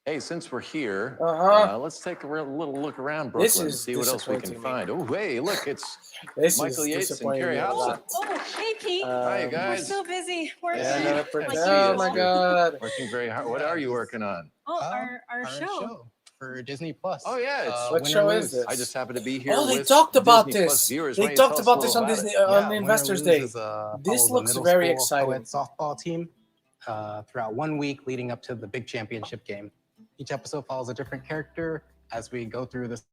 Hey, since we're here, let's take a little look around Brooklyn This and is see what else we can disappointing find. Oh, hey, look, it's This Michael is Yates and disappointing Carrie me a Hobson. lot. Oh, hey, Pete. Hi, you We're guys. so busy. We're Yeah, Oh my God. Working very hard. What are you working on? Oh, our show. For Disney Plus. Oh yeah, it's What show is this? I just happen to be here. Oh, they with talked about Disney Plus this. viewers. They Why don't you talked tell us about a this little on about Disney it? on Investors Day. This follows the looks middle very school exciting. co-ed softball team throughout 1 week leading up to the big championship game. Each episode follows a different character as we go through this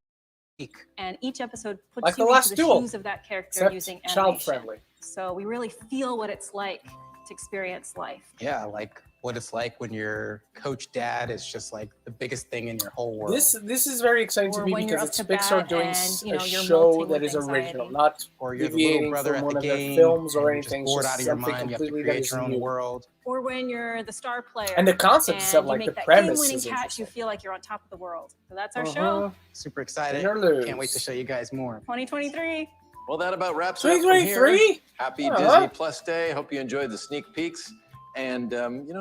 week. And each episode puts Like you the last into the duel, shoes of that character except using child animation. friendly. So we really feel what it's like to experience life. Yeah, like what it's like when your coach dad is just like the biggest thing in your whole world. This is very exciting to Or me when you're because up it's to Pixar bat doing and, you a know, you're show melting that with is original, anxiety. not Or you're the little deviating brother from at one the of their game, films or and you're just anything. bored It's out just of your something mind. You have to completely that create is your own new. world. Or when you're the star player. And the concepts and of, like, you the make that premise game-winning is catch, you feel like you're on top of the world. So that's our Uh-huh. show, Super excited. Interludes. Can't wait to show you guys more. 2023. Well, that about wraps it up from here. 2023? Happy Aw. Disney Plus Day. Hope you enjoyed the sneak peeks. And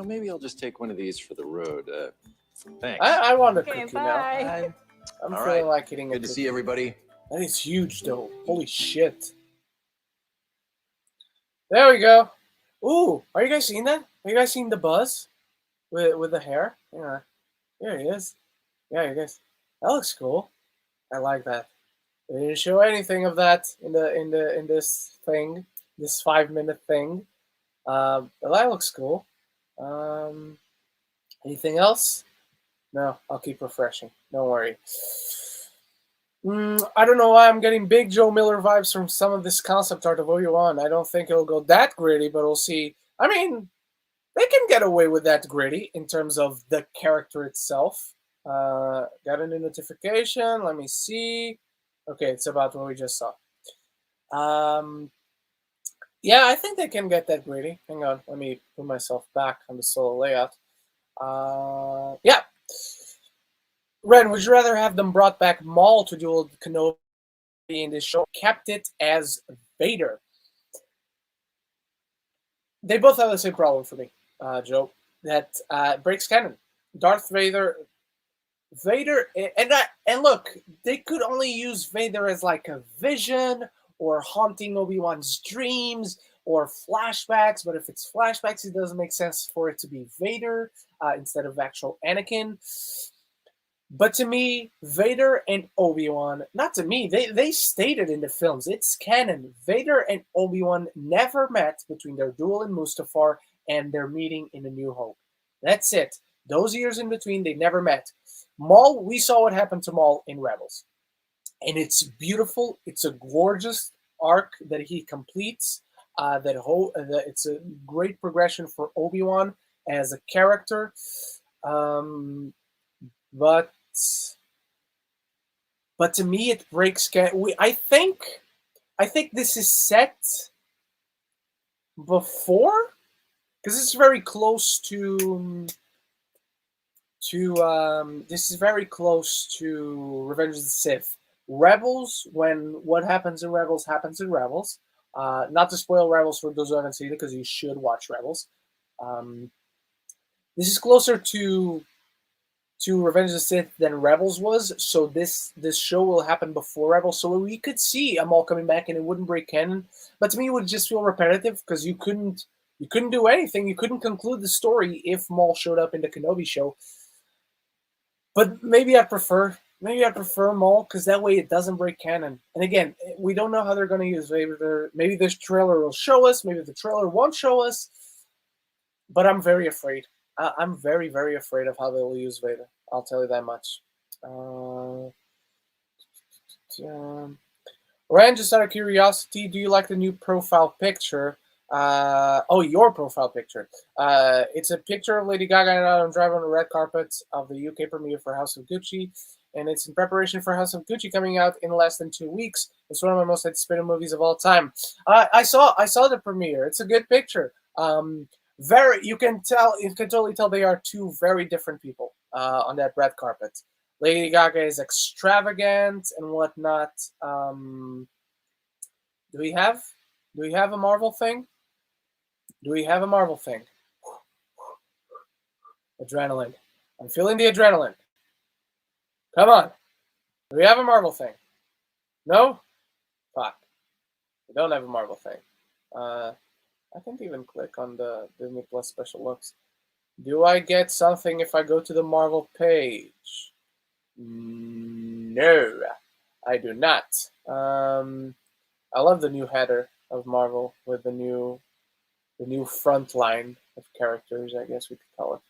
maybe I'll just take one of these for the road. Thanks. I want a Okay, cookie bye. now. I'm All feeling right. like eating a Good to see cookie. everybody. That is huge, though. Holy shit. There we go. Ooh, are you guys seeing that? Are you guys seeing the buzz with the hair? Yeah, there he is. Yeah, you guys. That looks cool. I like that. They didn't show anything of that in this thing, this 5-minute thing. But that looks cool. Anything else? No, I'll keep refreshing. Don't worry. I don't know why I'm getting big Joe Miller vibes from some of this concept art of Obi-Wan. I don't think it'll go that gritty, but we'll see. I mean, they can get away with that gritty in terms of the character itself. Got a new notification. Let me see. Okay, it's about what we just saw. Yeah, I think they can get that gritty. Hang on, let me put myself back on the solo layout. Yeah. Ren, would you rather have them brought back Maul to duel Kenobi in this show, kept it as Vader? They both have the same problem for me, Joe. That breaks canon. Darth Vader Vader, and look, they could only use Vader as like a vision or haunting Obi-Wan's dreams or flashbacks. But if it's flashbacks, it doesn't make sense for it to be Vader instead of actual Anakin. But to me, Vader and Obi-Wan, not to me, they stated in the films, it's canon. Vader and Obi-Wan never met between their duel in Mustafar and their meeting in A New Hope. That's it. Those years in between, they never met. Maul, we saw what happened to Maul in Rebels. And it's beautiful. It's a gorgeous arc that he completes. It's a great progression for Obi-Wan as a character. But to me, it breaks. I think this is set before, because it's very close to this is very close to Revenge of the Sith. Rebels, when what happens in Rebels happens in Rebels. Not to spoil Rebels for those who haven't seen it, because you should watch Rebels. This is closer to Revenge of the Sith than Rebels was, so this show will happen before Rebels, so we could see Maul coming back and it wouldn't break canon. But to me, it would just feel repetitive because you couldn't do anything. You couldn't conclude the story if Maul showed up in the Kenobi show. But maybe I prefer Maul, because that way it doesn't break canon. And again, we don't know how they're going to use Vader. Maybe this trailer will show us. Maybe the trailer won't show us. But I'm very afraid. I'm very, very afraid of how they will use Vader. I'll tell you that much. Rand, just out of curiosity, do you like the new profile picture? Your profile picture. It's a picture of Lady Gaga and Adam Driver on the red carpet of the UK premiere for House of Gucci, and it's in preparation for House of Gucci coming out in less than 2 weeks. It's one of my most anticipated movies of all time. I saw the premiere. It's a good picture. You can totally tell they are two very different people on that red carpet. Lady Gaga is extravagant and whatnot. Do we have a Marvel thing? Do we have a Marvel thing? Adrenaline. I'm feeling the adrenaline. Come on. Do we have a Marvel thing? No? Fuck. We don't have a Marvel thing. I can't even click on the Disney Plus special looks. Do I get something if I go to the Marvel page? No, I do not. I love the new header of Marvel with the new front line of characters, I guess we could call it.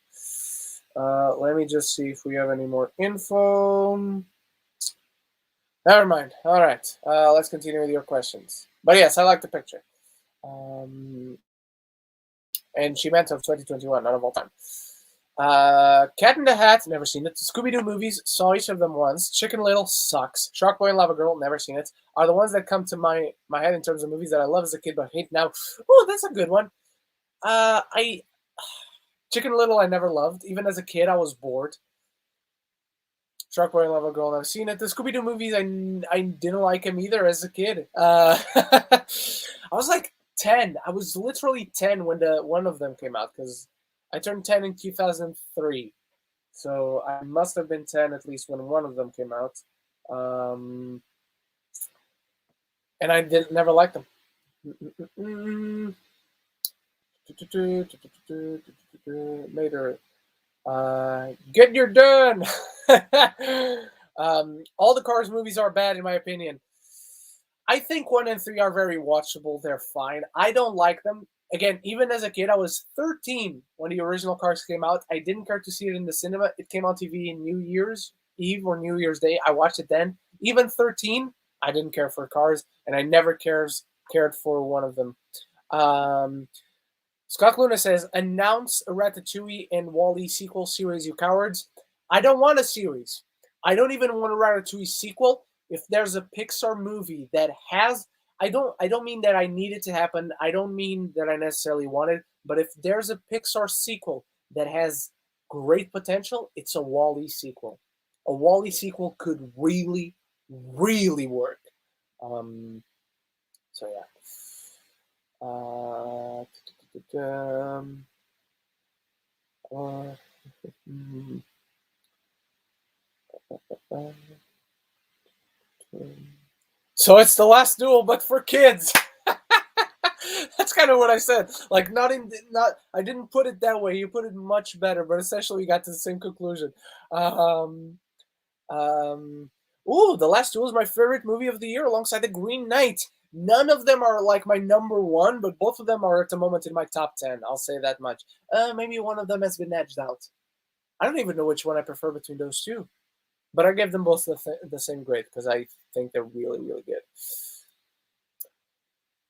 Let me just see if we have any more info. Never mind. All right. Let's continue with your questions. But yes, I like the picture. And she meant of 2021, not of all time. Cat in the Hat, never seen it. Scooby-Doo movies, saw each of them once. Chicken Little sucks. Shark Boy and Lava Girl, never seen it. Are the ones that come to my head in terms of movies that I love as a kid but hate now. Oh, that's a good one. Chicken Little I never loved. Even as a kid, I was bored. Shark Boy and Lava Girl, never seen it. The Scooby-Doo movies, I didn't like him either as a kid. I was like 10. I was literally 10 when one of them came out, because I turned 10 in 2003. So I must have been 10 at least when one of them came out. And I never liked them. Later. Get your done. All the Cars movies are bad in my opinion. I think 1 and 3 are very watchable. They're fine. I don't like them. Again, even as a kid, I was 13 when the original Cars came out. I didn't care to see it in the cinema. It came on TV in New Year's Eve or New Year's Day. I watched it then. Even 13, I didn't care for Cars, and I never cared for one of them. Scott Luna says, announce a Ratatouille and WALL-E sequel series, you cowards. I don't want a series. I don't even want a Ratatouille sequel. If there's a Pixar movie that has, I don't mean that I need it to happen. I don't mean that I necessarily want it. But if there's a Pixar sequel that has great potential, it's a WALL-E sequel. A WALL-E sequel could really, really work. So yeah. So it's The Last Duel, but for kids. That's kind of what I said. Like, I didn't put it that way. You put it much better, but essentially we got to the same conclusion. Ooh, The Last Duel is my favorite movie of the year alongside The Green Knight. None of them are like my number one, but both of them are at the moment in my top 10. I'll say that much. Maybe one of them has been edged out. I don't even know which one I prefer between those two. But I give them both the same grade because I think they're really, really good.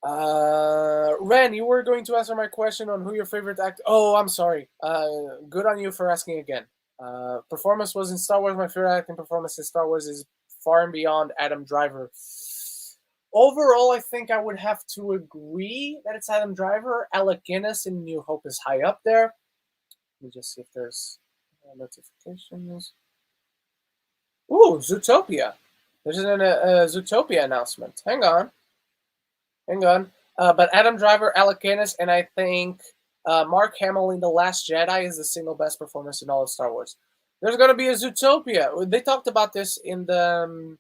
Ren, you were going to answer my question on who your favorite actor. Oh, I'm sorry. Good on you for asking again. Performance was in Star Wars. My favorite acting performance in Star Wars is far and beyond Adam Driver. Overall, I think I would have to agree that it's Adam Driver. Alec Guinness in New Hope is high up there. Let me just see if there's notifications. Ooh, Zootopia. There's a Zootopia announcement. Hang on. But Adam Driver, Alec Guinness, and I think Mark Hamill in The Last Jedi is the single best performance in all of Star Wars. There's going to be a Zootopia. They talked about this in the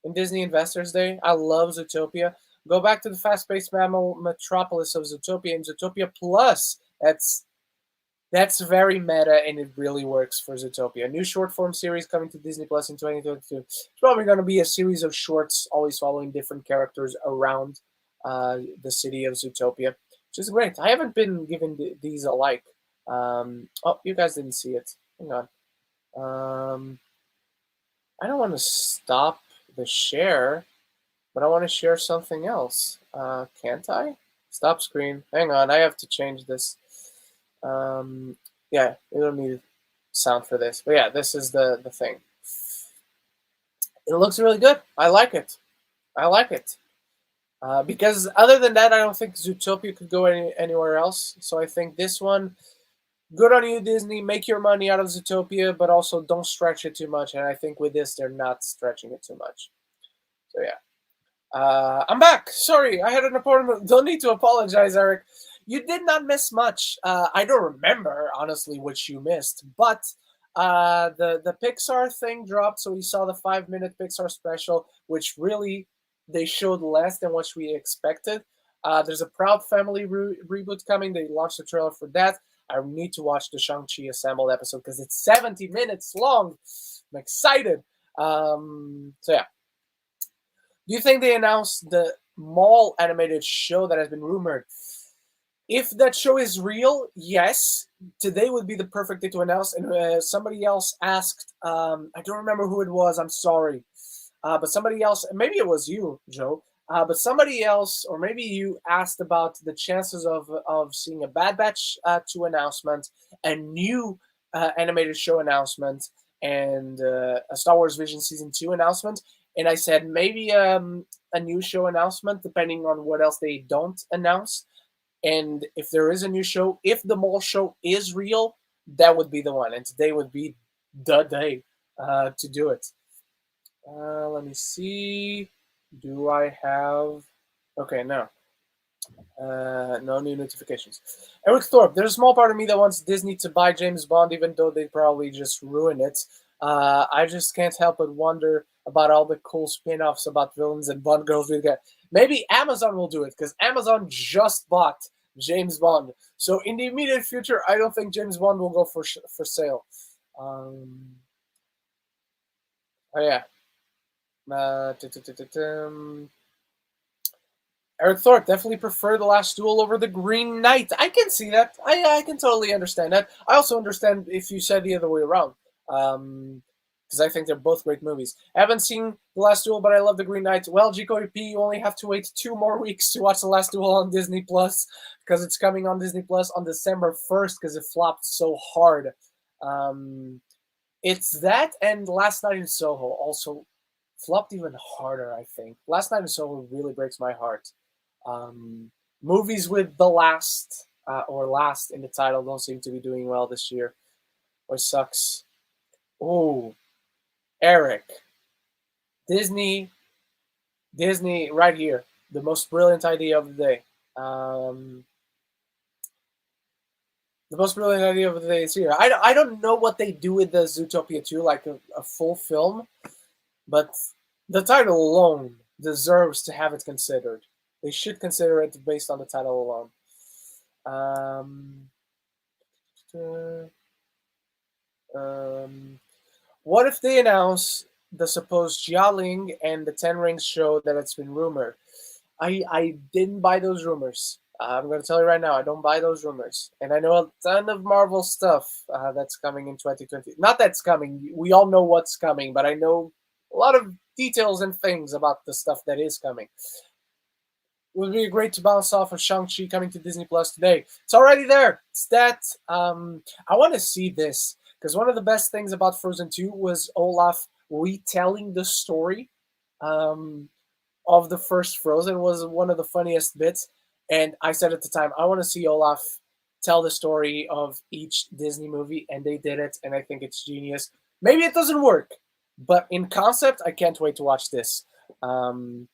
in Disney Investors Day. I love Zootopia. Go back to the fast-paced mammal metropolis of Zootopia and Zootopia Plus. That's very meta, and it really works for Zootopia. A new short-form series coming to Disney Plus in 2022. It's probably going to be a series of shorts, always following different characters around the city of Zootopia, which is great. I haven't been given these a like. Oh, you guys didn't see it. Hang on. I don't want to stop the share, but I want to share something else. Can't I? Stop screen. Hang on, I have to change this. Yeah, we don't need sound for this. But yeah, this is the thing. It looks really good. I like it. Because other than that, I don't think Zootopia could go anywhere else. So I think this one, good on you, Disney. Make your money out of Zootopia, but also don't stretch it too much. And I think with this, they're not stretching it too much. So yeah. I'm back. Sorry, I had an appointment. Don't need to apologize, Eric. You did not miss much. I don't remember, honestly, which you missed. But the Pixar thing dropped, so we saw the 5-minute Pixar special, which really, they showed less than what we expected. There's a Proud Family reboot coming. They launched the trailer for that. I need to watch the Shang-Chi Assembled episode because it's 70 minutes long. I'm excited. So yeah. Do you think they announced the Mall animated show that has been rumored? If that show is real, yes. Today would be the perfect day to announce. And somebody else asked, I don't remember who it was, I'm sorry. But somebody else, maybe it was you, Joe, but somebody else, or maybe you asked about the chances of seeing a Bad Batch 2 announcement, a new animated show announcement, and a Star Wars Vision Season 2 announcement. And I said maybe a new show announcement, depending on what else they don't announce. And if there is a new show, if the Mall show is real, that would be the one. And today would be the day to do it. Let me see. Do I have... Okay, no. No new notifications. Eric Thorpe, there's a small part of me that wants Disney to buy James Bond, even though they'd probably just ruin it. I just can't help but wonder about all the cool spin-offs about villains and Bond girls we get. Maybe Amazon will do it, because Amazon just bought James Bond. So in the immediate future, I don't think James Bond will go for sale. Oh yeah. Eric Thorpe, definitely prefer The Last Duel over The Green Knight. I can see that. I can totally understand that. I also understand if you said the other way around. Because I think they're both great movies. I haven't seen The Last Duel, but I love The Green Knight. Well, GKP, you only have to wait 2 more weeks to watch The Last Duel on Disney Plus, because it's coming on Disney Plus on December 1st, because it flopped so hard. It's that, and Last Night in Soho also flopped even harder, I think. Last Night in Soho really breaks my heart. Movies with the last or last in the title don't seem to be doing well this year, which sucks. Oh, Eric. Disney right here. The most brilliant idea of the day. The most brilliant idea of the day is here. I don't know what they do with the Zootopia 2, like a full film, but the title alone deserves to have it considered. They should consider it based on the title alone. What if they announce the supposed Jialing and the Ten Rings show that it's been rumored? I didn't buy those rumors. I'm going to tell you right now, I don't buy those rumors. And I know a ton of Marvel stuff that's coming in 2020. Not that's coming. We all know what's coming, but I know a lot of details and things about the stuff that is coming. It would be great to bounce off of Shang-Chi coming to Disney Plus today. It's already there. It's that. I want to see this, because one of the best things about Frozen 2 was Olaf retelling the story of the first Frozen. Was one of the funniest bits. And I said at the time, I want to see Olaf tell the story of each Disney movie, and they did it, and I think it's genius. Maybe it doesn't work, but in concept, I can't wait to watch this. Another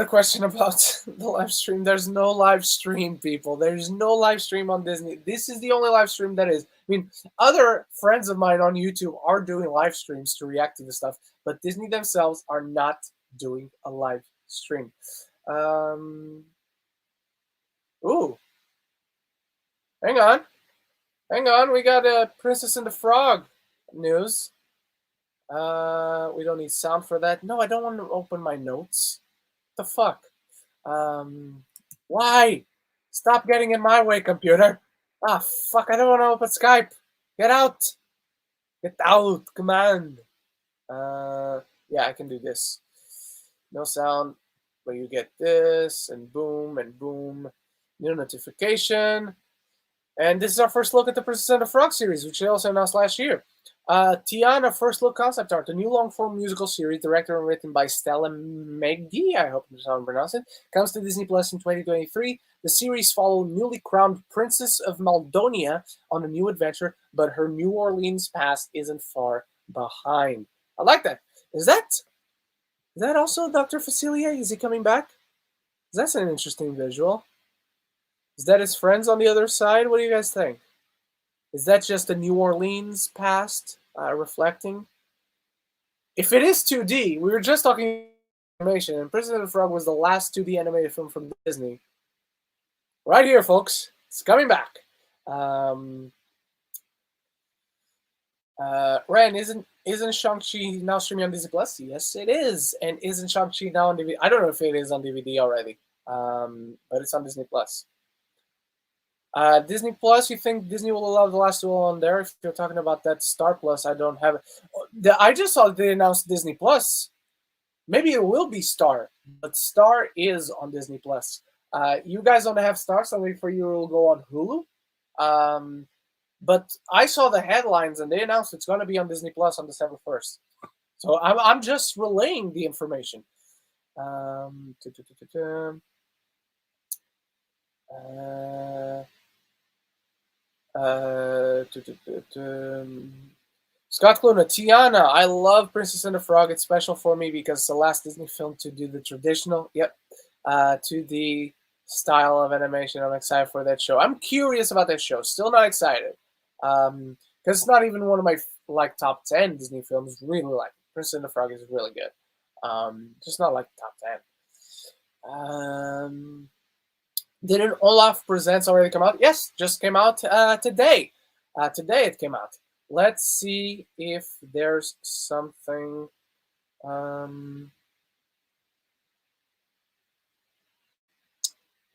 question about the live stream. There's no live stream, people. There's no live stream on Disney. This is the only live stream that is. I mean, other friends of mine on YouTube are doing live streams to react to the stuff, but Disney themselves are not doing a live stream. Ooh. Hang on. We got a Princess and the Frog news. We don't need sound for that. No, I don't want to open my notes. What the fuck? Why? Stop getting in my way, computer. Ah, fuck, I don't want to open Skype. Get out. Get out, command. Yeah, I can do this. No sound. But you get this, and boom, new notification. And this is our first look at the Princess and the Frog series, which they also announced last year. Tiana first look concept art, a new long-form musical series directed and written by Stella Meggy, I hope that's how I'm pronouncing it, comes to Disney Plus in 2023. The series follows newly crowned Princess of Maldonia on a new adventure, but her New Orleans past isn't far behind. I like that. Is that also Dr. Facilier? Is he coming back? That's an interesting visual. Is that his friends on the other side? What do you guys think? Is that just a New Orleans past reflecting? If it is 2D, we were just talking animation, and Princess and the Frog was the last 2D animated film from Disney. Right here, folks. It's coming back. Ren, isn't Shang-Chi now streaming on Disney Plus? Yes, it is. And isn't Shang-Chi now on DVD? I don't know if it is on DVD already, but it's on Disney Plus. Disney Plus, you think Disney will allow the last duel on there? If you're talking about that Star Plus, I don't have it. I just saw they announced Disney Plus. Maybe it will be Star, but Star is on Disney Plus. You guys don't have Star, so maybe for you it will go on Hulu. But I saw the headlines, and they announced it's going to be on Disney Plus on December 1st. So I'm just relaying the information. Scott Cluna, Tiana, I love Princess and the Frog. It's special for me because it's the last Disney film to do the traditional, 2D style of animation. I'm excited for that show. I'm curious about that show. Still not excited. Because it's not even one of my top 10 Disney films. Really like it. Princess and the Frog is really good. Just not like top 10. Didn't Olaf Presents already come out? Yes, just came out today. Today it came out. Let's see if there's something. Oh,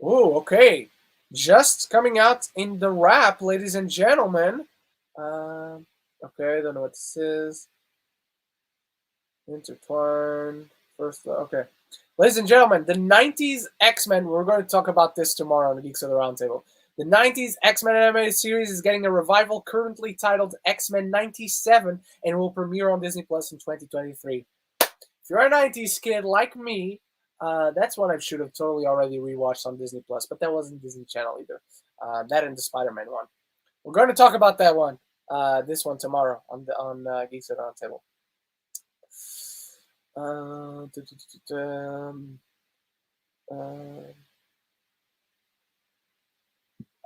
okay. Just coming out in the wrap, ladies and gentlemen. Okay, I don't know what this is. Intertwined. First, okay. Ladies and gentlemen, the 90s X-Men, we're going to talk about this tomorrow on the Geeks of the Roundtable. The 90s X-Men animated series is getting a revival currently titled X-Men 97 and will premiere on Disney Plus in 2023. If you're a 90s kid like me, that's one I should have totally already rewatched on Disney Plus, but that wasn't Disney Channel either. That and the Spider-Man one. We're going to talk about that one, this one tomorrow on Geeks of the Roundtable.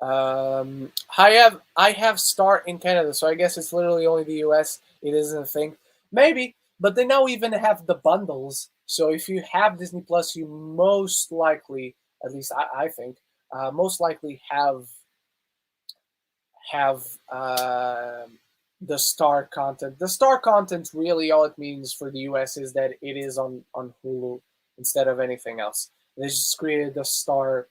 I have Star in Canada, so I guess it's literally only the US. It isn't a thing. Maybe, but they now even have the bundles. So if you have Disney Plus, you most likely, at least I think, most likely have the Star content. The Star content, really, all it means for the US is that it is on Hulu instead of anything else. They just created the Star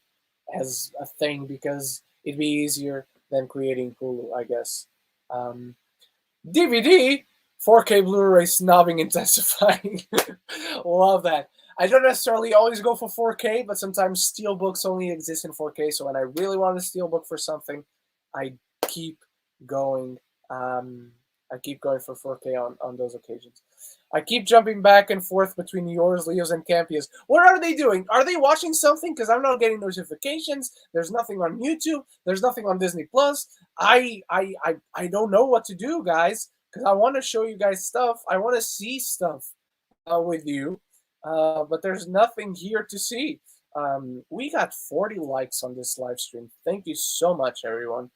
as a thing because it'd be easier than creating Hulu, I guess. DVD, 4K Blu-ray snobbing intensifying. Love that. I don't necessarily always go for 4K, but sometimes steelbooks only exist in 4K. So when I really want a steelbook for something, I keep going. I keep going for 4K on those occasions. I keep jumping back and forth between yours, Leo's, and Campia's. What are they doing? Are they watching something? Because I'm not getting notifications. There's nothing on YouTube. There's nothing on Disney Plus. I don't know what to do, guys. Because I want to show you guys stuff. I want to see stuff with you. But there's nothing here to see. We got 40 likes on this live stream. Thank you so much, everyone.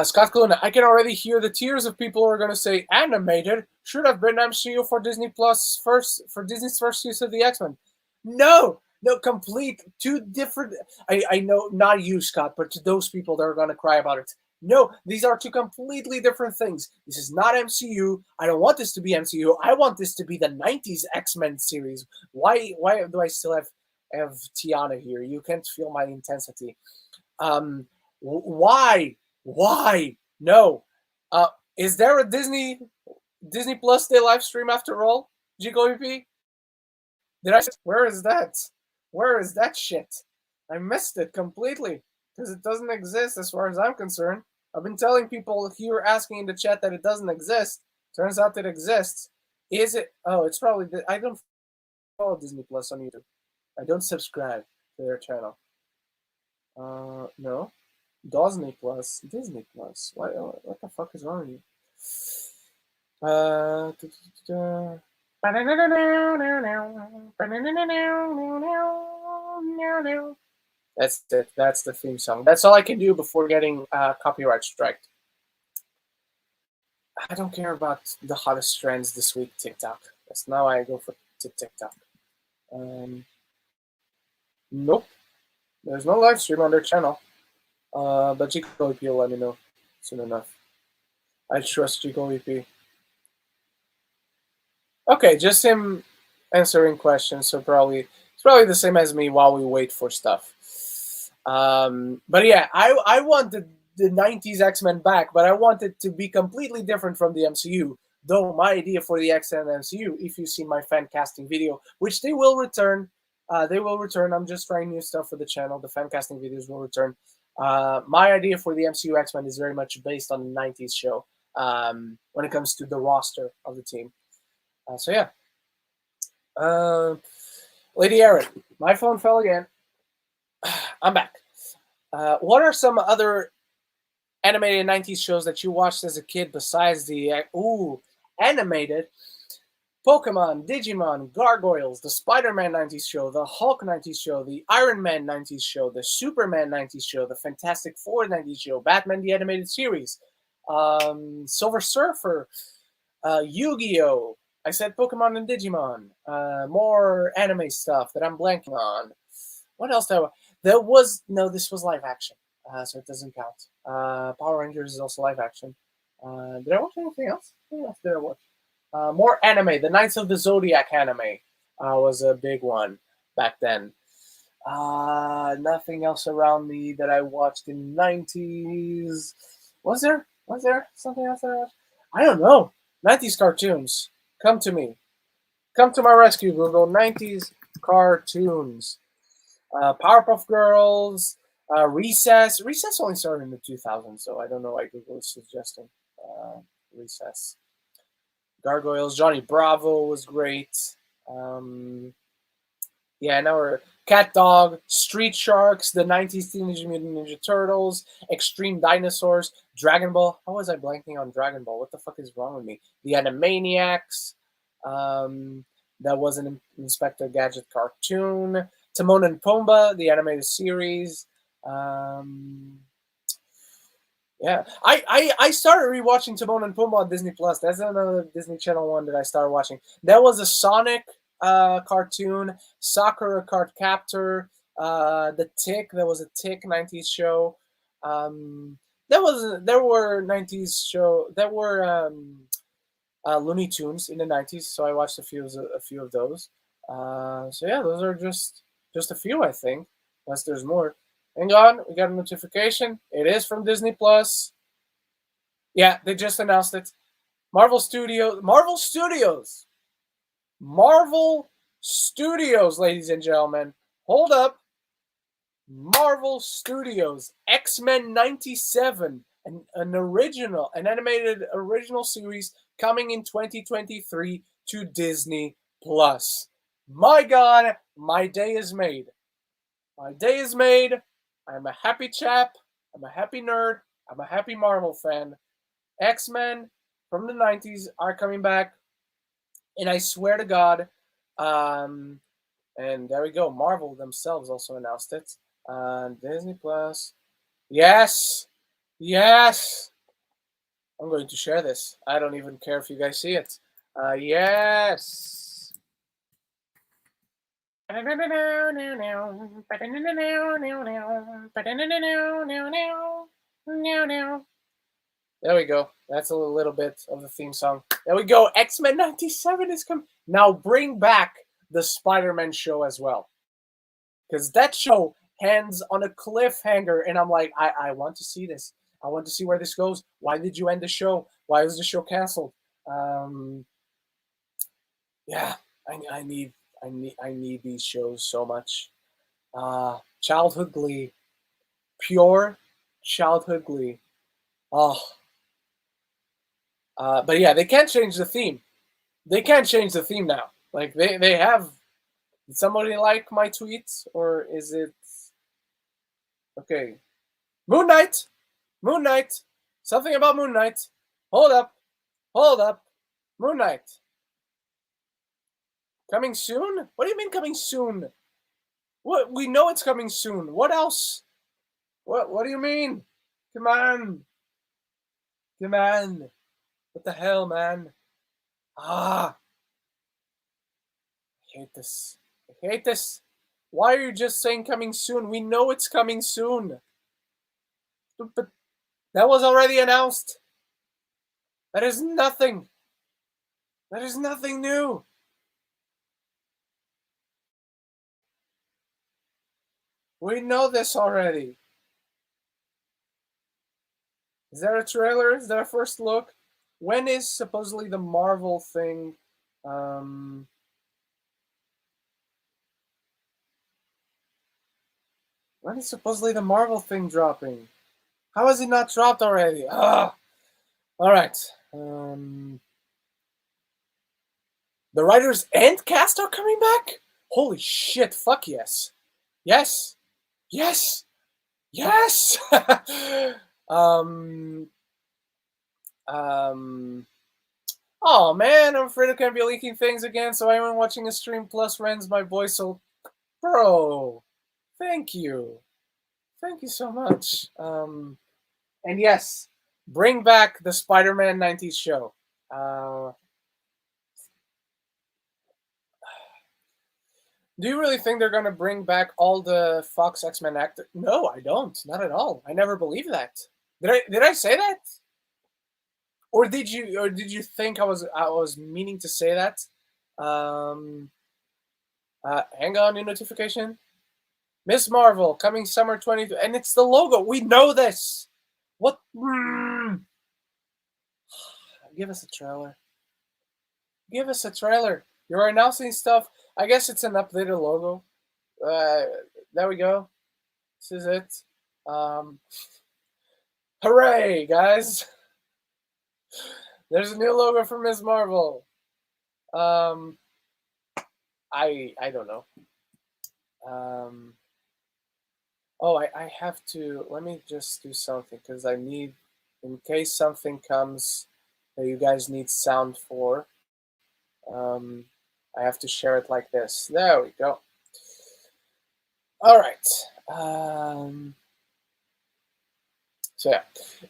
Scott Cluna, I can already hear the tears of people who are going to say animated should have been MCU for Disney Plus first, for Disney's first use of the X-Men. No, complete two different. I know, not you, Scott, but to those people that are going to cry about it. No, these are two completely different things. This is not MCU. I don't want this to be MCU. I want this to be the 90s X-Men series. Why do I still have Tiana here? You can't feel my intensity. Why? No. Is there a Disney Plus Day live stream after all? Gigo EP? Where is that? Where is that shit? I missed it completely because it doesn't exist as far as I'm concerned. I've been telling people here asking in the chat that it doesn't exist. Turns out it exists. Is it? Oh, it's probably. I don't follow Disney Plus on YouTube. I don't subscribe to their channel. No. Disney Plus. What the fuck is wrong with you? That's it. That's the theme song. That's all I can do before getting copyright striked. I don't care about the hottest trends this week, TikTok. That's now I go for TikTok. Nope. There's no live stream on their channel. But Chico EP will let me know soon enough. I trust Chico EP. Okay, just him answering questions, so it's probably the same as me while we wait for stuff. But yeah, I want the 90s X-Men back, but I want it to be completely different from the MCU. Though my idea for the X-Men MCU, if you've seen my fan casting video, which they will return, I'm just trying new stuff for the channel. The fan casting videos will return. My idea for the MCU X-Men is very much based on the 90s show when it comes to the roster of the team. So yeah. Lady Erin, my phone fell again. I'm back. What are some other animated 90s shows that you watched as a kid besides the animated? Pokemon, Digimon, Gargoyles, the Spider-Man 90s show, the Hulk 90s show, the Iron Man 90s show, the Superman 90s show, the Fantastic Four 90s show, Batman the Animated Series, Silver Surfer, Yu-Gi-Oh! I said Pokemon and Digimon. More anime stuff that I'm blanking on. What else did I watch? This was live action, so it doesn't count. Power Rangers is also live action. Did I watch anything else? What else did I watch? More anime. The Knights of the Zodiac anime was a big one back then. Nothing else around me that I watched in the 90s. Was there something else that I watched? I don't know. 90s cartoons. Come to me. Come to my rescue, Google. 90s cartoons. Powerpuff Girls. Recess. Recess only started in the 2000s, so I don't know why Google is suggesting Recess. Gargoyles, Johnny Bravo was great. Yeah, now we're Cat Dog, Street Sharks, the 90s Teenage Mutant Ninja Turtles, Extreme Dinosaurs, Dragon Ball. How was I blanking on Dragon Ball? What the fuck is wrong with me? The Animaniacs. That was an Inspector Gadget cartoon. Timon and Pumbaa, the animated series. Yeah, I started rewatching Timon and Pumbaa on Disney Plus. That's another Disney Channel one that I started watching. That was a Sonic cartoon, Sakura Card Captor, The Tick. There was a Tick 90s show. There were 90s show. There were Looney Tunes in the 90s, so I watched a few of those. So yeah, those are just a few, I think, unless there's more. Hang on, we got a notification. It is from Disney Plus. Yeah, they just announced it. Marvel Studios, ladies and gentlemen. Hold up. Marvel Studios, X-Men 97, an animated original series coming in 2023 to Disney Plus. My God, my day is made. My day is made. I'm a happy chap. I'm a happy nerd. I'm a happy Marvel fan. X-Men from the 90s are coming back. And I swear to God, and there we go. Marvel themselves also announced it. Disney Plus. Yes. Yes. I'm going to share this. I don't even care if you guys see it. Yes. There we go. That's a little bit of the theme song. There we go. X-Men 97 is coming. Now bring back the Spider-Man show as well. Because that show ends on a cliffhanger. And I'm like, I want to see this. I want to see where this goes. Why did you end the show? Why was the show canceled? Yeah, I need these shows so much. Childhood glee. Pure childhood glee. Oh. But yeah, they can't change the theme. They can't change the theme now. Like, they have... Did somebody like my tweets? Or is it... Okay. Moon Knight! Moon Knight! Something about Moon Knight. Hold up. Hold up. Moon Knight. Coming soon? What do you mean coming soon? What? We know it's coming soon. What else? What do you mean? Come on. Come on. What the hell, man? I hate this. I hate this. Why are you just saying coming soon? We know it's coming soon. But that was already announced. That is nothing. That is nothing new. We know this already. Is there a trailer? Is there a first look? When is supposedly the Marvel thing? When is supposedly the Marvel thing dropping? How has it not dropped already? All right. The writers and cast are coming back? Holy shit! Fuck yes. Yes. Yes. Yes. Oh man, I'm afraid I can't be leaking things again, so I'm watching a stream plus rends my voice. So, bro, thank you. Thank you so much. And yes, bring back the Spider-Man 90s show. Do you really think they're going to bring back all the Fox X-Men actors? No, I don't. Not at all. I never believed that. Did I say that? Or did you think I was meaning to say that? Hang on, new notification. Miss Marvel coming summer 20, and it's the logo. We know this. What? Give us a trailer. Give us a trailer. You're announcing stuff. I guess it's an updated logo. There we go. This is it. Hooray, guys! There's a new logo for Ms. Marvel. I don't know. I have to. Let me just do something because I need, in case something comes that you guys need sound for. I have to share it like this. There we go. All right. So yeah,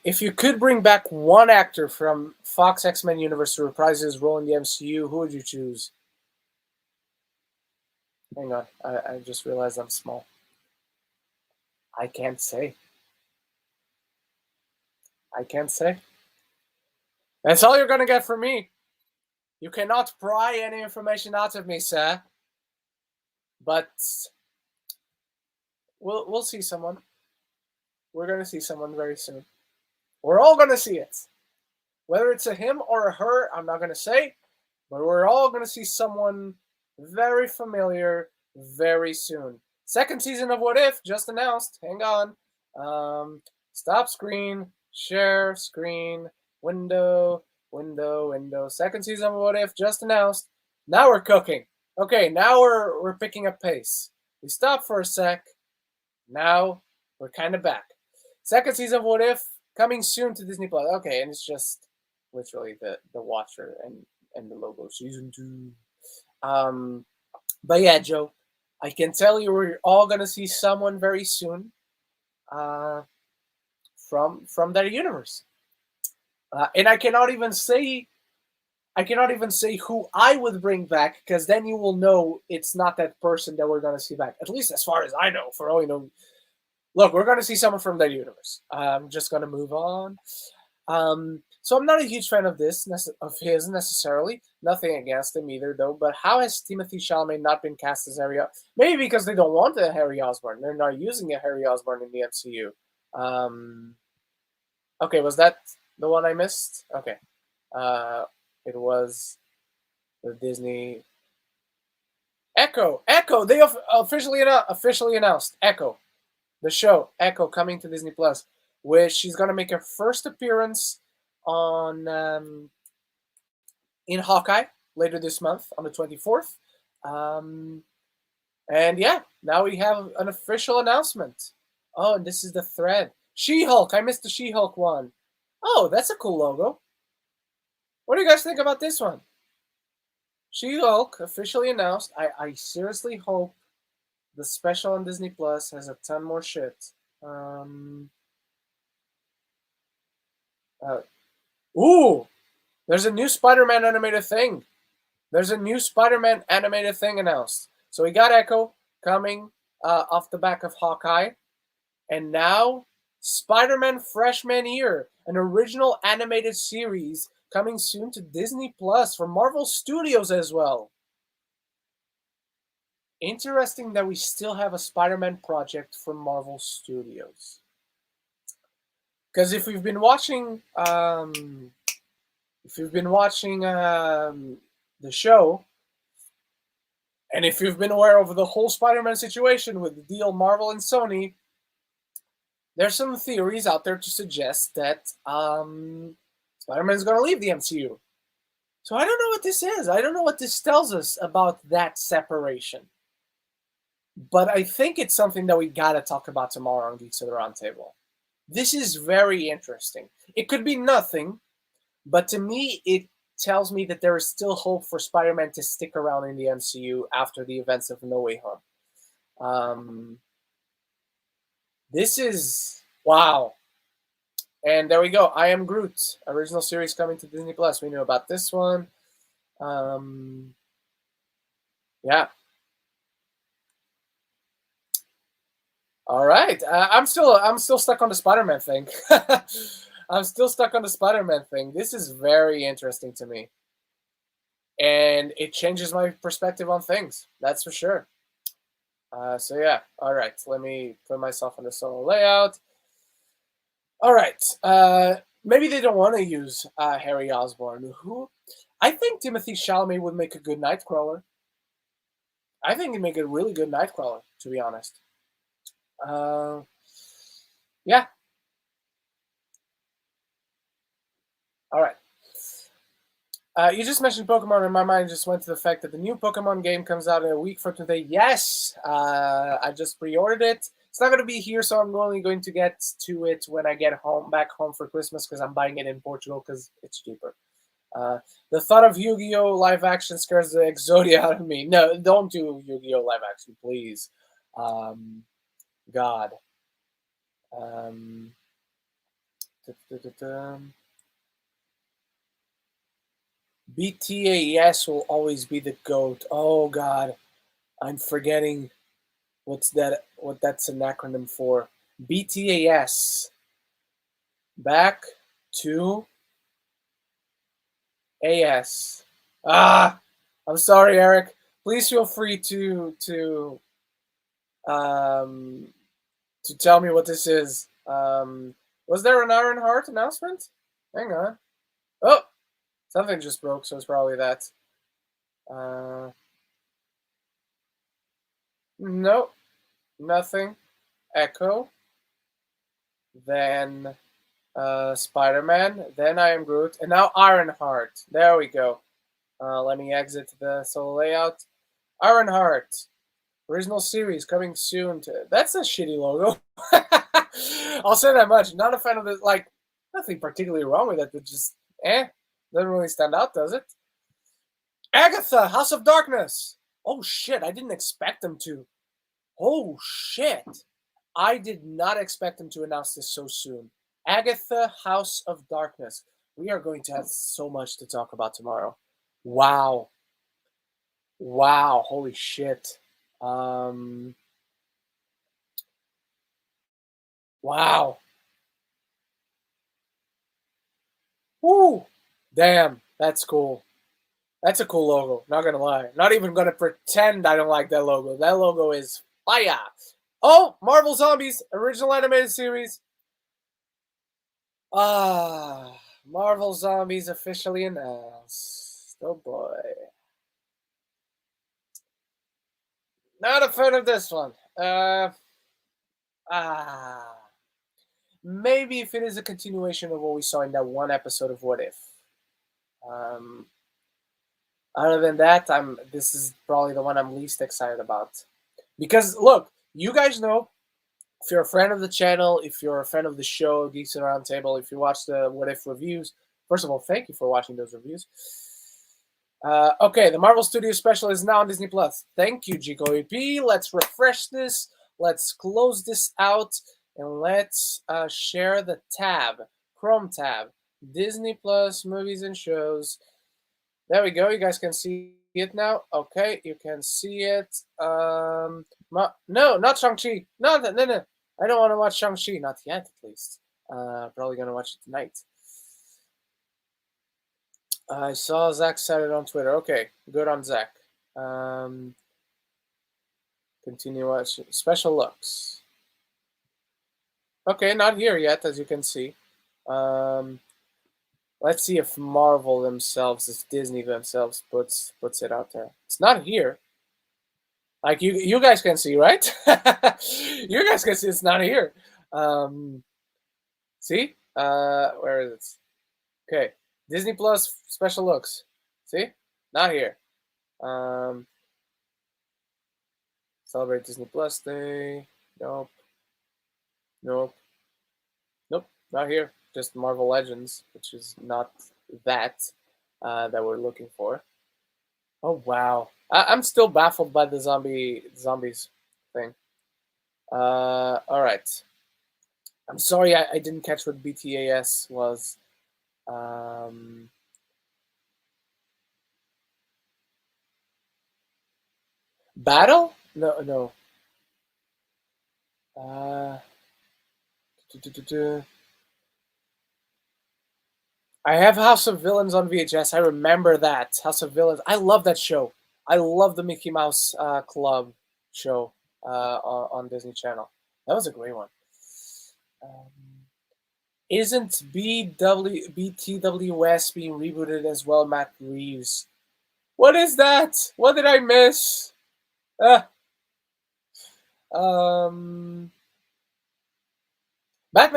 if you could bring back one actor from Fox X-Men universe to reprise his role in the MCU, who would you choose? Hang on, I just realized I'm small. I can't say. I can't say. That's all you're gonna get from me. You cannot pry any information out of me, sir. But we'll see someone. We're gonna see someone very soon. We're all gonna see it. Whether it's a him or a her, I'm not gonna say, but we're all gonna see someone very familiar very soon. Second season of What If just announced. Hang on. Stop screen, share screen, window. Second season of What If just announced. Now we're cooking. Okay, now we're picking up pace. We stopped for a sec. Now we're kind of back. Second season of What If coming soon to Disney Plus. Okay, and it's just literally the Watcher and the logo, season 2. But yeah, Joe, I can tell you we're all gonna see someone very soon from their universe. And I cannot even say who I would bring back, because then you will know it's not that person that we're gonna see back. At least as far as I know. For all you know, look, we're gonna see someone from their universe. I'm just gonna move on. So I'm not a huge fan of his necessarily. Nothing against him either, though. But how has Timothée Chalamet not been cast as Harry? Maybe because they don't want a Harry Osborn. They're not using a Harry Osborn in the MCU. Okay, was that the one I missed? Okay. It was the Disney Echo. They officially announced Echo, the show Echo coming to Disney Plus, which she's gonna make her first appearance on in Hawkeye later this month on the 24th. And yeah, now we have an official announcement. Oh, and this is the thread. She-Hulk. I missed the She-Hulk one. Oh, that's a cool logo. What do you guys think about this one? She-Hulk officially announced. I seriously hope the special on Disney Plus has a ton more shit. Ooh, there's a new Spider-Man animated thing. Announced. So we got Echo coming off the back of Hawkeye. And now Spider-Man Freshman Year, an original animated series coming soon to Disney Plus from Marvel Studios as well. Interesting that we still have a Spider-Man project from Marvel Studios. Because if you've been watching the show, and if you've been aware of the whole Spider-Man situation with the deal Marvel and Sony, there's some theories out there to suggest that Spider-Man is going to leave the MCU. So I don't know what this is. I don't know what this tells us about that separation. But I think it's something that we got to talk about tomorrow on Geeks of the Roundtable. This is very interesting. It could be nothing, but to me, it tells me that there is still hope for Spider-Man to stick around in the MCU after the events of No Way Home. This is wow. And there we go. I Am Groot, original series coming to Disney Plus. We knew about this one. Yeah. All right. I'm still stuck on the Spider-Man thing. This is very interesting to me. And it changes my perspective on things. That's for sure. So yeah. All right. Let me put myself in the solo layout. All right. Maybe they don't want to use Harry Osborn. I think Timothée Chalamet would make a good Nightcrawler. I think he'd make a really good Nightcrawler, to be honest. Yeah. All right. You just mentioned Pokemon, and my mind just went to the fact that the new Pokemon game comes out in a week from today. Yes, I just pre-ordered it. It's not going to be here, so I'm only going to get to it when I get back home for Christmas, because I'm buying it in Portugal because it's cheaper. The thought of Yu-Gi-Oh! Live action scares the Exodia out of me. No, don't do Yu-Gi-Oh! Live action, please. God. BTAS will always be the GOAT. Oh God, I'm forgetting what that's an acronym for. BTAS. Back to AS. I'm sorry, Eric. Please feel free to tell me what this is. Was there an Ironheart announcement? Hang on. Oh, something just broke, so it's probably that. Nope, nothing. Echo. Then Spider-Man. Then I Am Groot. And now Ironheart. There we go. Let me exit the solo layout. Ironheart. Original series coming soon. That's a shitty logo. I'll say that much. Not a fan of it. Like, nothing particularly wrong with it, but just, doesn't really stand out, does it? Agatha, House of Darkness. Oh, shit. I didn't expect them to. Oh, shit. I did not expect them to announce this so soon. Agatha, House of Darkness. We are going to have so much to talk about tomorrow. Wow. Wow. Holy shit. Wow. Woo. Damn. That's cool. That's a cool logo. Not gonna lie. Not even gonna pretend I don't like that logo. That logo is fire. Oh, Marvel Zombies original animated series. Marvel Zombies officially announced. Oh boy. Not a fan of this one. Maybe if it is a continuation of what we saw in that one episode of What If. Other than that, this is probably the one I'm least excited about. Because look, you guys know, if you're a friend of the channel, if you're a fan of the show, Geeks and Roundtable, if you watch the What If reviews, first of all, thank you for watching those reviews. Okay, the Marvel Studios special is now on Disney Plus. Thank you, Gico EP. Let's refresh this. Let's close this out. And let's share the tab. Chrome tab. Disney Plus movies and shows. There we go. You guys can see it now. Okay, you can see it. No, not Shang-Chi. No. I don't want to watch Shang-Chi. Not yet, at least. Probably going to watch it tonight. I saw Zach said it on Twitter. Okay, good on Zach. Continue watching. Special looks. Okay, not here yet, as you can see. Let's see if Marvel themselves, if Disney themselves puts it out there. It's not here. Like you guys can see, right? You guys can see it's not here. See? Where is it? Okay. Disney Plus special looks. See? Not here. Celebrate Disney Plus Day. Nope. Not here. Just Marvel Legends, which is not that we're looking for. Oh wow, I'm still baffled by the zombies thing. All right. I'm sorry I didn't catch what BTAS was. Battle? No. I have House of Villains on VHS. I remember that. House of Villains. I love that show. I love the Mickey Mouse Club show on Disney Channel. That was a great one. Isn't BTWS being rebooted as well, Matt Reeves? What is that? What did I miss? Batman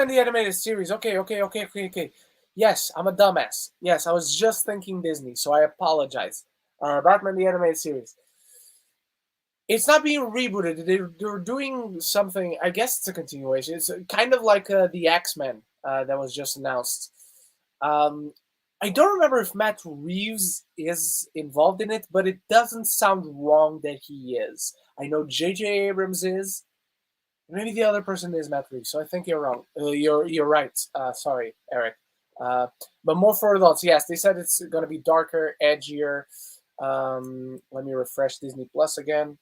the Animated Series. Okay. Yes, I'm a dumbass. Yes, I was just thinking Disney, so I apologize. Batman the Animated Series. It's not being rebooted. They're doing something. I guess it's a continuation. It's kind of like the X-Men that was just announced. I I don't remember if Matt Reeves is involved in it, but it doesn't sound wrong that he is. I know J.J. Abrams is. Maybe the other person is Matt Reeves, so I think you're wrong. You're right. Sorry, Eric. But more for adults. Yes, they said it's going to be darker, edgier. Let me refresh Disney Plus again.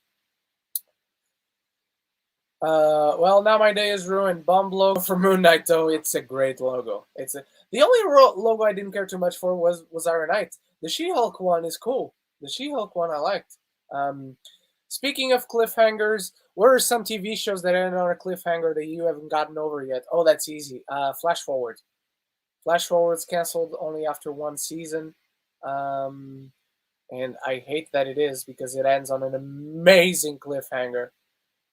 Well, now my day is ruined. Bomb logo for Moon Knight, though. It's a great logo. The only logo I didn't care too much for was Iron Knight. The She-Hulk one is cool. The She-Hulk one I liked. Speaking of cliffhangers, what are some TV shows that ended on a cliffhanger that you haven't gotten over yet? Oh, that's easy. Flash Forward. Flash Forward's canceled only after one season. And I hate that it is because it ends on an amazing cliffhanger.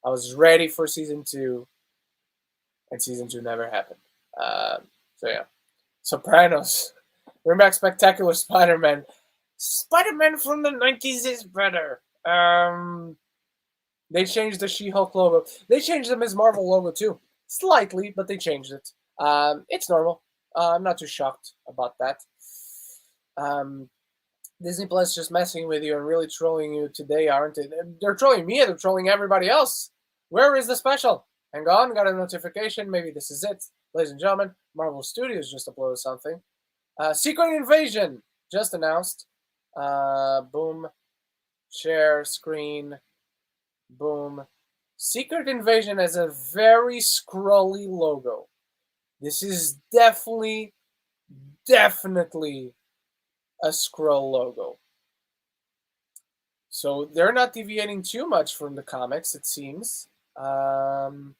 I was ready for season 2, and season 2 never happened. So yeah. Sopranos. Bring back Spectacular Spider-Man. Spider-Man from the 90s is better. They changed the She-Hulk logo. They changed the Ms. Marvel logo too. Slightly, but they changed it. It's normal. I'm not too shocked about that. Disney Plus just messing with you and really trolling you today, aren't they? They're trolling me, they're trolling everybody else. Where is the special? Hang on, got a notification. Maybe this is it. Ladies and gentlemen, Marvel Studios just uploaded something. Secret Invasion just announced. Boom. Share screen. Boom. Secret Invasion has a very scrolly logo. This is definitely a scroll logo. So they're not deviating too much from the comics, it seems. And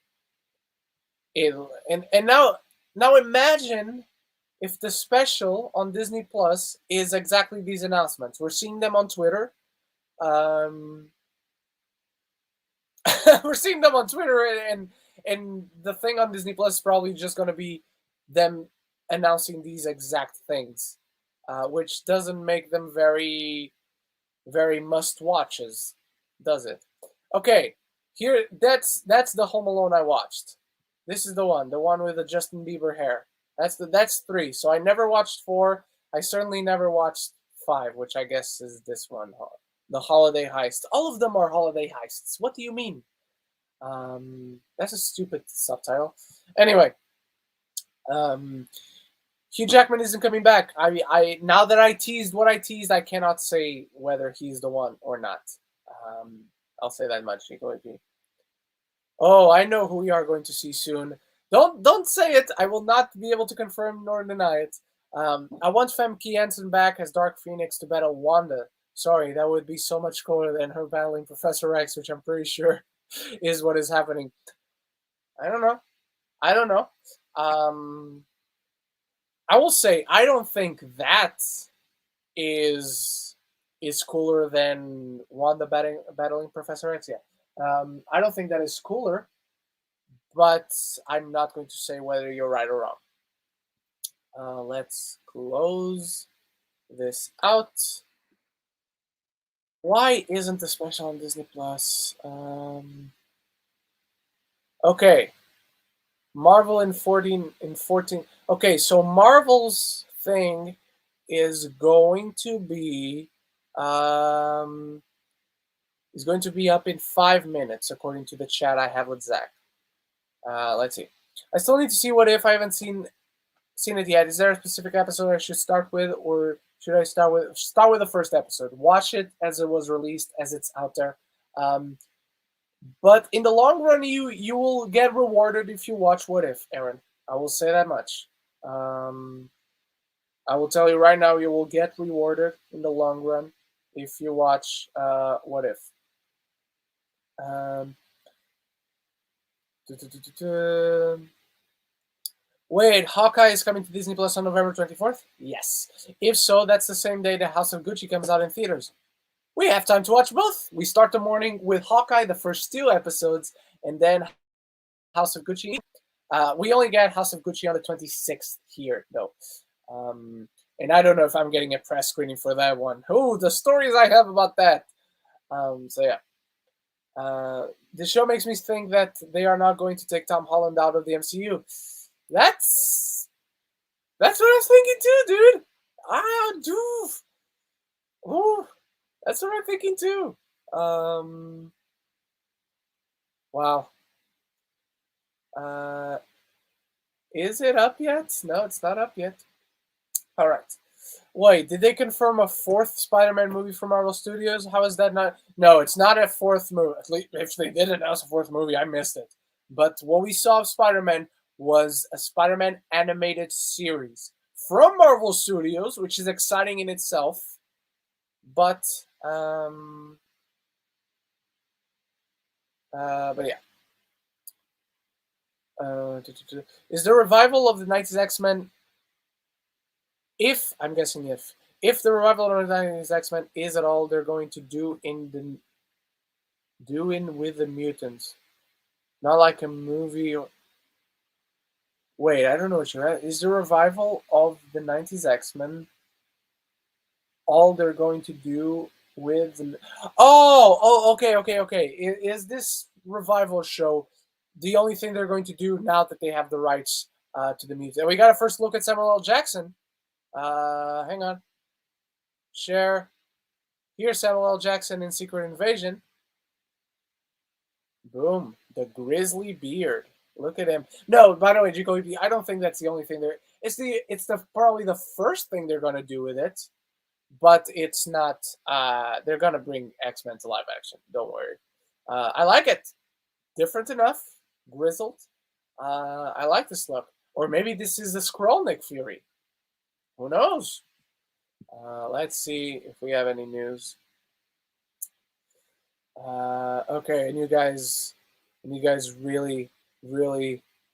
now imagine if the special on Disney Plus is exactly these announcements. We're seeing them on Twitter. We're seeing them on Twitter, and the thing on Disney Plus is probably just going to be them announcing these exact things, which doesn't make them very, very must-watches, does it? Okay, here that's the Home Alone I watched. This is the one with the Justin Bieber hair. That's 3. So I never watched 4. I certainly never watched 5, which I guess is this one, the Holiday Heist. All of them are holiday heists. What do you mean? That's a stupid subtitle. Anyway, Hugh Jackman isn't coming back. I now that I teased what I teased, I cannot say whether he's the one or not. I'll say that much. Oh, I know who we are going to see soon. Don't say it. I will not be able to confirm nor deny it. I want Famke Janssen back as Dark Phoenix to battle Wanda. Sorry, that would be so much cooler than her battling Professor X, which I'm pretty sure is what is happening. I don't know. I will say I don't think that is cooler than Wanda battling Professor X. Yeah, I don't think that is cooler, but I'm not going to say whether you're right or wrong. Let's close this out. Why isn't the special on Disney Plus? Okay. Marvel in 14. Okay, so Marvel's thing is going to be up in 5 minutes, according to the chat I have with Zach. Let's see. I still need to see What If. I haven't seen it yet. Is there a specific episode I should start with, or should I start with the first episode? Watch it as it was released, as it's out there. But in the long run, you will get rewarded if you watch What If, Aaron. I will say that much. I will tell you right now, you will get rewarded in the long run if you watch What If. Wait, Hawkeye is coming to Disney Plus on November 24th? Yes. If so, that's the same day that House of Gucci comes out in theaters. We have time to watch both. We start the morning with Hawkeye, the first 2 episodes, and then House of Gucci. We only get House of Gucci on the 26th here, though. And I don't know if I'm getting a press screening for that one. Oh, the stories I have about that. So yeah. This show makes me think that they are not going to take Tom Holland out of the MCU. That's what I was thinking too, dude. Doof. Ooh, that's what I'm thinking too. Wow. Is it up yet? No, it's not up yet. All right. Wait, did they confirm a 4th Spider-Man movie from Marvel Studios? How is that not? No, it's not a 4th movie. At least if they did announce a 4th movie, I missed it. But what we saw of Spider-Man was a Spider-Man animated series from Marvel Studios, which is exciting in itself. But yeah. Is the revival of the 90s X-Men? I'm guessing if the revival of the 90s X-Men is at all they're going to do with the mutants, not like a movie. Wait, I don't know what you're at. Is the revival of the 90s X-Men all they're going to do with the... okay. Is this revival show the only thing they're going to do now that they have the rights to the mutants? And we got a first look at Samuel L. Jackson. Hang on. Share. Here's Samuel L. Jackson in Secret Invasion. Boom. The grizzly beard. Look at him. No, by the way, Jacoby, I don't think that's the only thing there. It's probably the first thing they're gonna do with it, but it's not. They're gonna bring X-Men to live action. Don't worry. I like it. Different enough. Grizzled. I like this look. Or maybe this is the Skrull Nick Fury. Who knows? Let's see if we have any news. Okay, and you guys really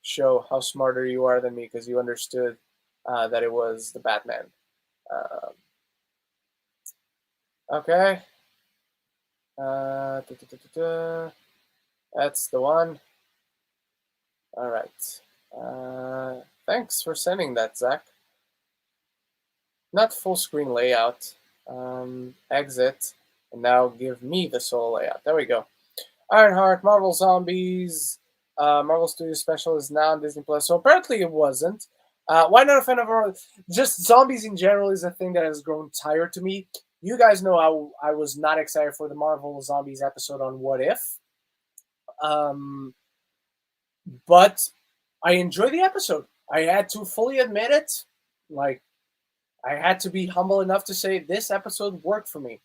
show how smarter you are than me because you understood that it was the Batman. Okay. That's the one. All right. Thanks for sending that, Zach. Not full screen layout. Exit. And now give me the solo layout. There we go. Ironheart, Marvel Zombies, Marvel Studios Special is now on Disney Plus. So apparently it wasn't. Why not a fan of Marvel? Just zombies in general is a thing that has grown tired to me. You guys know I was not excited for the Marvel Zombies episode on What If. But I enjoyed the episode. I had to fully admit it. Like, I had to be humble enough to say this episode worked for me.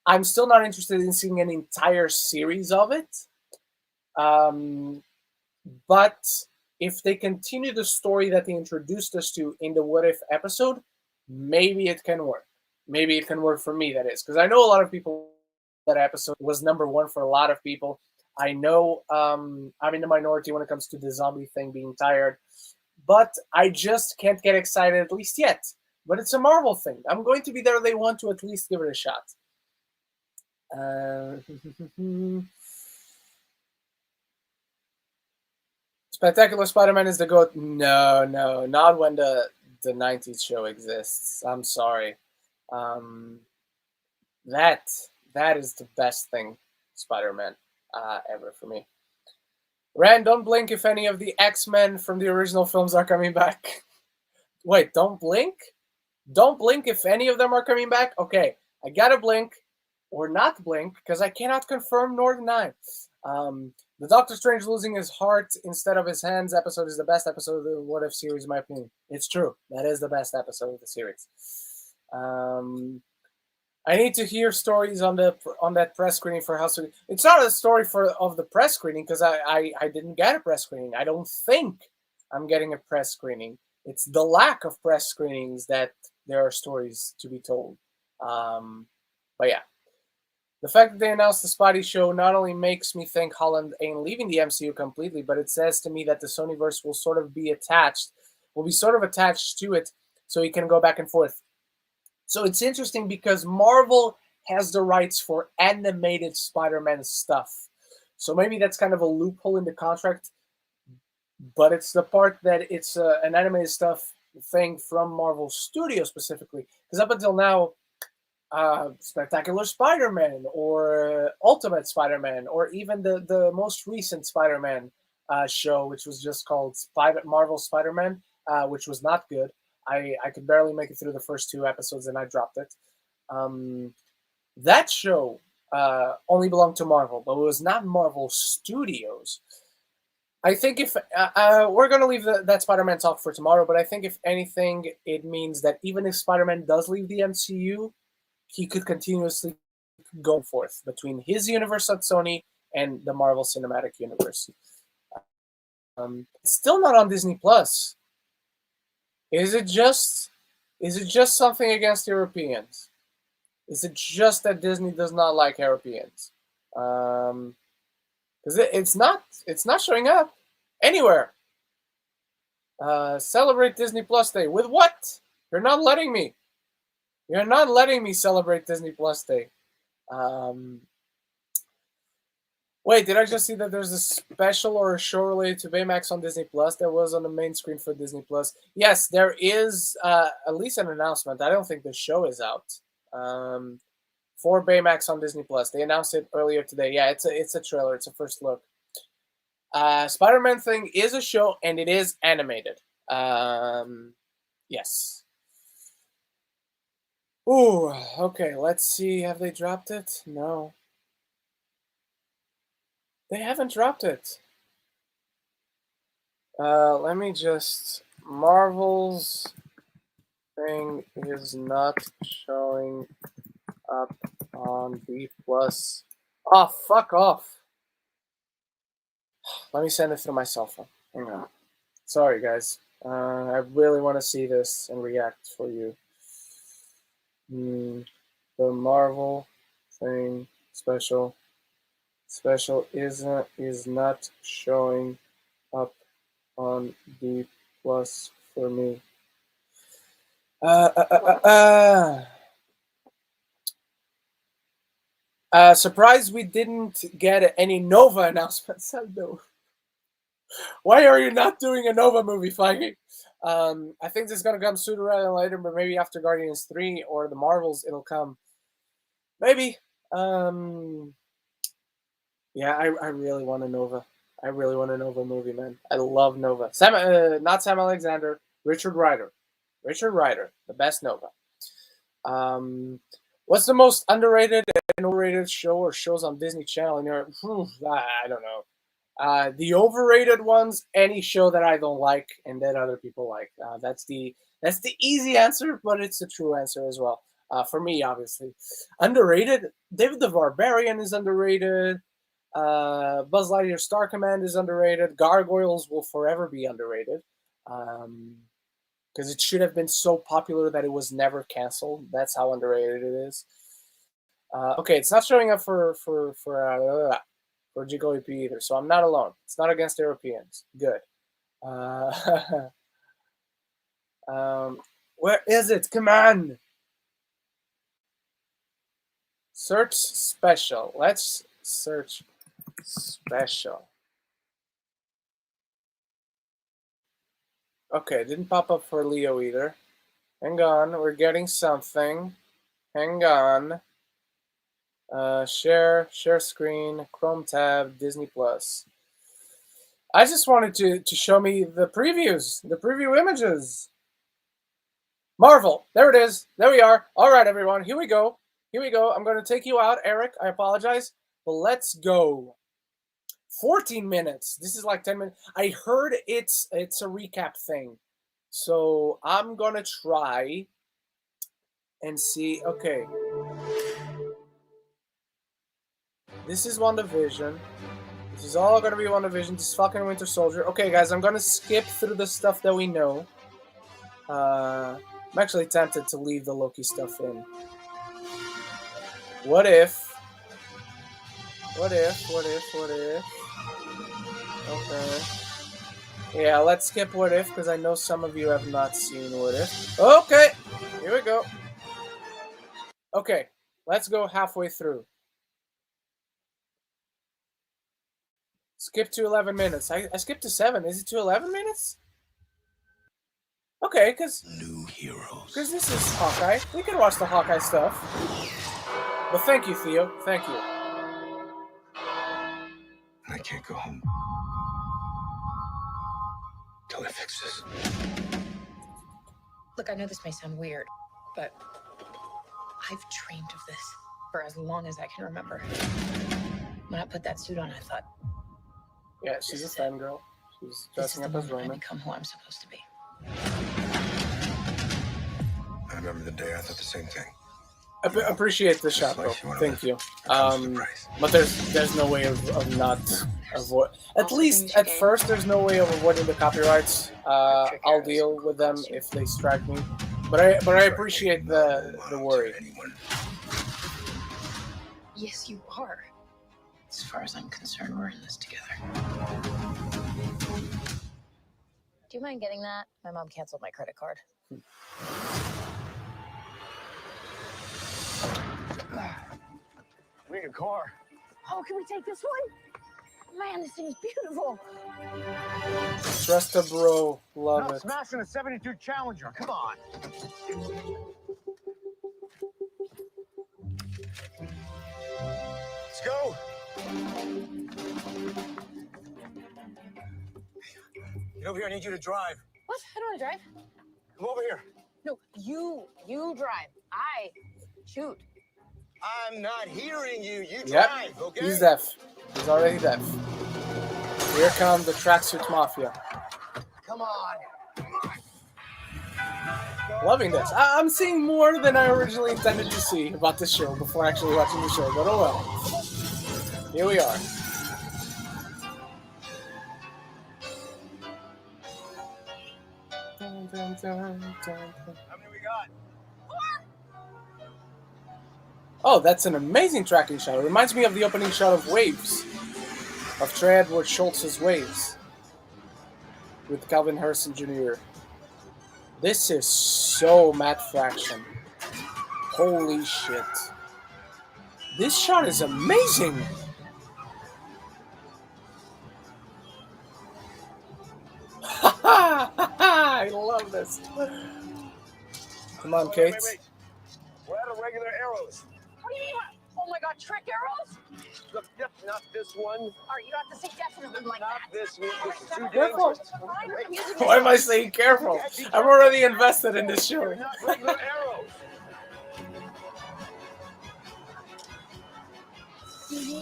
I'm still not interested in seeing an entire series of it. But if they continue the story that they introduced us to in the What If episode, maybe it can work. Maybe it can work for me, that is. Because I know a lot of people, that episode was #1 for a lot of people. I know I'm in the minority when it comes to the zombie thing being tired. But I just can't get excited, at least yet. But it's a Marvel thing. I'm going to be there. They want to at least give it a shot. Spectacular Spider-Man is the GOAT. No, not when the 90s show exists. I'm sorry. That is the best thing Spider-Man ever for me. Rand, don't blink if any of the X-Men from the original films are coming back. Wait, don't blink? Don't blink if any of them are coming back? Okay, I gotta blink. Or not blink, because I cannot confirm nor deny. The Doctor Strange losing his heart instead of his hands episode is the best episode of the What If series, in my opinion. It's true. That is the best episode of the series. I need to hear stories on that press screening for House of... It's not a story of the press screening, because I didn't get a press screening. I don't think I'm getting a press screening. It's the lack of press screenings that there are stories to be told. But yeah. The fact that they announced the Spidey show not only makes me think Holland ain't leaving the MCU completely, but it says to me that the Sonyverse will be sort of attached to it, so he can go back and forth. So it's interesting because Marvel has the rights for animated Spider-Man stuff. So maybe that's kind of a loophole in the contract, but it's the part that it's an animated stuff thing from Marvel Studios specifically. Because up until now, Spectacular Spider-Man or Ultimate Spider-Man or even the most recent Spider-Man show, which was just called Marvel Spider-Man, which was not good. I could barely make it through the first 2 episodes, and I dropped it. That show only belonged to Marvel, but it was not Marvel Studios. I think if we're going to leave that Spider-Man talk for tomorrow, but I think if anything, it means that even if Spider-Man does leave the MCU, he could continuously go forth between his universe at Sony and the Marvel Cinematic Universe. It's still not on Disney Plus. Is it just something against Europeans? Is it just that Disney does not like Europeans? Because it's not showing up anywhere. Celebrate Disney Plus Day with what? You're not letting me. You're not letting me celebrate Disney Plus Day. Wait, did I just see that there's a special or a show related to Baymax on Disney Plus that was on the main screen for Disney Plus? Yes, there is at least an announcement. I don't think the show is out. For Baymax on Disney Plus. They announced it earlier today. Yeah, it's a trailer. It's a first look. Spider-Man thing is a show, and it is animated. Yes. Ooh, okay, let's see. Have they dropped it? No. They haven't dropped it. Let me just... Marvel's thing is not showing up on B+. Oh, fuck off. Let me send it through my cell phone. Hang on. Sorry, guys. I really want to see this and react for you. The Marvel thing special is not showing up on B+ for me. Surprised we didn't get any Nova announcements. No. Why are you not doing a Nova movie, Feige? I think this is going to come sooner rather than later, but maybe after Guardians 3 or the Marvels, it'll come. Maybe. Yeah, I really want a Nova. I really want a Nova movie, man. I love Nova. Not Sam Alexander, Richard Rider. Richard Rider, the best Nova. What's the most underrated and overrated show or shows on Disney Channel in Europe? I don't know. The overrated ones, any show that I don't like and that other people like. That's the easy answer, but it's the true answer as well. For me, obviously. Underrated? David the Barbarian is underrated. Buzz Lightyear Star Command is underrated. Gargoyles will forever be underrated. Because it should have been so popular that it was never canceled. That's how underrated it is. Okay, it's not showing up for Jigo EP either, so I'm not alone. It's not against Europeans. Good. Where is it? Come on. Search special. Let's search special. Okay, didn't pop up for Leo either. Hang on, we're getting something. Hang on. Share screen, Chrome tab, Disney Plus. I just wanted to show me the previews, the preview images. Marvel, there it is. There we are. All right, everyone, here we go. Here we go. I'm going to take you out, Eric. I apologize, but let's go. 14 minutes. This is like 10 minutes. I heard it's a recap thing. So I'm going to try and see. Okay. This is WandaVision. This is all going to be WandaVision. This is fucking Winter Soldier. Okay, guys, I'm going to skip through the stuff that we know. I'm actually tempted to leave the Loki stuff in. What if? Okay. Yeah, let's skip What If, because I know some of you have not seen What If. Okay, here we go. Okay, let's go halfway through. Skip to 11 minutes. I skipped to 7. Is it to 11 minutes? Okay, because new heroes. Because this is Hawkeye. We can watch the Hawkeye stuff. But thank you, Theo. Thank you. I can't go home till I fix this. Look, I know this may sound weird, but I've dreamed of this for as long as I can remember. When I put that suit on, I thought, Yeah, she's a fangirl. She's dressing up as I Roman. become who I'm supposed to be. I remember the day I thought the same thing. Appreciate the shot, though. Thank you. But there's no way of not avoid. At least at first, there's no way of avoiding the copyrights. I'll deal with them if they strike me. But I appreciate the worry. Yes, you are. As far as I'm concerned, we're in this together. Do you mind getting that? My mom canceled my credit card. We need a car. Oh, can we take this one? Man, this thing is beautiful. Trust a bro. Love Not it. smashing a 72 Challenger. Come on. Let's go. Get over here. I need you to drive. What? I don't want to drive. Come over here. No, you drive. I shoot. I'm not hearing you. You Yep. drive, okay? He's deaf. He's already deaf. Here come the tracksuit mafia. Come on. Loving this. I'm seeing more than I originally intended to see about this show before actually watching the show, but oh well. Here we are. How many we got? Oh, that's an amazing tracking shot. It reminds me of the opening shot of Waves. Of Trey Edward Schultz's Waves. With Calvin Harrison Jr. This is so Matt Fraction. Holy shit. This shot is amazing! I love this. Come on, Kate. Wait. We're out of regular arrows. What do you mean? Oh my God, trick arrows? Look, yep, not this one. All right, you have to say definitely like Not that. this one. This is too Careful. dangerous. Why am I saying careful? I'm already invested in this show. They're not regular arrows.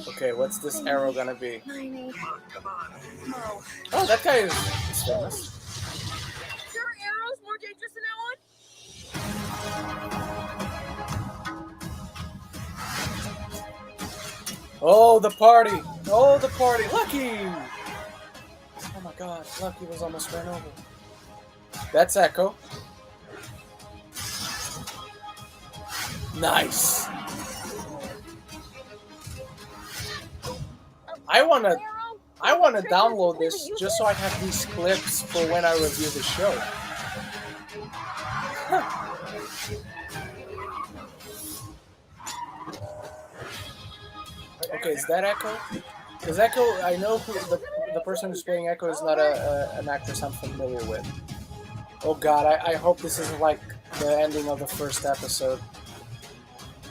Okay, what's this arrow gonna be? Come on. Oh, that guy is famous. There are arrows more dangerous than that one? Oh, the party! Oh, the party! Lucky! Oh my god, Lucky was almost run over. That's Echo. Nice! I wanna download this just so I have these clips for when I review the show. Huh. Okay, is that Echo? Because Echo, I know who the person who's playing Echo is not an actress I'm familiar with. Oh god, I hope this isn't like the ending of the first episode.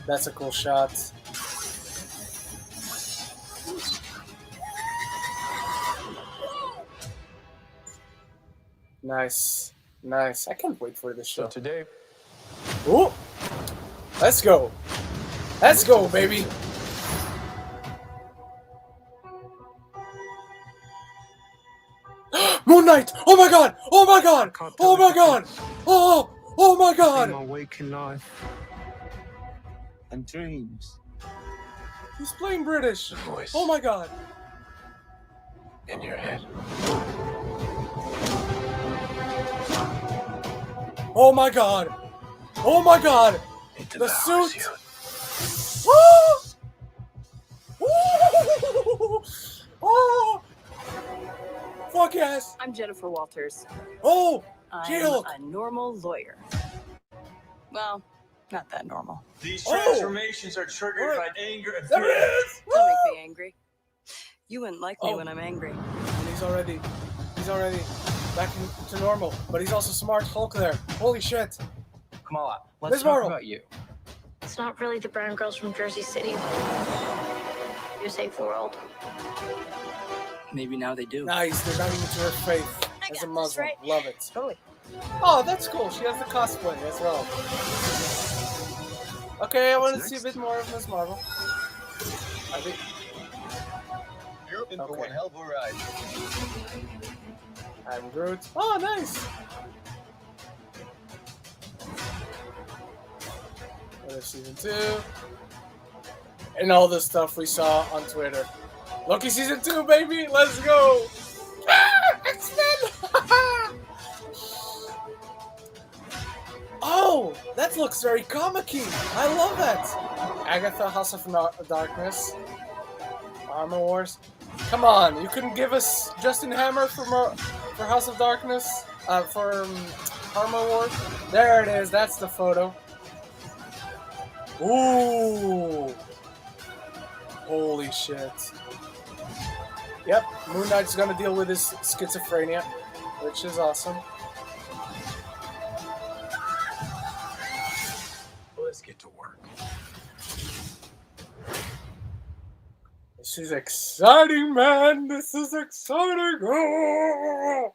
That's a cool shot. Nice. Nice. I can't wait for this show. So today... Ooh! Let's go! Let's go, baby! Moon Knight! Oh my god! Oh my god! Oh my god! Oh! Oh my god! In my waking life and dreams. He's playing British! Voice. Oh my god! In your head. Oh my god! Oh my god! Into The hours suit! you- Oh! Oh! Oh! Fuck yes! I'm Jennifer Walters. Oh! I'm Jill! a normal lawyer. Well, not that normal. These Oh! transformations are triggered by anger and There fear. it is! Don't make me angry. You wouldn't like me Oh. when I'm angry. And he's already back to normal. But he's also smart Hulk there. Holy shit! Kamala, Ms. let's talk Marvel. about you. It's not really the brown girls from Jersey City who save the world. Maybe now they do. Nice, they're not even to her faith as a Muslim. right. Love it. Totally. Oh, that's cool. She has the cosplay as well. Okay, I want to see a bit more of Ms. Marvel. I think. You're in for one hell of a ride. I'm Groot. Oh, nice. What is season 2? And all the stuff we saw on Twitter. Loki season 2, baby. Let's go. Ah, X-Men. Oh, that looks very comic-y. I love that. Agatha, House of Darkness. Armor Wars. Come on, you couldn't give us Justin Hammer for House of Darkness? For Armor Wars? There it is, that's the photo. Ooh! Holy shit. Yep, Moon Knight's gonna deal with his schizophrenia, which is awesome. Let's get to work. This is exciting, man! This is exciting! Oh!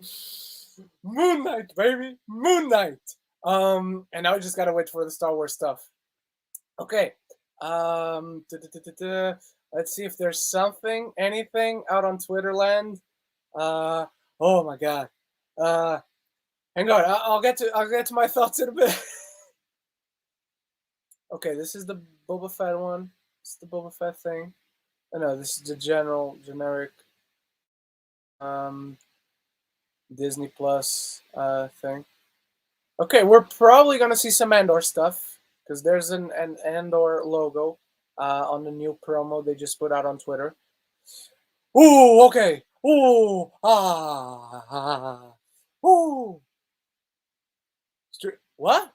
Moon Knight, baby! Moon Knight! And now we just gotta wait for the Star Wars stuff. Okay. Let's see if there's something, anything out on Twitter land. Oh my god. Hang on, I'll get to my thoughts in a bit. Okay, this is the Boba Fett one. This is the Boba Fett thing. Oh, no, this is the generic Disney Plus thing. Okay, we're probably gonna see some Andor stuff because there's an Andor logo on the new promo they just put out on Twitter. Ooh, okay. Ooh, ooh. What?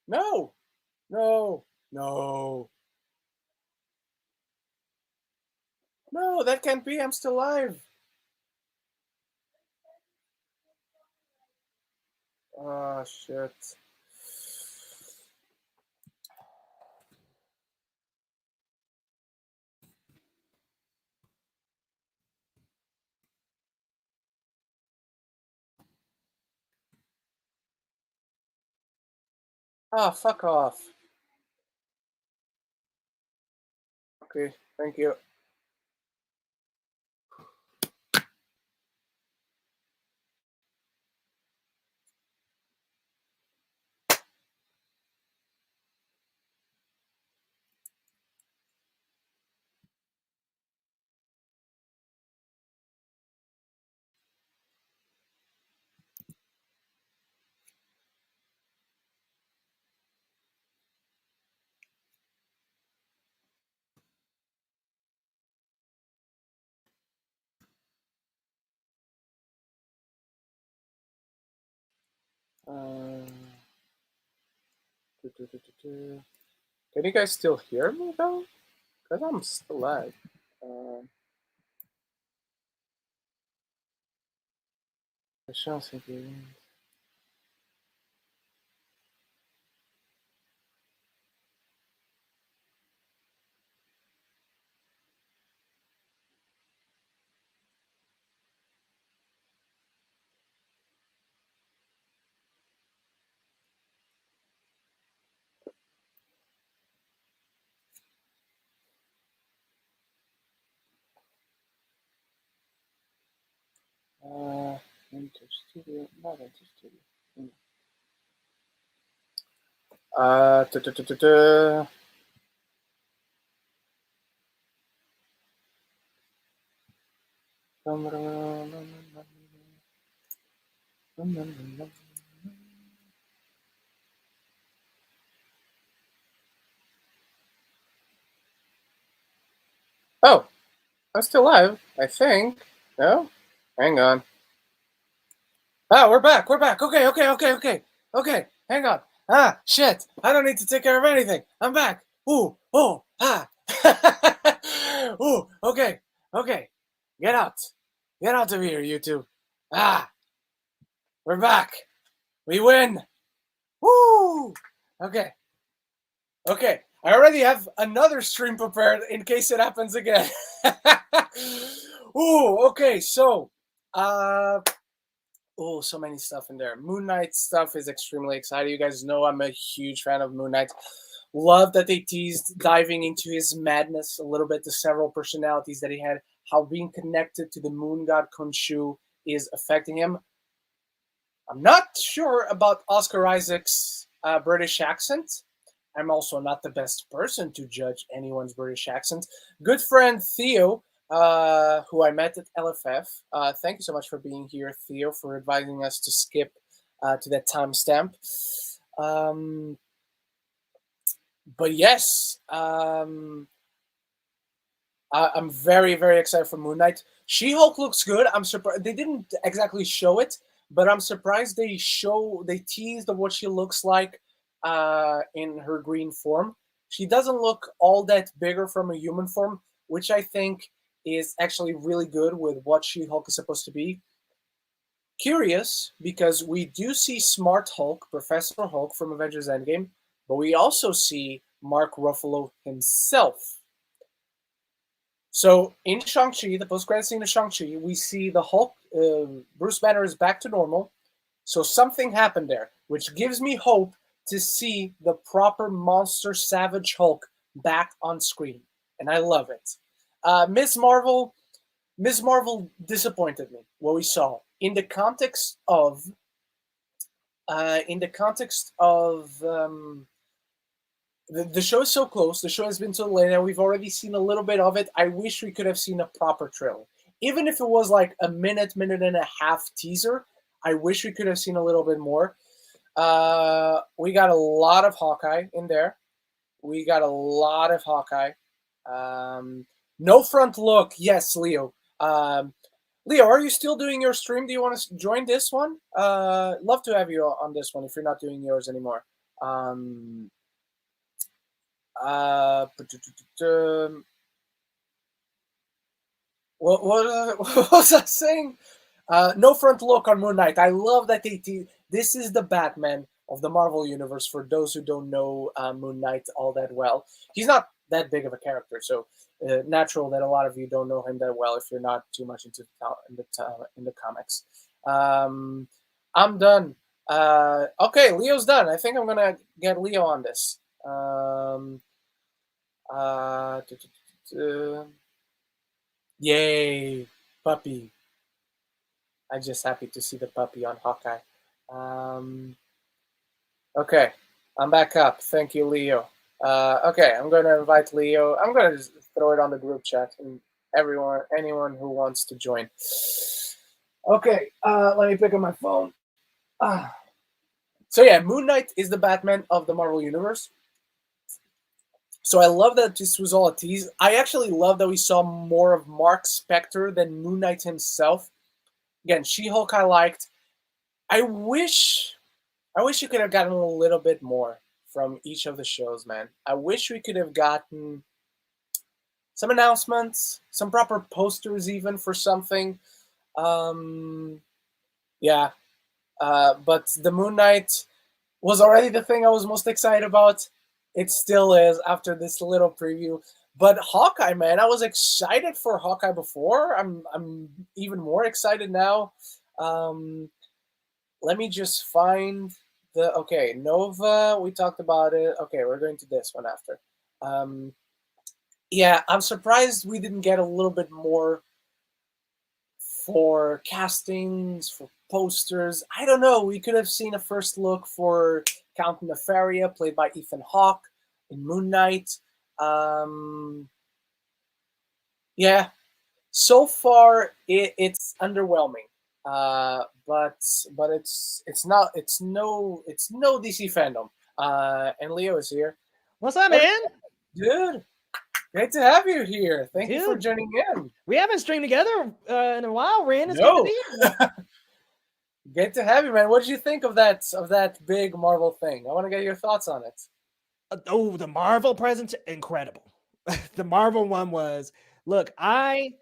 No, no, no. No, that can't be. I'm still alive. Oh, shit. Ah, fuck off. Okay, thank you. Can you guys still hear me though? Because I'm still live. I shall think it. Enter studio, not enter studio. Oh, I'm still live, I think. No? Hang on. Ah, we're back. We're back. Okay. Okay, hang on. Ah, shit. I don't need to take care of anything. I'm back. Ooh, oh, ah. Ooh, okay. Get out. Get out of here, you two. Ah, we're back. We win. Woo. Okay. I already have another stream prepared in case it happens again. Ooh, okay. So, Oh, so many stuff in there. Moon Knight stuff is extremely exciting. You guys know I'm a huge fan of Moon Knight. Love that they teased diving into his madness a little bit, the several personalities that he had, how being connected to the moon god Khonshu is affecting him. I'm not sure about Oscar Isaac's British accent. I'm also not the best person to judge anyone's British accent. Good friend Theo, who I met at LFF. Thank you so much for being here, Theo, for advising us to skip to that timestamp. But yes, I'm very, very excited for Moon Knight. She-Hulk looks good. I'm surprised they didn't exactly show it, but I'm surprised they teased of what she looks like in her green form. She doesn't look all that bigger from a human form, which I think is actually really good with what She-Hulk is supposed to be. Curious, because we do see Smart Hulk, Professor Hulk from Avengers Endgame, but we also see Mark Ruffalo himself. So in Shang-Chi, the post-credit scene of Shang-Chi, we see the Hulk, Bruce Banner is back to normal. So something happened there, which gives me hope to see the proper monster Savage Hulk back on screen. And I love it. Ms. Marvel disappointed me, what we saw. In the context of the show is so close, the show has been so late, and we've already seen a little bit of it. I wish we could have seen a proper trailer. Even if it was like a minute and a half teaser, I wish we could have seen a little bit more. We got a lot of Hawkeye in there. No front look. Yes, Leo. Leo, are you still doing your stream? Do you want to join this one? Love to have you on this one if you're not doing yours anymore. What was I saying? No front look on Moon Knight. I love that this is the Batman of the Marvel Universe, for those who don't know Moon Knight all that well. He's not that big of a character, so natural that a lot of you don't know him that well if you're not too much into in the comics. I'm done. Okay, Leo's done. I think I'm gonna get Leo on this. Yay, puppy. I'm just happy to see the puppy on Hawkeye. Okay, I'm back up. Thank you, Leo. Okay, I'm going to invite Leo. I'm going to just throw it on the group chat and anyone who wants to join. Okay, let me pick up my phone. So yeah, Moon Knight is the Batman of the Marvel Universe. So I love that this was all a tease. I actually love that we saw more of Mark Spector than Moon Knight himself. Again, She-Hulk I liked. I wish you could have gotten a little bit more from each of the shows, man. I wish we could have gotten some announcements, some proper posters even for something. Yeah. But the Moon Knight was already the thing I was most excited about. It still is after this little preview. But Hawkeye, man, I was excited for Hawkeye before. I'm even more excited now. Let me just find the... Okay, Nova, we talked about it. Okay, we're going to this one after. Yeah, I'm surprised we didn't get a little bit more for castings, for posters. I don't know. We could have seen a first look for Count Nefaria, played by Ethan Hawke in Moon Knight. Yeah, so far it's underwhelming. But it's no DC fandom. And Leo is here. What's up, man? Dude, great to have you here. Thank you for joining in. We haven't streamed together in a while, Ren. It's No. good to be here. Great to have you, man. What did you think of that big Marvel thing? I want to get your thoughts on it. Oh, the Marvel presence, incredible. The Marvel one was, look, I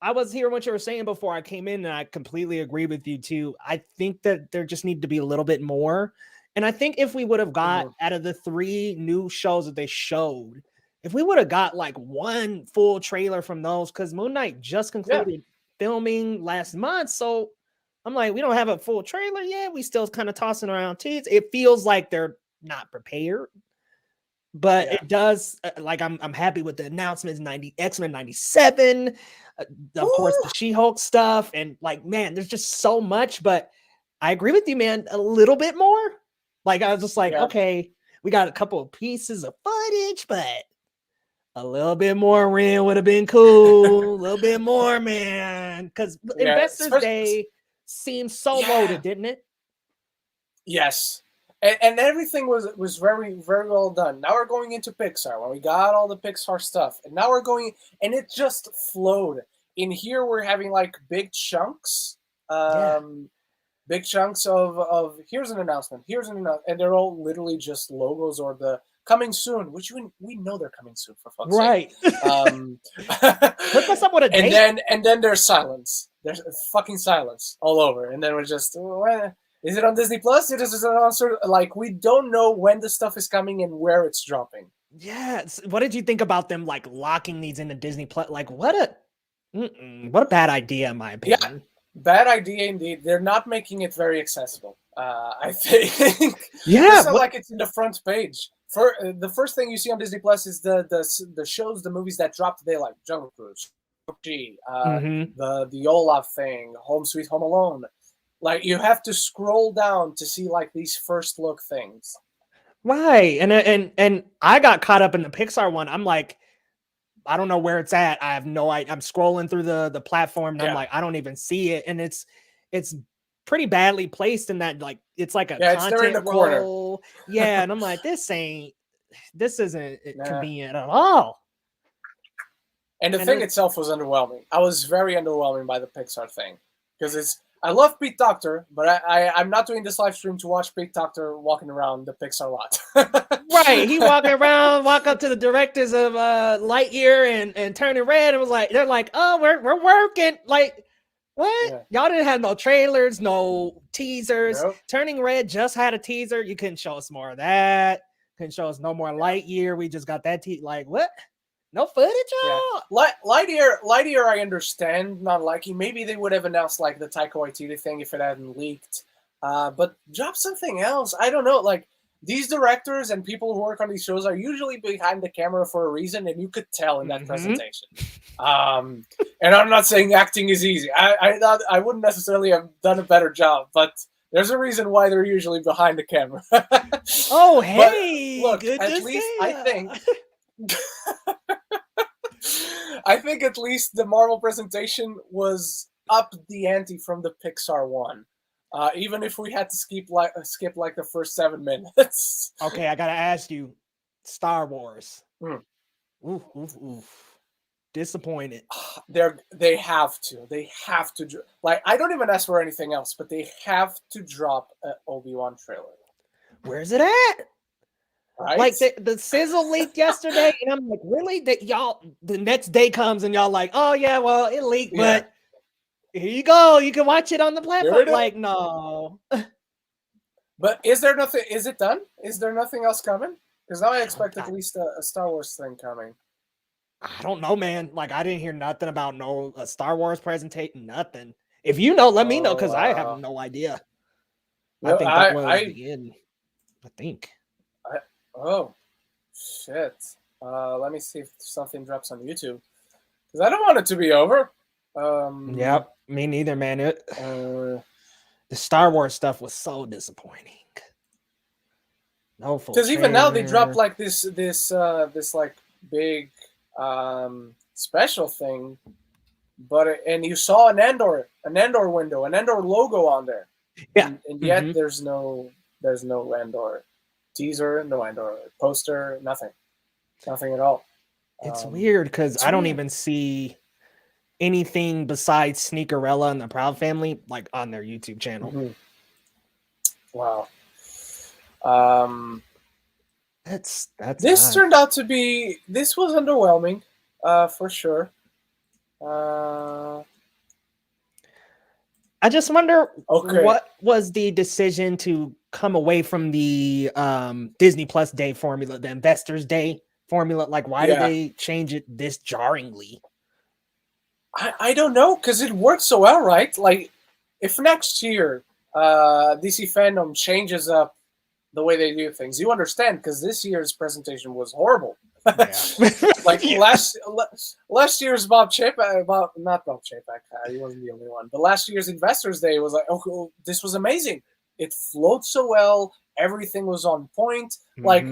was hearing what you were saying before I came in, and I completely agree with you too. I think that there just need to be a little bit more. And I think if we would have got out of the 3 new shows that they showed, if we would have got like one full trailer from those, because Moon Knight just concluded filming last month. So I'm like, we don't have a full trailer yet. We still kind of tossing around teas. It feels like they're not prepared, but it does. Like I'm happy with the announcements. X-Men 97, of course the She-Hulk stuff, and like, man, there's just so much. But I agree with you, man. A little bit more. Like I was just like, okay, we got a couple of pieces of footage, but a little bit more Ren would have been cool. A little bit more, man. Because Investors Day seemed so loaded, didn't it? Yes. And everything was very, very well done. Now we're going into Pixar. When we got all the Pixar stuff. And now we're going, and it just flowed. In here, we're having like big chunks. Big chunks of here's an announcement, and they're all literally just logos or the coming soon, which we know they're coming soon, for fuck's sake. Hook us up with a date. And then there's silence. There's fucking silence all over, and then we're just, is it on Disney Plus? It is on like we don't know when the stuff is coming and where it's dropping. Yes. What did you think about them like locking these into Disney Plus? Like what a bad idea, in my opinion. Yeah. Bad idea indeed. They're not making it very accessible. I think. Yeah, it's not like it's in the front page. For the first thing you see on Disney Plus is the shows, the movies that drop today, like Jungle Cruise, the Olaf thing, Home Sweet Home Alone. Like you have to scroll down to see like these first look things. Right, and I got caught up in the Pixar one. I'm like, I don't know where it's at. I have no idea. I'm scrolling through the platform and I'm like, I don't even see it. And it's pretty badly placed in that, like, it's like a content in the corner. role. Yeah. And I'm like, this isn't convenient at all. And the thing itself was underwhelming. I was very underwhelmed by the Pixar thing. Because I love Pete Docter, but I'm not doing this live stream to watch Pete Docter walking around the Pixar lot. Right, he walking around, walk up to the directors of Lightyear and Turning Red, and was like, they're like, oh, we're working. Like, what? Yeah. Y'all didn't have no trailers, no teasers. Nope. Turning Red just had a teaser. You couldn't show us more of that. Couldn't show us no more Lightyear. We just got that like, what? No footage, y'all? Yeah. Lightyear, I understand not liking. Maybe they would have announced like the Taika Waititi thing if it hadn't leaked. But drop something else. I don't know. Like these directors and people who work on these shows are usually behind the camera for a reason, and you could tell in that presentation. And I'm not saying acting is easy. I wouldn't necessarily have done a better job, but there's a reason why they're usually behind the camera. Oh, hey! But look, at least I think. I think at least the Marvel presentation was up the ante from the Pixar one. Even if we had to skip like the first 7 minutes. Okay, I gotta ask you, Star Wars. Oof. Disappointed. They have to. Like, I don't even ask for anything else, but they have to drop an Obi-Wan trailer. Where's it at? Right? Like the sizzle leaked yesterday, and I'm like, really? That y'all the next day comes and y'all like, oh yeah, well it leaked, but here you go. You can watch it on the platform. Like, no. But is there nothing? Is it done? Is there nothing else coming? Because now I expect at least a Star Wars thing coming. I don't know, man. Like, I didn't hear nothing about a Star Wars presentation. Nothing. If you know, let me know, because I have no idea. No, I think that was the end. I think. Oh, shit. Let me see if something drops on YouTube. Because I don't want it to be over. Yep, me neither, man. The Star Wars stuff was so disappointing. No full because even now they dropped like this like big special thing, and you saw an Andor window, an Andor logo on there. Yeah, and yet there's no Andor teaser, no Andor poster, nothing at all. It's weird because I don't even see anything besides Sneakerella and the Proud Family like on their YouTube channel. Wow. That's this turned out to be, this was underwhelming, for sure. I just wonder what was the decision to come away from the Disney Plus Day formula, the Investors Day formula. Like, why did they change it this jarringly? I don't know, because it worked so well, right? Like, if next year DC fandom changes up the way they do things, you understand, because this year's presentation was horrible. Like last year's Bob Chapek, not Bob Chapek, he wasn't the only one, but last year's Investors Day was like, oh, this was amazing. It flowed so well. Everything was on point. Like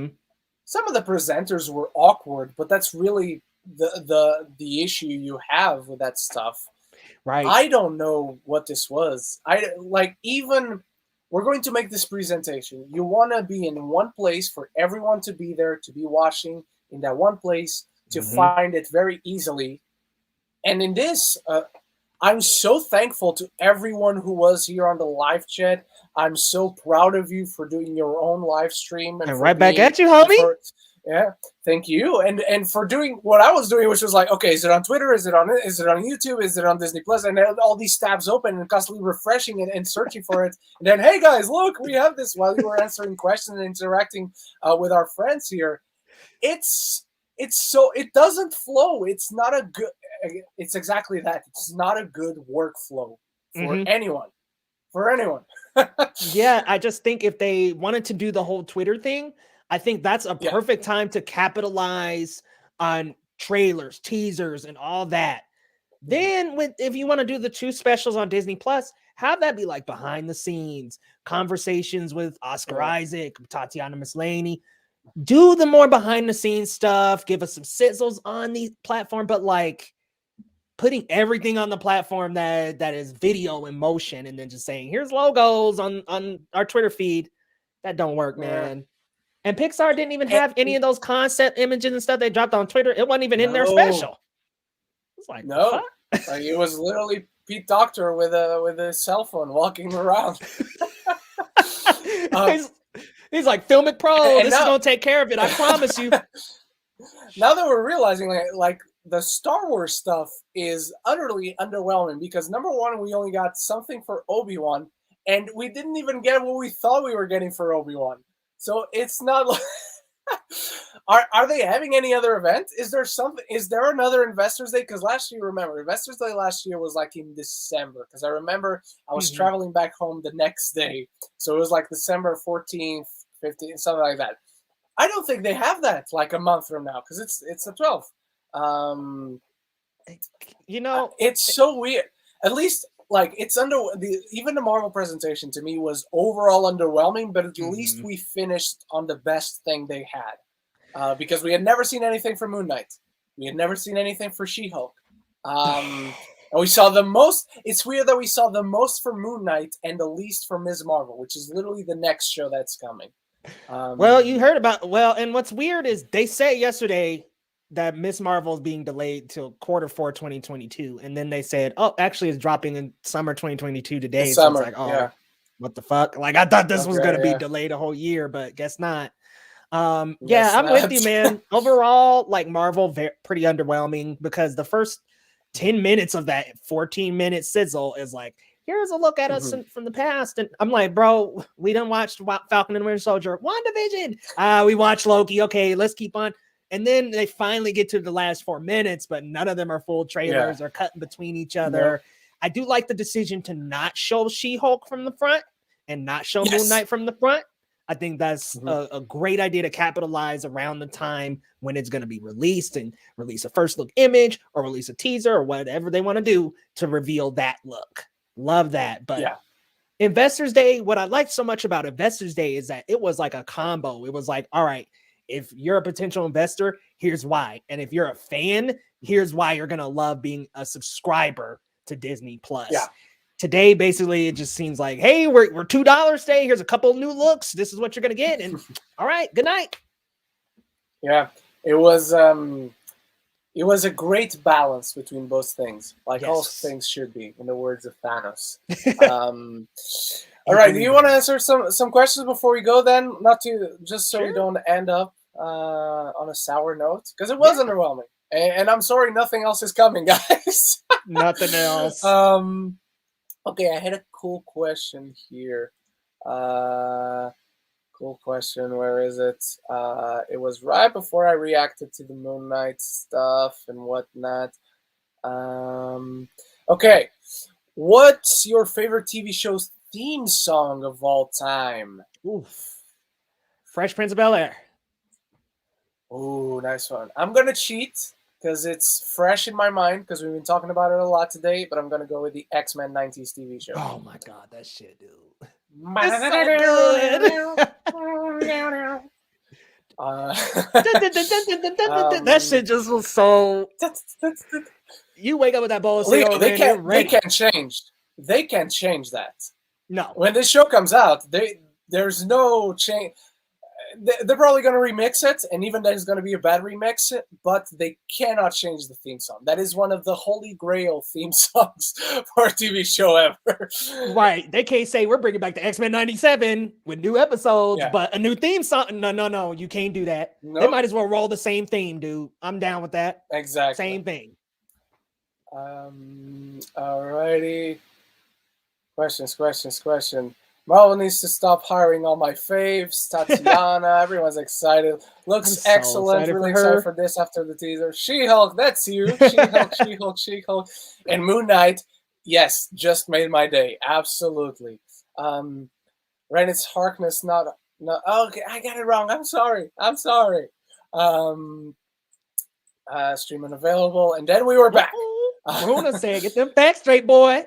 some of the presenters were awkward, but that's really the issue you have with that stuff. Right. I don't know what this was. Even we're going to make this presentation. You want to be in one place for everyone to be there, to be watching in that one place, to find it very easily. And in this, I'm so thankful to everyone who was here on the live chat. I'm so proud of you for doing your own live stream. And right back at you, homie. Yeah, thank you, and for doing what I was doing, which was like, okay, is it on Twitter? Is it on YouTube? Is it on Disney Plus? And all these tabs open and constantly refreshing it and searching for it. And then, hey guys, look, we have this while you were answering questions and interacting with our friends here. It's so it doesn't flow. It's not a good. It's exactly that. It's not a good workflow for anyone. For anyone. Yeah, I just think if they wanted to do the whole Twitter thing, I think that's a perfect time to capitalize on trailers, teasers, and all that. Then, if you want to do the 2 specials on Disney Plus, have that be like behind the scenes conversations with Oscar Isaac, Tatiana Maslany. Do the more behind the scenes stuff. Give us some sizzles on the platform, but like putting everything on the platform that is video in motion, and then just saying, "Here's logos on our Twitter feed." That don't work, man. And Pixar didn't even have any of those concept images and stuff they dropped on Twitter. It wasn't even in their special. It's like, no, like it was literally Pete Docter with a cell phone walking around. He's like, film it pro. This is gonna take care of it. I promise you. Now that we're realizing, like the Star Wars stuff is utterly underwhelming because number one, we only got something for Obi-Wan, and we didn't even get what we thought we were getting for Obi-Wan. So it's not like are they having any other event? Is there another Investors Day? Because last year, remember, Investors Day last year was like in December. Because I remember I was traveling back home the next day. So it was like December 14th, 15th, something like that. I don't think they have that like a month from now because it's the 12th. It's so weird. At least like it's even the Marvel presentation to me was overall underwhelming, but at least we finished on the best thing they had because we had never seen anything for Moon Knight. We had never seen anything for She-Hulk. And we saw the most. It's weird that we saw the most for Moon Knight and the least for Ms. Marvel, which is literally the next show that's coming. Well, you heard about and what's weird is they said yesterday that Ms. Marvel is being delayed till Q4 2022, and then they said, "Oh, actually, it's dropping in summer 2022 today." So it's like, oh, what the fuck? Like I thought this was going to be delayed a whole year, but guess not. I'm with you, man. Overall, like Marvel, pretty underwhelming because the first 10 minutes of that 14-minute sizzle is like, here's a look at us from the past. And I'm like, bro, we done watched Falcon and Winter Soldier, WandaVision. We watched Loki. Okay, let's keep on. And then they finally get to the last 4 minutes, but none of them are full trailers or cutting between each other. I do like the decision to not show She-Hulk from the front and not show Moon Knight from the front. I think that's a great idea to capitalize around the time when it's going to be released and release a first look image or release a teaser or whatever they want to do to reveal that look. Love that. But Investors Day, what I liked so much about Investors Day is that it was like a combo. It was like, all right, if you're a potential investor, here's why. And if you're a fan, here's why you're going to love being a subscriber to Disney Plus. Yeah. Today, basically, it just seems like, hey, we're $2 today. Here's a couple of new looks. This is what you're going to get. And all right, good night. Yeah, it was a great balance between both things, like all things should be, in the words of Thanos. All right, do you want to answer some questions before we go then? Not to, just so we don't end up on a sour note, because it was underwhelming. And I'm sorry, nothing else is coming, guys. Nothing else. Okay, I had a cool question here. Cool question. Where is it? It was right before I reacted to the Moon Knight stuff and whatnot. Okay. What's your favorite TV show's theme song of all time? Oof. Fresh Prince of Bel-Air. Ooh, nice one. I'm going to cheat because it's fresh in my mind because we've been talking about it a lot today, but I'm going to go with the X-Men 90s TV show. Oh my God, that shit, dude. It's so good. That shit just was so. You wake up with that bowl of cereal, they can't. They ready. can't change. They can't change that. No. When this show comes out, there's no change. They're probably going to remix it, and even there's going to be a bad remix, but they cannot change the theme song. That is one of the holy grail theme songs for a TV show ever. Right. They can't say we're bringing back the X-Men 97 with new episodes, but a new theme song. No. You can't do that. They Nope. might as well roll the same theme, dude. I'm down with that. Exactly. Same thing. Alrighty. Question. Marvel needs to stop hiring all my faves. Tatiana, everyone's excited. Looks so excellent. excited Really for her. excited for this after the teaser. She-Hulk, that's you. She-Hulk. And Moon Knight, yes, just made my day. Absolutely. Rennett's Harkness, not. Okay, I got it wrong. I'm sorry. Stream unavailable, and then we were back. Runa said, "Get them facts straight, boy."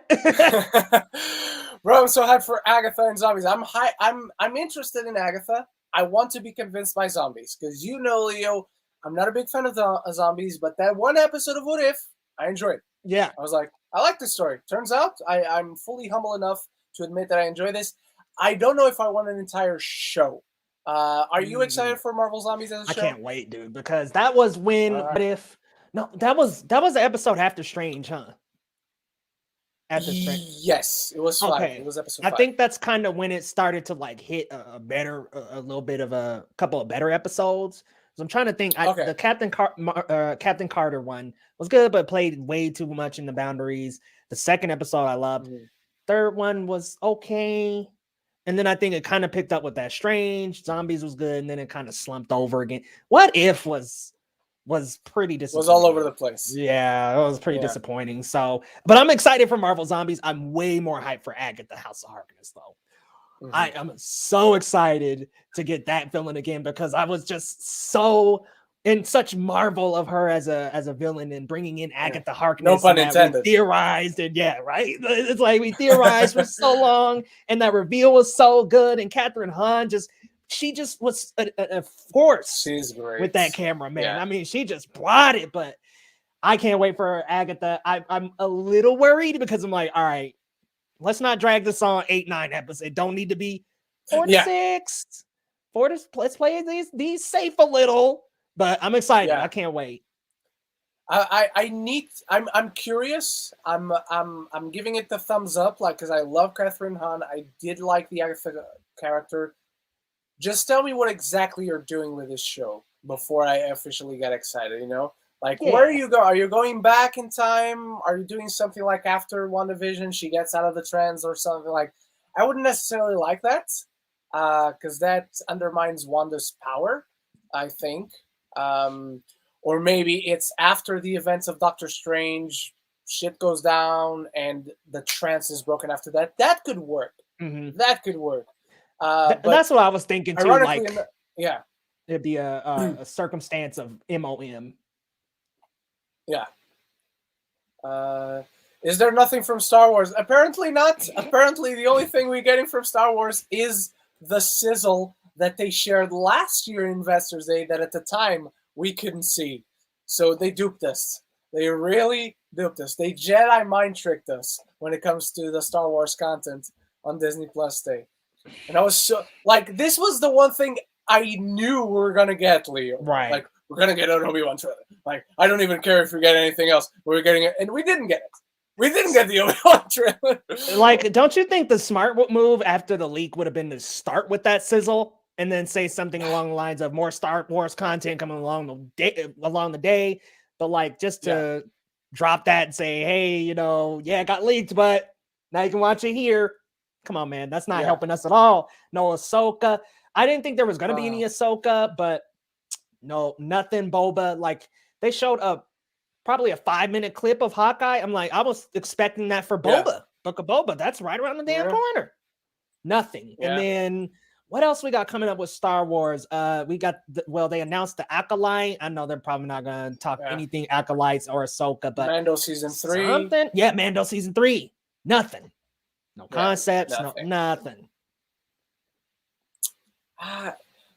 Bro, I'm so hyped for Agatha and zombies. I'm interested in Agatha. I want to be convinced by zombies because Leo, I'm not a big fan of the zombies, but that one episode of What If, I enjoyed. Yeah, I was like, I like this story. Turns out, I'm fully humble enough to admit that I enjoy this. I don't know if I want an entire show. Are you excited for Marvel Zombies as a show? I can't wait, dude, because that was when. What if? No, that was the episode after Strange, huh? After Strange. Yes, it was 5. Okay. It was episode I 5. think that's kind of when it started to like hit a little bit of a couple of better episodes. So I'm trying to think. The Captain Carter one was good, but played way too much in the boundaries. The second episode I loved. Third one was okay. And then I think it kind of picked up with that Strange. Zombies was good, and then it kind of slumped over again. What If was pretty disappointing. Was all over the place. Yeah, it was pretty disappointing. So, but I'm excited for Marvel Zombies. I'm way more hyped for Agatha House of Harkness, though. I am so excited to get that villain again because I was just so in such marvel of her as a villain and bringing in Agatha Harkness. No pun and intended. We theorized and it's like we theorized for so long, and that reveal was so good. And Catherine Hahn she just was a force. She's great with that camera, man. Yeah. I mean, she just blotted, but I can't wait for Agatha. I'm a little worried because I'm like, all right, let's not drag this on 8-9 episodes. It don't need to be 4 to 6. Let's play these safe a little, but I'm excited. I can't wait. I'm curious. I'm giving it the thumbs up, like, because I love Catherine Hahn. I did like the Agatha character. Just tell me what exactly you're doing with this show before I officially get excited, Like, where are you going? Are you going back in time? Are you doing something like after WandaVision, she gets out of the trance or something like? I wouldn't necessarily like that because that undermines Wanda's power, I think. Or maybe it's after the events of Doctor Strange, shit goes down and the trance is broken after that. That could work. That could work. But that's what I was thinking too. Like, it'd be a circumstance of MOM. Yeah. Is there nothing from Star Wars? Apparently not. Apparently, the only thing we're getting from Star Wars is the sizzle that they shared last year in Investors Day that at the time we couldn't see. So they duped us. They really duped us. They Jedi mind tricked us when it comes to the Star Wars content on Disney Plus Day. And I was so like, this was the one thing I knew we were gonna get, Leo. Right. Like, we're gonna get an Obi-Wan trailer. Like, I don't even care if we get anything else. We're getting it, and we didn't get it. We didn't get the Obi-Wan trailer. Like, don't you think the smart move after the leak would have been to start with that sizzle and then say something along the lines of more Star Wars content coming along the day, but like just to drop that and say, hey, it got leaked, but now you can watch it here. Come on, man. That's not helping us at all. No Ahsoka. I didn't think there was going to be any Ahsoka, but no, nothing Boba. Like, they showed probably a 5-minute clip of Hawkeye. I'm like, I was expecting that for Boba, Book of Boba. That's right around the damn corner. Nothing. Yeah. And then what else we got coming up with Star Wars? We got they announced the Acolyte. I know they're probably not gonna talk anything Acolytes or Ahsoka, but Mando season 3. something. Yeah, Mando season 3. Nothing. No Yeah, concepts. nothing. Nothing.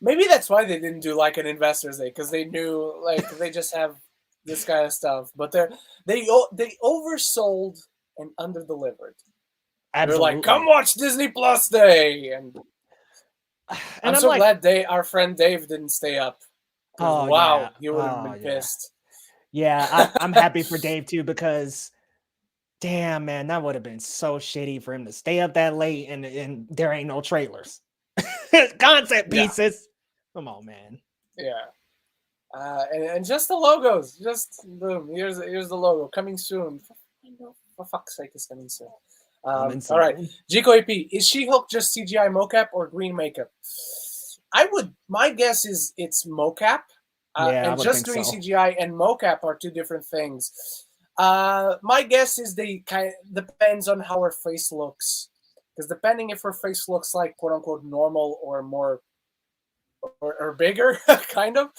Maybe that's why they didn't do like an Investors Day, because they knew like they just have this kind of stuff. But they oversold and underdelivered. They're like, come watch Disney Plus Day, and I'm so glad our friend Dave didn't stay up. Oh, wow, yeah. he would have been pissed. Yeah, I'm happy for Dave too, because damn, man, that would have been so shitty for him to stay up that late and there ain't no trailers. Concept pieces. Come on, man. Yeah. And just the logos. Just boom. Here's the logo. Coming soon. For fuck's sake, it's coming soon. All right. Jico AP, is She-Hulk just CGI mocap or green makeup? My guess is it's mocap. And just doing CGI and mocap are two different things. My guess is they kind of depends on how her face looks. Because depending if her face looks like quote unquote normal or more or bigger, kind of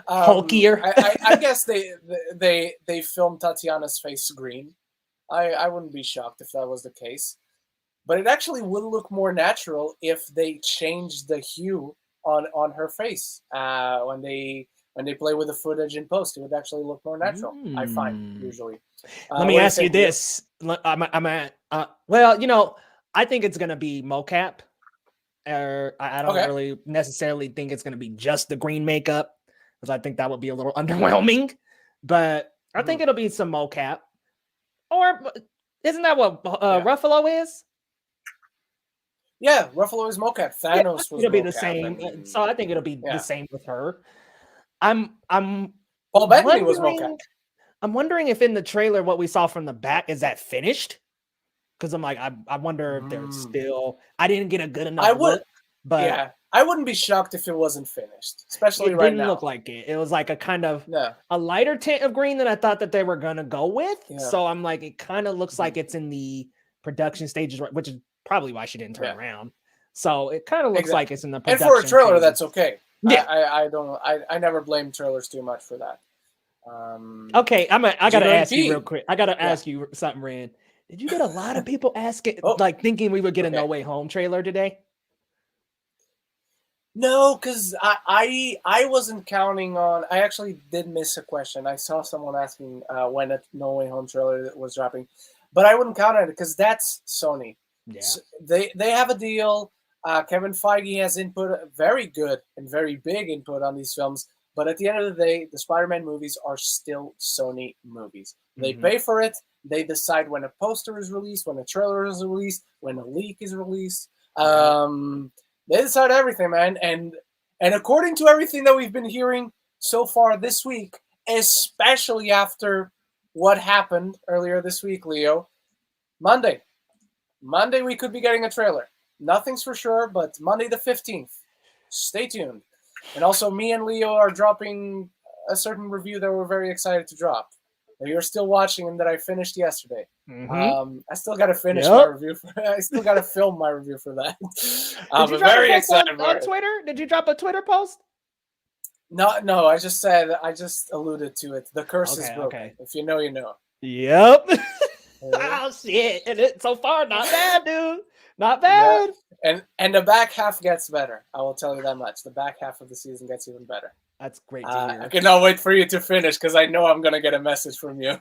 hulkier. I guess they filmed Tatiana's face green. I wouldn't be shocked if that was the case. But it actually would look more natural if they changed the hue on her face. When they play with the footage in post, it would actually look more natural. I find usually. Let me ask you this. Well, I think it's gonna be mocap. I don't really necessarily think it's gonna be just the green makeup, because I think that would be a little underwhelming. But I think it'll be some mocap. Or isn't that what Ruffalo is? Yeah, Ruffalo is mocap. Thanos was it'll be mocap, the same. So I think it'll be the same with her. Paul Bettany was mocap. I'm wondering if in the trailer what we saw from the back is that finished? Because I'm like, I wonder if they're still. I didn't get a good enough look, but yeah, I wouldn't be shocked if it wasn't finished, especially it right didn't now. look like it. It was like a kind of a lighter tint of green than I thought that they were gonna go with. Yeah. So I'm like, it kind of looks like it's in the production stages, which is probably why she didn't turn around. So it kind of looks like it's in the and production for a trailer, phases. that's okay. Yeah, I never blame trailers too much for that. Okay, I gotta ask you GOP. real quick. I gotta ask you something, Ren. Did you get a lot of people asking, thinking we would get a No Way Home trailer today? No, because I wasn't counting on. I actually did miss a question. I saw someone asking when a No Way Home trailer was dropping, but I wouldn't count on it because that's Sony. Yeah, so they have a deal. Kevin Feige has input, very good and very big input on these films. But at the end of the day, the Spider-Man movies are still Sony movies. They pay for it. They decide when a poster is released, when a trailer is released, when a leak is released. They decide everything, man. And according to everything that we've been hearing so far this week, especially after what happened earlier this week, Leo, Monday we could be getting a trailer. Nothing's for sure, but Monday the 15th. Stay tuned. And also, me and Leo are dropping a certain review that we're very excited to drop. That you're still watching and that I finished yesterday. I still got to finish my review. I still got to film my review for that. I'm very excited on Twitter. Did you drop a Twitter post? No. I just alluded to it. The curse is broken. Okay. If you know, you know. Yep. Oh shit! And so far, not bad, dude. Not bad. Yeah. And the back half gets better. I will tell you that much. The back half of the season gets even better. That's great to hear. I cannot wait for you to finish because I know I'm gonna get a message from you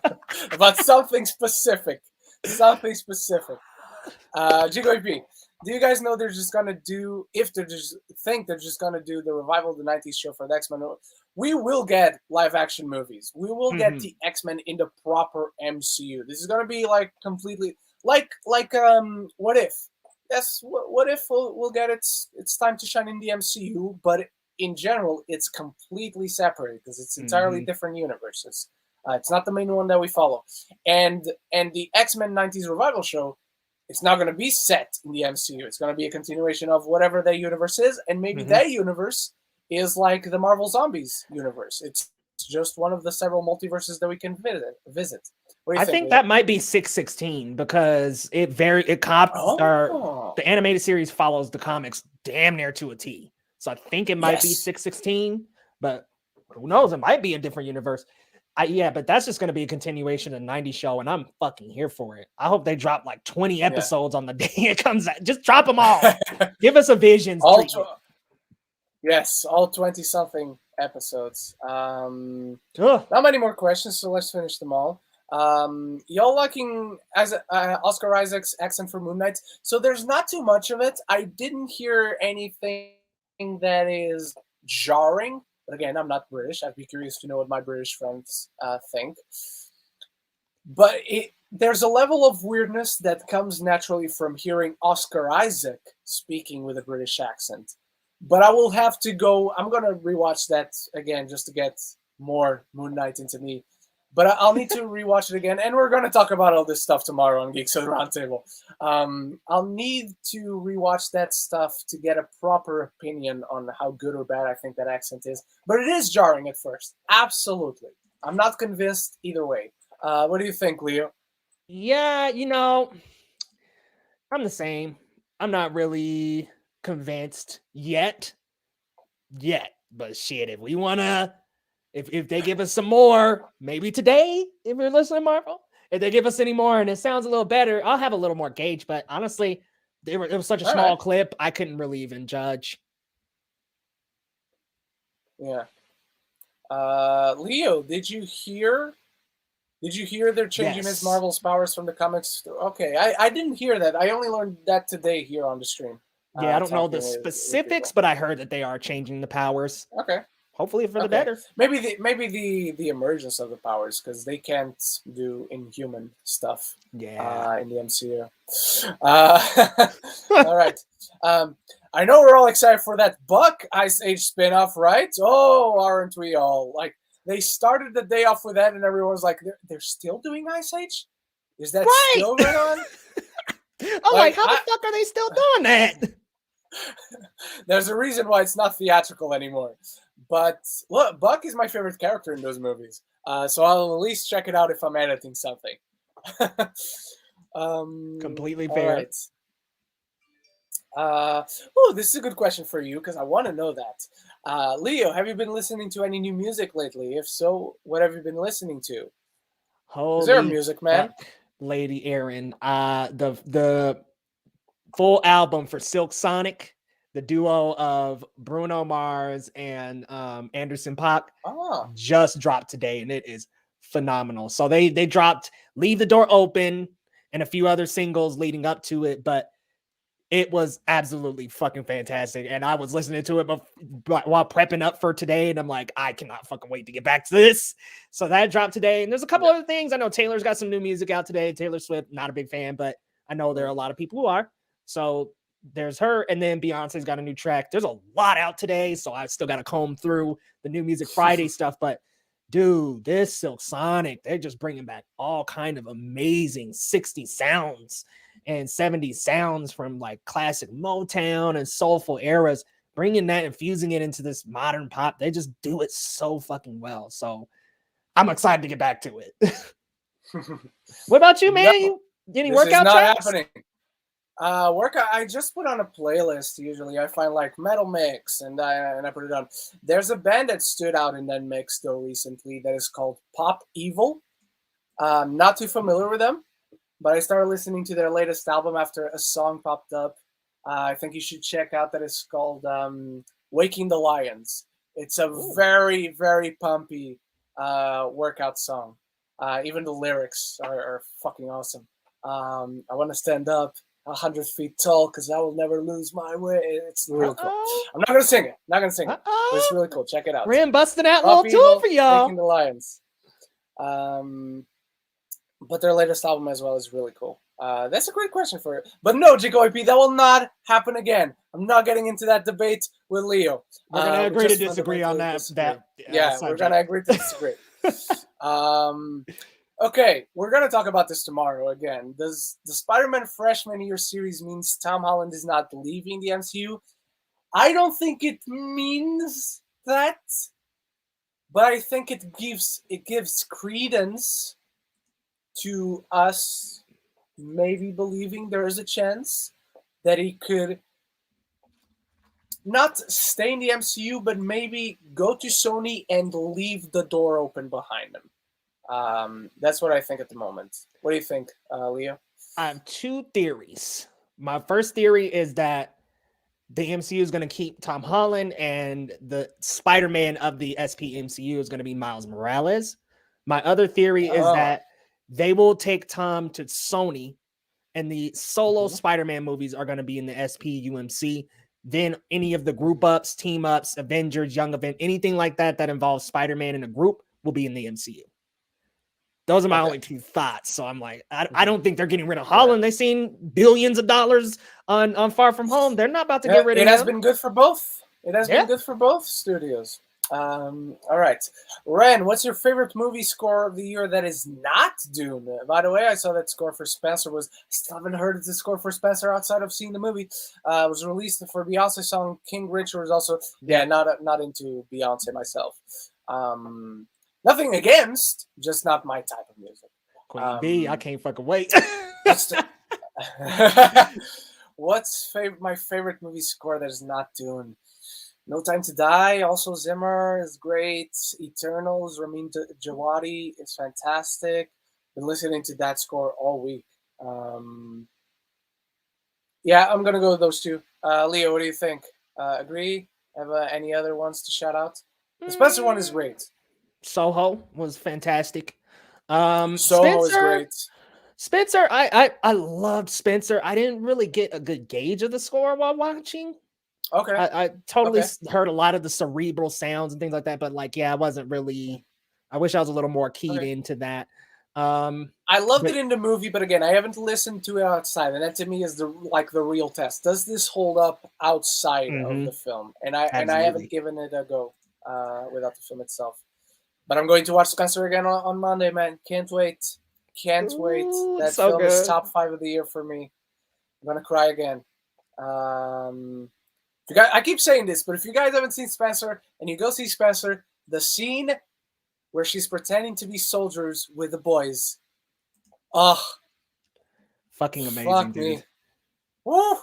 about something specific. Something specific. GGP, do you guys know they're just gonna do? If they just think they're just gonna do the revival of the '90s show for the X-Men, we will get live action movies. We will get the X-Men in the proper MCU. This is gonna be like completely like What If? Yes, What If we'll get its time to shine in the MCU, but in general, it's completely separated because it's entirely different universes. It's not the main one that we follow. And the X-Men 90s revival show, it's not going to be set in the MCU. It's going to be a continuation of whatever their universe is, and maybe that universe is like the Marvel Zombies universe. It's just one of the several multiverses that we can visit. What do you I think think that might be 616 because the animated series follows the comics damn near to a T. So I think it might be 616, but who knows? It might be a different universe. But that's just going to be a continuation of the 90s show, and I'm fucking here for it. I hope they drop like 20 episodes on the day it comes out. Just drop them all. Give us a Visions. all 20-something episodes. Not many more questions, so let's finish them all. Y'all liking as Oscar Isaac's accent for Moon Knight? So there's not too much of it. I didn't hear anything that is jarring. But again, I'm not British. I'd be curious to know what my British friends think. But there's a level of weirdness that comes naturally from hearing Oscar Isaac speaking with a British accent. But I will have to go. I'm going to rewatch that again just to get more Moon Knight into me. But I'll need to rewatch it again. And we're going to talk about all this stuff tomorrow on Geeks at the Roundtable. I'll need to rewatch that stuff to get a proper opinion on how good or bad I think that accent is. But it is jarring at first. Absolutely. I'm not convinced either way. What do you think, Leo? Yeah, I'm the same. I'm not really convinced yet. But shit, if we want to... If they give us some more, maybe today, if you're listening, Marvel, if they give us any more and it sounds a little better, I'll have a little more gauge. But honestly, it was such a small clip, I couldn't really even judge. Yeah. Leo, did you hear they're changing Ms. Marvel's powers from the comics? Okay, I didn't hear that. I only learned that today here on the stream. Yeah, I don't know the specifics, but I heard that they are changing the powers. Okay. Hopefully for the better. Maybe the emergence of the powers, because they can't do inhuman stuff. Yeah. In the MCU. All right. I know we're all excited for that Buck Ice Age spinoff, right? Oh, aren't we all? Like, they started the day off with that, and everyone's like, they're still doing Ice Age? Is that still going on? How the fuck are they still doing that? There's a reason why it's not theatrical anymore. But look, Buck is my favorite character in those movies. So I'll at least check it out if I'm editing something. Completely fair. Right. This is a good question for you because I want to know that. Leo, have you been listening to any new music lately? If so, what have you been listening to? Is there a music, man? Lady Aaron. The full album for Silk Sonic, the duo of Bruno Mars and Anderson .Paak, just dropped today, and it is phenomenal. So they dropped Leave the Door Open and a few other singles leading up to it, but it was absolutely fucking fantastic. And I was listening to it while prepping up for today, and I'm like, I cannot fucking wait to get back to this. So that dropped today, and there's a couple other things. I know Taylor's got some new music out today. Taylor Swift, not a big fan, but I know there are a lot of people who are. So there's her, and then Beyonce's got a new track. There's a lot out today, so I still got to comb through the new Music Friday stuff. But dude, this Silk Sonic, they're just bringing back all kind of amazing 60s sounds and 70s sounds from like classic Motown and soulful eras, bringing that, infusing it into this modern pop. They just do it so fucking well. So I'm excited to get back to it. What about you, man? No, any this workout is not tracks? happening. Workout. I just put on a playlist. Usually, I find like metal mix, and I put it on. There's a band that stood out in that mix though recently that is called Pop Evil. Not too familiar with them, but I started listening to their latest album after a song popped up. I think you should check out that. It's called "Waking the Lions." It's a very, very pumpy workout song. Even the lyrics are fucking awesome. I want to stand up 100 feet tall because I will never lose my way. It's really cool. I'm not gonna sing it. But it's really cool. Check it out. Rim busting out a little tool for y'all. Waking the Lions. But their latest album as well is really cool. That's a great question for you. But no, JKOP, that will not happen again. I'm not getting into that debate with Leo. We're going to agree to disagree on that. We're going to agree to disagree. Okay, we're going to talk about this tomorrow again. Does the Spider-Man freshman year series means Tom Holland is not leaving the MCU? I don't think it means that, but I think it gives credence to us maybe believing there is a chance that he could not stay in the MCU, but maybe go to Sony and leave the door open behind him. That's what I think at the moment. What do you think, Leo? I have two theories. My first theory is that the MCU is going to keep Tom Holland, and the Spider-Man of the SPMCU is going to be Miles Morales. My other theory is that they will take Tom to Sony, and the solo Spider-Man movies are going to be in the SPUMC. Then any of the group ups, team ups, Avengers, Young Avengers, anything like that that involves Spider-Man in a group will be in the MCU. Those are my only two thoughts. So I'm like, I don't think they're getting rid of Holland. They've seen billions of dollars on Far From Home. They're not about to get rid of him. It has been good for both. It has been good for both studios. All right. Ren, what's your favorite movie score of the year that is not Dune? By the way, I saw that score for Spencer was, I still haven't heard the score for Spencer outside of seeing the movie. It was released for Beyonce song King Richard was also, not into Beyonce myself. Nothing against, just not my type of music. Queen B, I can't fucking wait. What's my favorite movie score that is not Dune? No Time to Die, also Zimmer is great. Eternals, Ramin Djawadi is fantastic. Been listening to that score all week. I'm gonna go with those two. Leo, what do you think? Agree? Have any other ones to shout out? The Spencer one is great. Soho was fantastic. Soho is great. Spencer, I loved Spencer. I didn't really get a good gauge of the score while watching. Okay. I totally heard a lot of the cerebral sounds and things like that, but I wasn't really. I wish I was a little more keyed into that. I loved it in the movie, but again, I haven't listened to it outside, and that to me is the real test. Does this hold up outside of the film? And I haven't given it a go without the film itself. But I'm going to watch Spencer again on Monday, man. Can't wait. Can't wait. That so film is good. top 5 of the year for me. I'm gonna cry again. I keep saying this, but if you guys haven't seen Spencer and you go see Spencer, the scene where she's pretending to be soldiers with the boys. Fucking amazing, Fuck dude. me. Woo!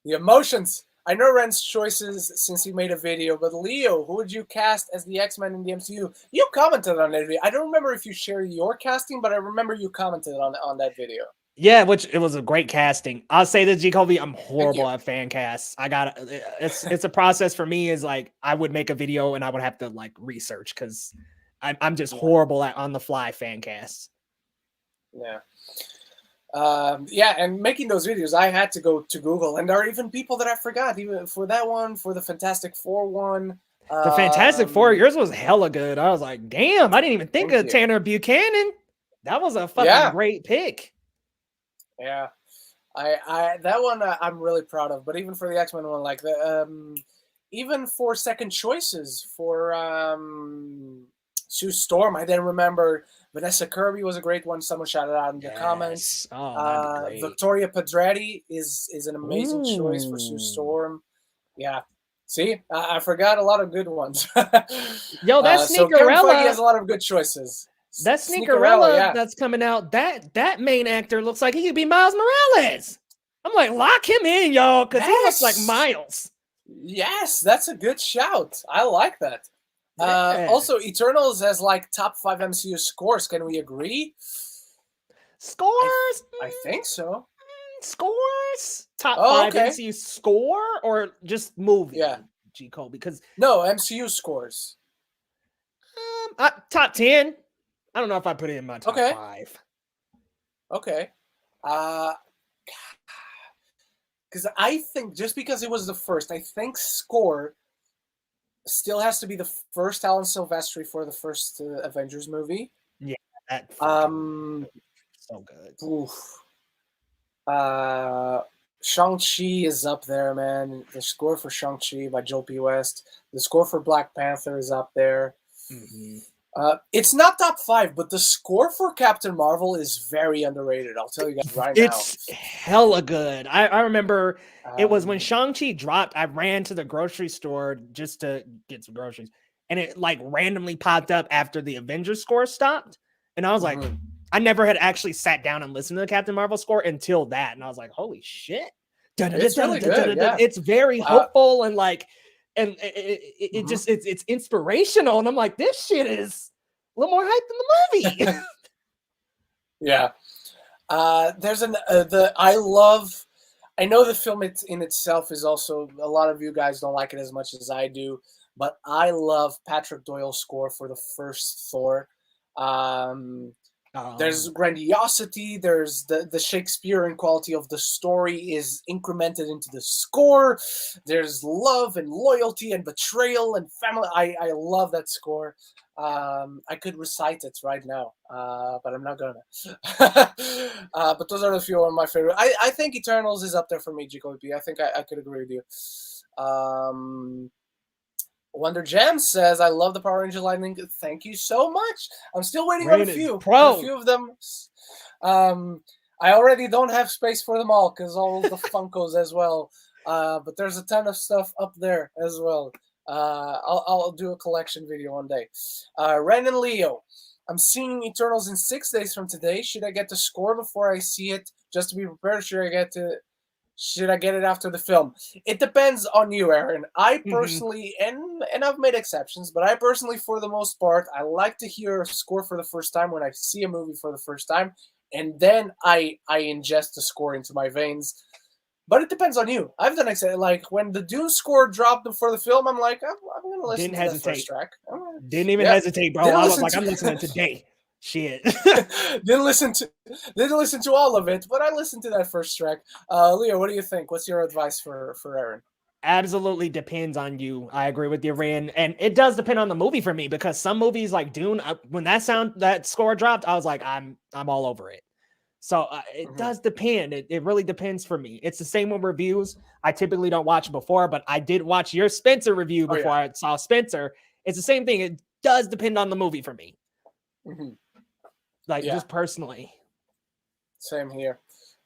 The emotions. I know Ren's choices since he made a video, but Leo, who would you cast as the X-Men in the MCU? You commented on that video. I don't remember if you shared your casting, but I remember you commented on that video. Yeah, which it was a great casting. I'll say this, Jacoby, I'm horrible at fan casts. It's a process for me. Is like I would make a video and I would have to research because I'm just horrible at on the fly fan casts. Yeah. And making those videos, I had to go to Google, and there are even people that I forgot, even for that one, for the Fantastic Four one. The Fantastic Four, yours was hella good. I was like, damn, I didn't even think of Tanner Buchanan. That was a fucking great pick. Yeah, I that one I'm really proud of. But even for the X-Men one, even for second choices for Sue Storm, I didn't remember. Vanessa Kirby was a great one. Someone shouted out in the comments. Oh, Victoria Pedretti is an amazing choice for Sue Storm. Yeah. See, I forgot a lot of good ones. Yo, that so Kevin Sneakerella Feige has a lot of good choices. That Sneakerella that's coming out, that main actor looks like he could be Miles Morales. I'm like, lock him in, y'all, because he looks like Miles. Yes, that's a good shout. I like that. Also, Eternals has top 5 MCU scores. Can we agree? Scores? I think so. Scores? Top 5 MCU score or just movie? Yeah. G. Cole, because no MCU scores. Top 10. I don't know if I put it in my top 5. Okay. Because I think just because it was the first, I think score still has to be the first Alan Silvestri for the first Avengers movie. Yeah, that so good. Oof. Shang-Chi is up there, man. The score for Shang-Chi by Joel P. West. The score for Black Panther is up there. Mm-hmm. It's not top 5, but the score for Captain Marvel is very underrated. I'll tell you guys right now. It's hella good. I remember it was when Shang-Chi dropped, I ran to the grocery store just to get some groceries. And it randomly popped up after the Avengers score stopped. And I was like, I never had actually sat down and listened to the Captain Marvel score until that, and I was like, "Holy shit!" It's really good. Yeah. It's very hopeful and like, and it just it's inspirational, and I'm like, "This shit is a little more hype than the movie." Yeah. There's I know the film in itself is also, a lot of you guys don't like it as much as I do, but I love Patrick Doyle's score for the first Thor. There's grandiosity, there's the Shakespearean quality of the story is incremented into the score. There's love and loyalty and betrayal and family. I love that score. I could recite it right now, but I'm not gonna. But those are a few of my favorite. I think Eternals is up there for me, Jacoby. I think I could agree with you. Wonder Jam says, I love the Power Ranger Lightning. Thank you so much. I'm still waiting on a few of them. I already don't have space for them all because all of the Funkos as well. But there's a ton of stuff up there as well. I'll do a collection video one day. Ren and Leo, I'm seeing Eternals in 6 days from today. Should I get the score before I see it just to be prepared? Should I get it after the film? It depends on you, Aaron. I personally, and I've made exceptions, but I personally, for the most part, I like to hear a score for the first time when I see a movie for the first time, and then I ingest the score into my veins. But it depends on you. I've done like when the Dune score dropped before the film, I'm like, I'm going to listen to that first track. Didn't even hesitate, bro. I was like, I'm listening today. Shit. Didn't listen to all of it, but I listened to that first track. Leo, what do you think? What's your advice for Aaron? Absolutely depends on you. I agree with you, Ryan. And it does depend on the movie for me, because some movies like Dune, when that score dropped, I was like, I'm all over it. So it does depend. It really depends for me. It's the same with reviews. I typically don't watch before, but I did watch your Spencer review before I saw Spencer. It's the same thing. It does depend on the movie for me. Just personally. Same here.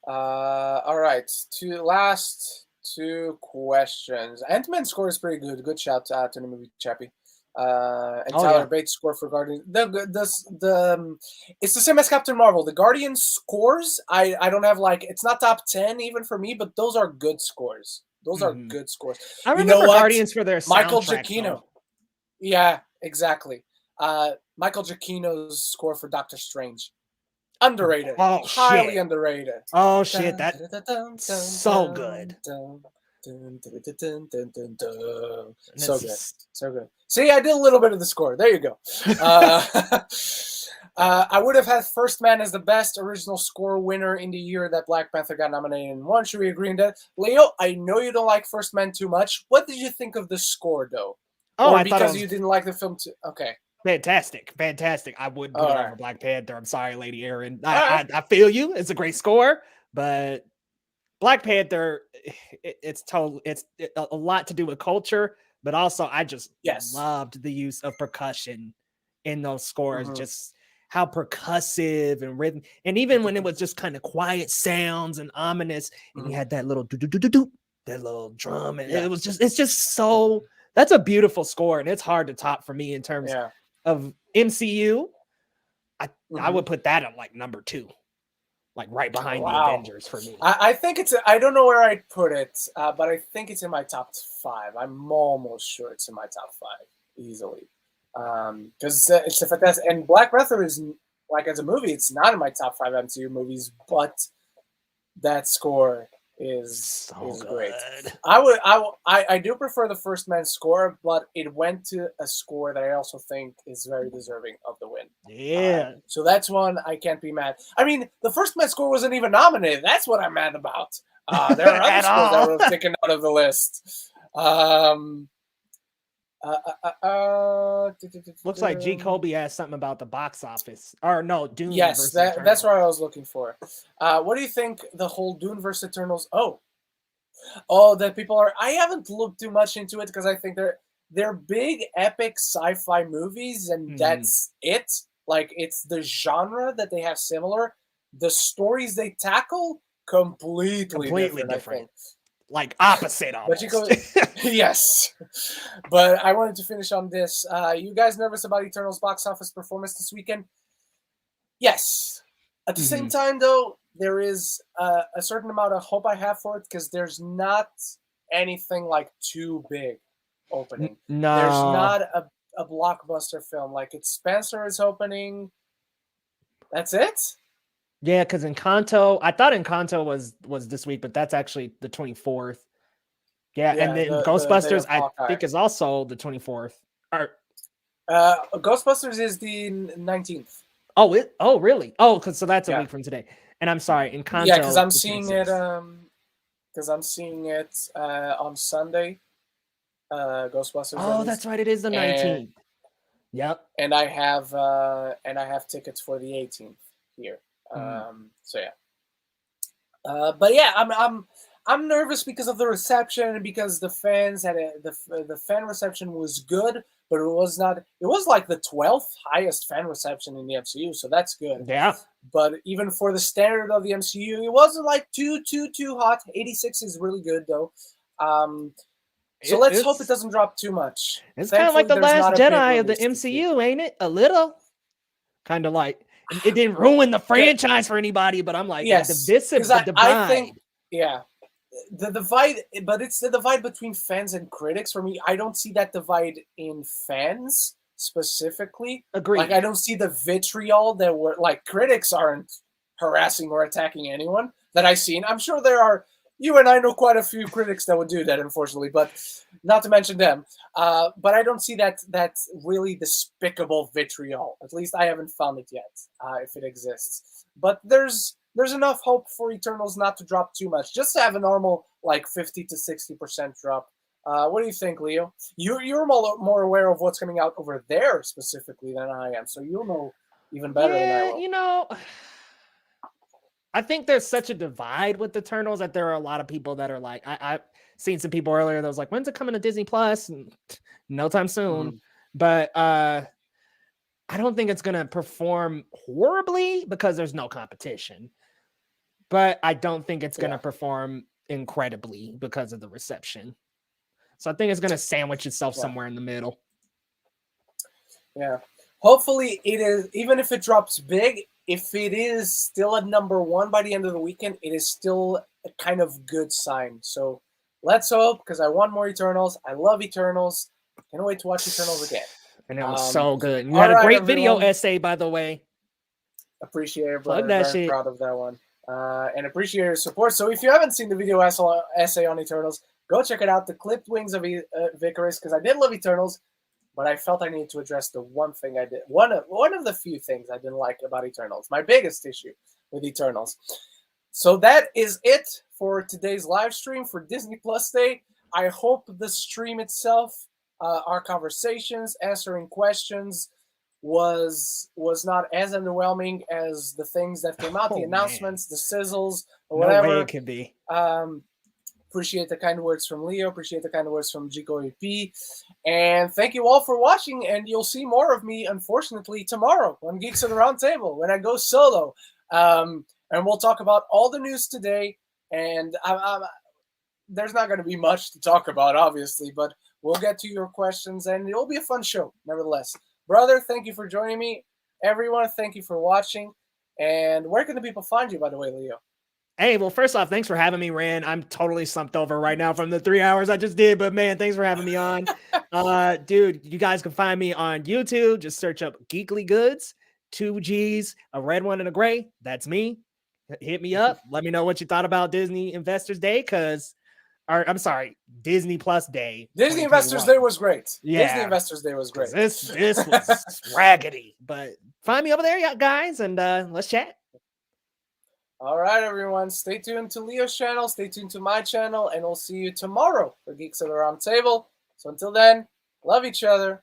All right. Last two questions. Ant-Man score is pretty good. Good shout out to the movie, Chappie. And Tyler Bates score for Guardians. It's the same as Captain Marvel. The Guardians scores, I don't have it's not top 10 even for me, but those are good scores. Those are good scores. I remember Guardians for their Michael soundtrack, Giacchino. though. Yeah, exactly. Michael Giacchino's score for Doctor Strange. Underrated. Oh, highly shit. underrated. Oh shit, that's so good. So good. So good. See, I did a little bit of the score. There you go. I would have had First Man as the best original score winner in the year that Black Panther got nominated and won. Should we agree on that? Leo, I know you don't like First Man too much. What did you think of the score, though? Oh, or I thought because you didn't like the film too? Okay. Fantastic. I would put it over Black Panther. I'm sorry, Lady Aaron. I feel you. It's a great score, but Black Panther, it's a lot to do with culture, but also I just loved the use of percussion in those scores. Just how percussive and rhythm, and even when it was just kind of quiet sounds and ominous, and you had that little do that little drum, and it's just so. That's a beautiful score, and it's hard to top for me in terms of MCU. I would put that at number 2, right behind the Avengers for me. I think it's. I don't know where I'd put it, but I think it's in my top 5. I'm almost sure it's in my top 5 easily, because it's a fantastic. And Black Panther is as a movie, it's not in my top 5 MCU movies, but that score is great. I do prefer the First Man score, but it went to a score that I also think is very deserving of the win. Yeah. So that's one I can't be mad. I mean, the First Man score wasn't even nominated. That's what I'm mad about. There are other scores that would have taken out of the list. Looks like G. Colby asked something about the box office. Or no, Dune. Yes, that's what I was looking for. What do you think the whole Dune versus Eternals? That people are. I haven't looked too much into it because I think they're big, epic sci-fi movies, and that's it. It's the genre that they have similar. The stories they tackle completely different. Opposite almost. Yes. But I wanted to finish on this. You guys nervous about Eternals box office performance this weekend? Yes. At the same time, though, there is a certain amount of hope I have for it because there's not anything like too big opening. No. There's not a blockbuster film. Like, it's Spencer is opening. That's it? Yeah, because Encanto, I thought Encanto was this week, but that's actually the 24th. Yeah, and then Ghostbusters, I think, is also the 24th. Ghostbusters is the 19th. Oh, really? Oh, so that's a week from today. And I'm sorry, Encanto. Yeah, because I'm seeing it. On Sunday. Ghostbusters. Oh, that's right. It is the 19th. Yep. And I have tickets for the 18th here. So yeah. But yeah, I'm nervous because of the reception and because the fans had the fan reception was good, but it was not. It was like the 12th highest fan reception in the MCU, so that's good. Yeah. But even for the standard of the MCU, it wasn't like too hot. 86 is really good though. So let's hope it doesn't drop too much. It's kind of like the Last Jedi of the MCU, ain't it? A little. Kind of like it didn't ruin the franchise for anybody, but I'm like, divisive. The divide. I think, the divide, but it's the divide between fans and critics. For me, I don't see that divide in fans specifically. Agreed. Like, I don't see the vitriol that were like critics aren't harassing or attacking anyone that I've seen. I'm sure there are. You and I know quite a few critics that would do that, unfortunately, but not to mention them. But I don't see that really despicable vitriol. At least I haven't found it yet, if it exists. But there's enough hope for Eternals not to drop too much, just to have a normal like 50 to 60% drop. What do you think, Leo? You're more aware of what's coming out over there specifically than I am, so you'll know even better than I will. You know, I think there's such a divide with Eternals that there are a lot of people that are like, I've seen some people earlier that was like, when's it coming to Disney Plus? No time soon. But I don't think it's going to perform horribly because there's no competition. But I don't think it's going to perform incredibly because of the reception. So I think it's going to sandwich itself somewhere in the middle. Yeah. Hopefully it is, even if it drops big, if it is still at number 1 by the end of the weekend, it is still a kind of good sign. So let's hope, because I want more Eternals. I love Eternals. Can't wait to watch Eternals again. And it was so good. You had a great video essay, by the way. Appreciate it, brother. Plug that shit. Proud of that one. And appreciate your support. So if you haven't seen the video essay on Eternals, go check it out. The clipped wings of Vicaris, because I did love Eternals. But I felt I needed to address the one thing I did. One of the few things I didn't like about Eternals. My biggest issue with Eternals. So that is it for today's live stream for Disney Plus Day. I hope the stream itself, our conversations, answering questions, was not as underwhelming as the things that came out, the announcements, the sizzles, or whatever. No way it can be. Appreciate the kind words from Leo. Appreciate the kind words from Gico EP. And thank you all for watching. And you'll see more of me, unfortunately, tomorrow on Geeks at the Round Table when I go solo. And we'll talk about all the news today. And there's not going to be much to talk about, obviously, but we'll get to your questions. And it'll be a fun show, nevertheless. Brother, thank you for joining me. Everyone, thank you for watching. And where can the people find you, by the way, Leo? Hey, well, first off, thanks for having me, Rand. I'm totally slumped over right now from the 3 hours I just did, but man, thanks for having me on. Dude, you guys can find me on YouTube. Just search up Geekly Goods, 2 G's, a red one and a gray. That's me. Hit me up. Let me know what you thought about Disney Investors Day, I'm sorry, Disney Plus Day. Disney Investors Day was great. Yeah. Disney Investors Day was great. This was raggedy, but find me over there, guys, and let's chat. All right, everyone. Stay tuned to Leo's channel. Stay tuned to my channel, and we'll see you tomorrow for Geeks at the Round Table. So until then, love each other.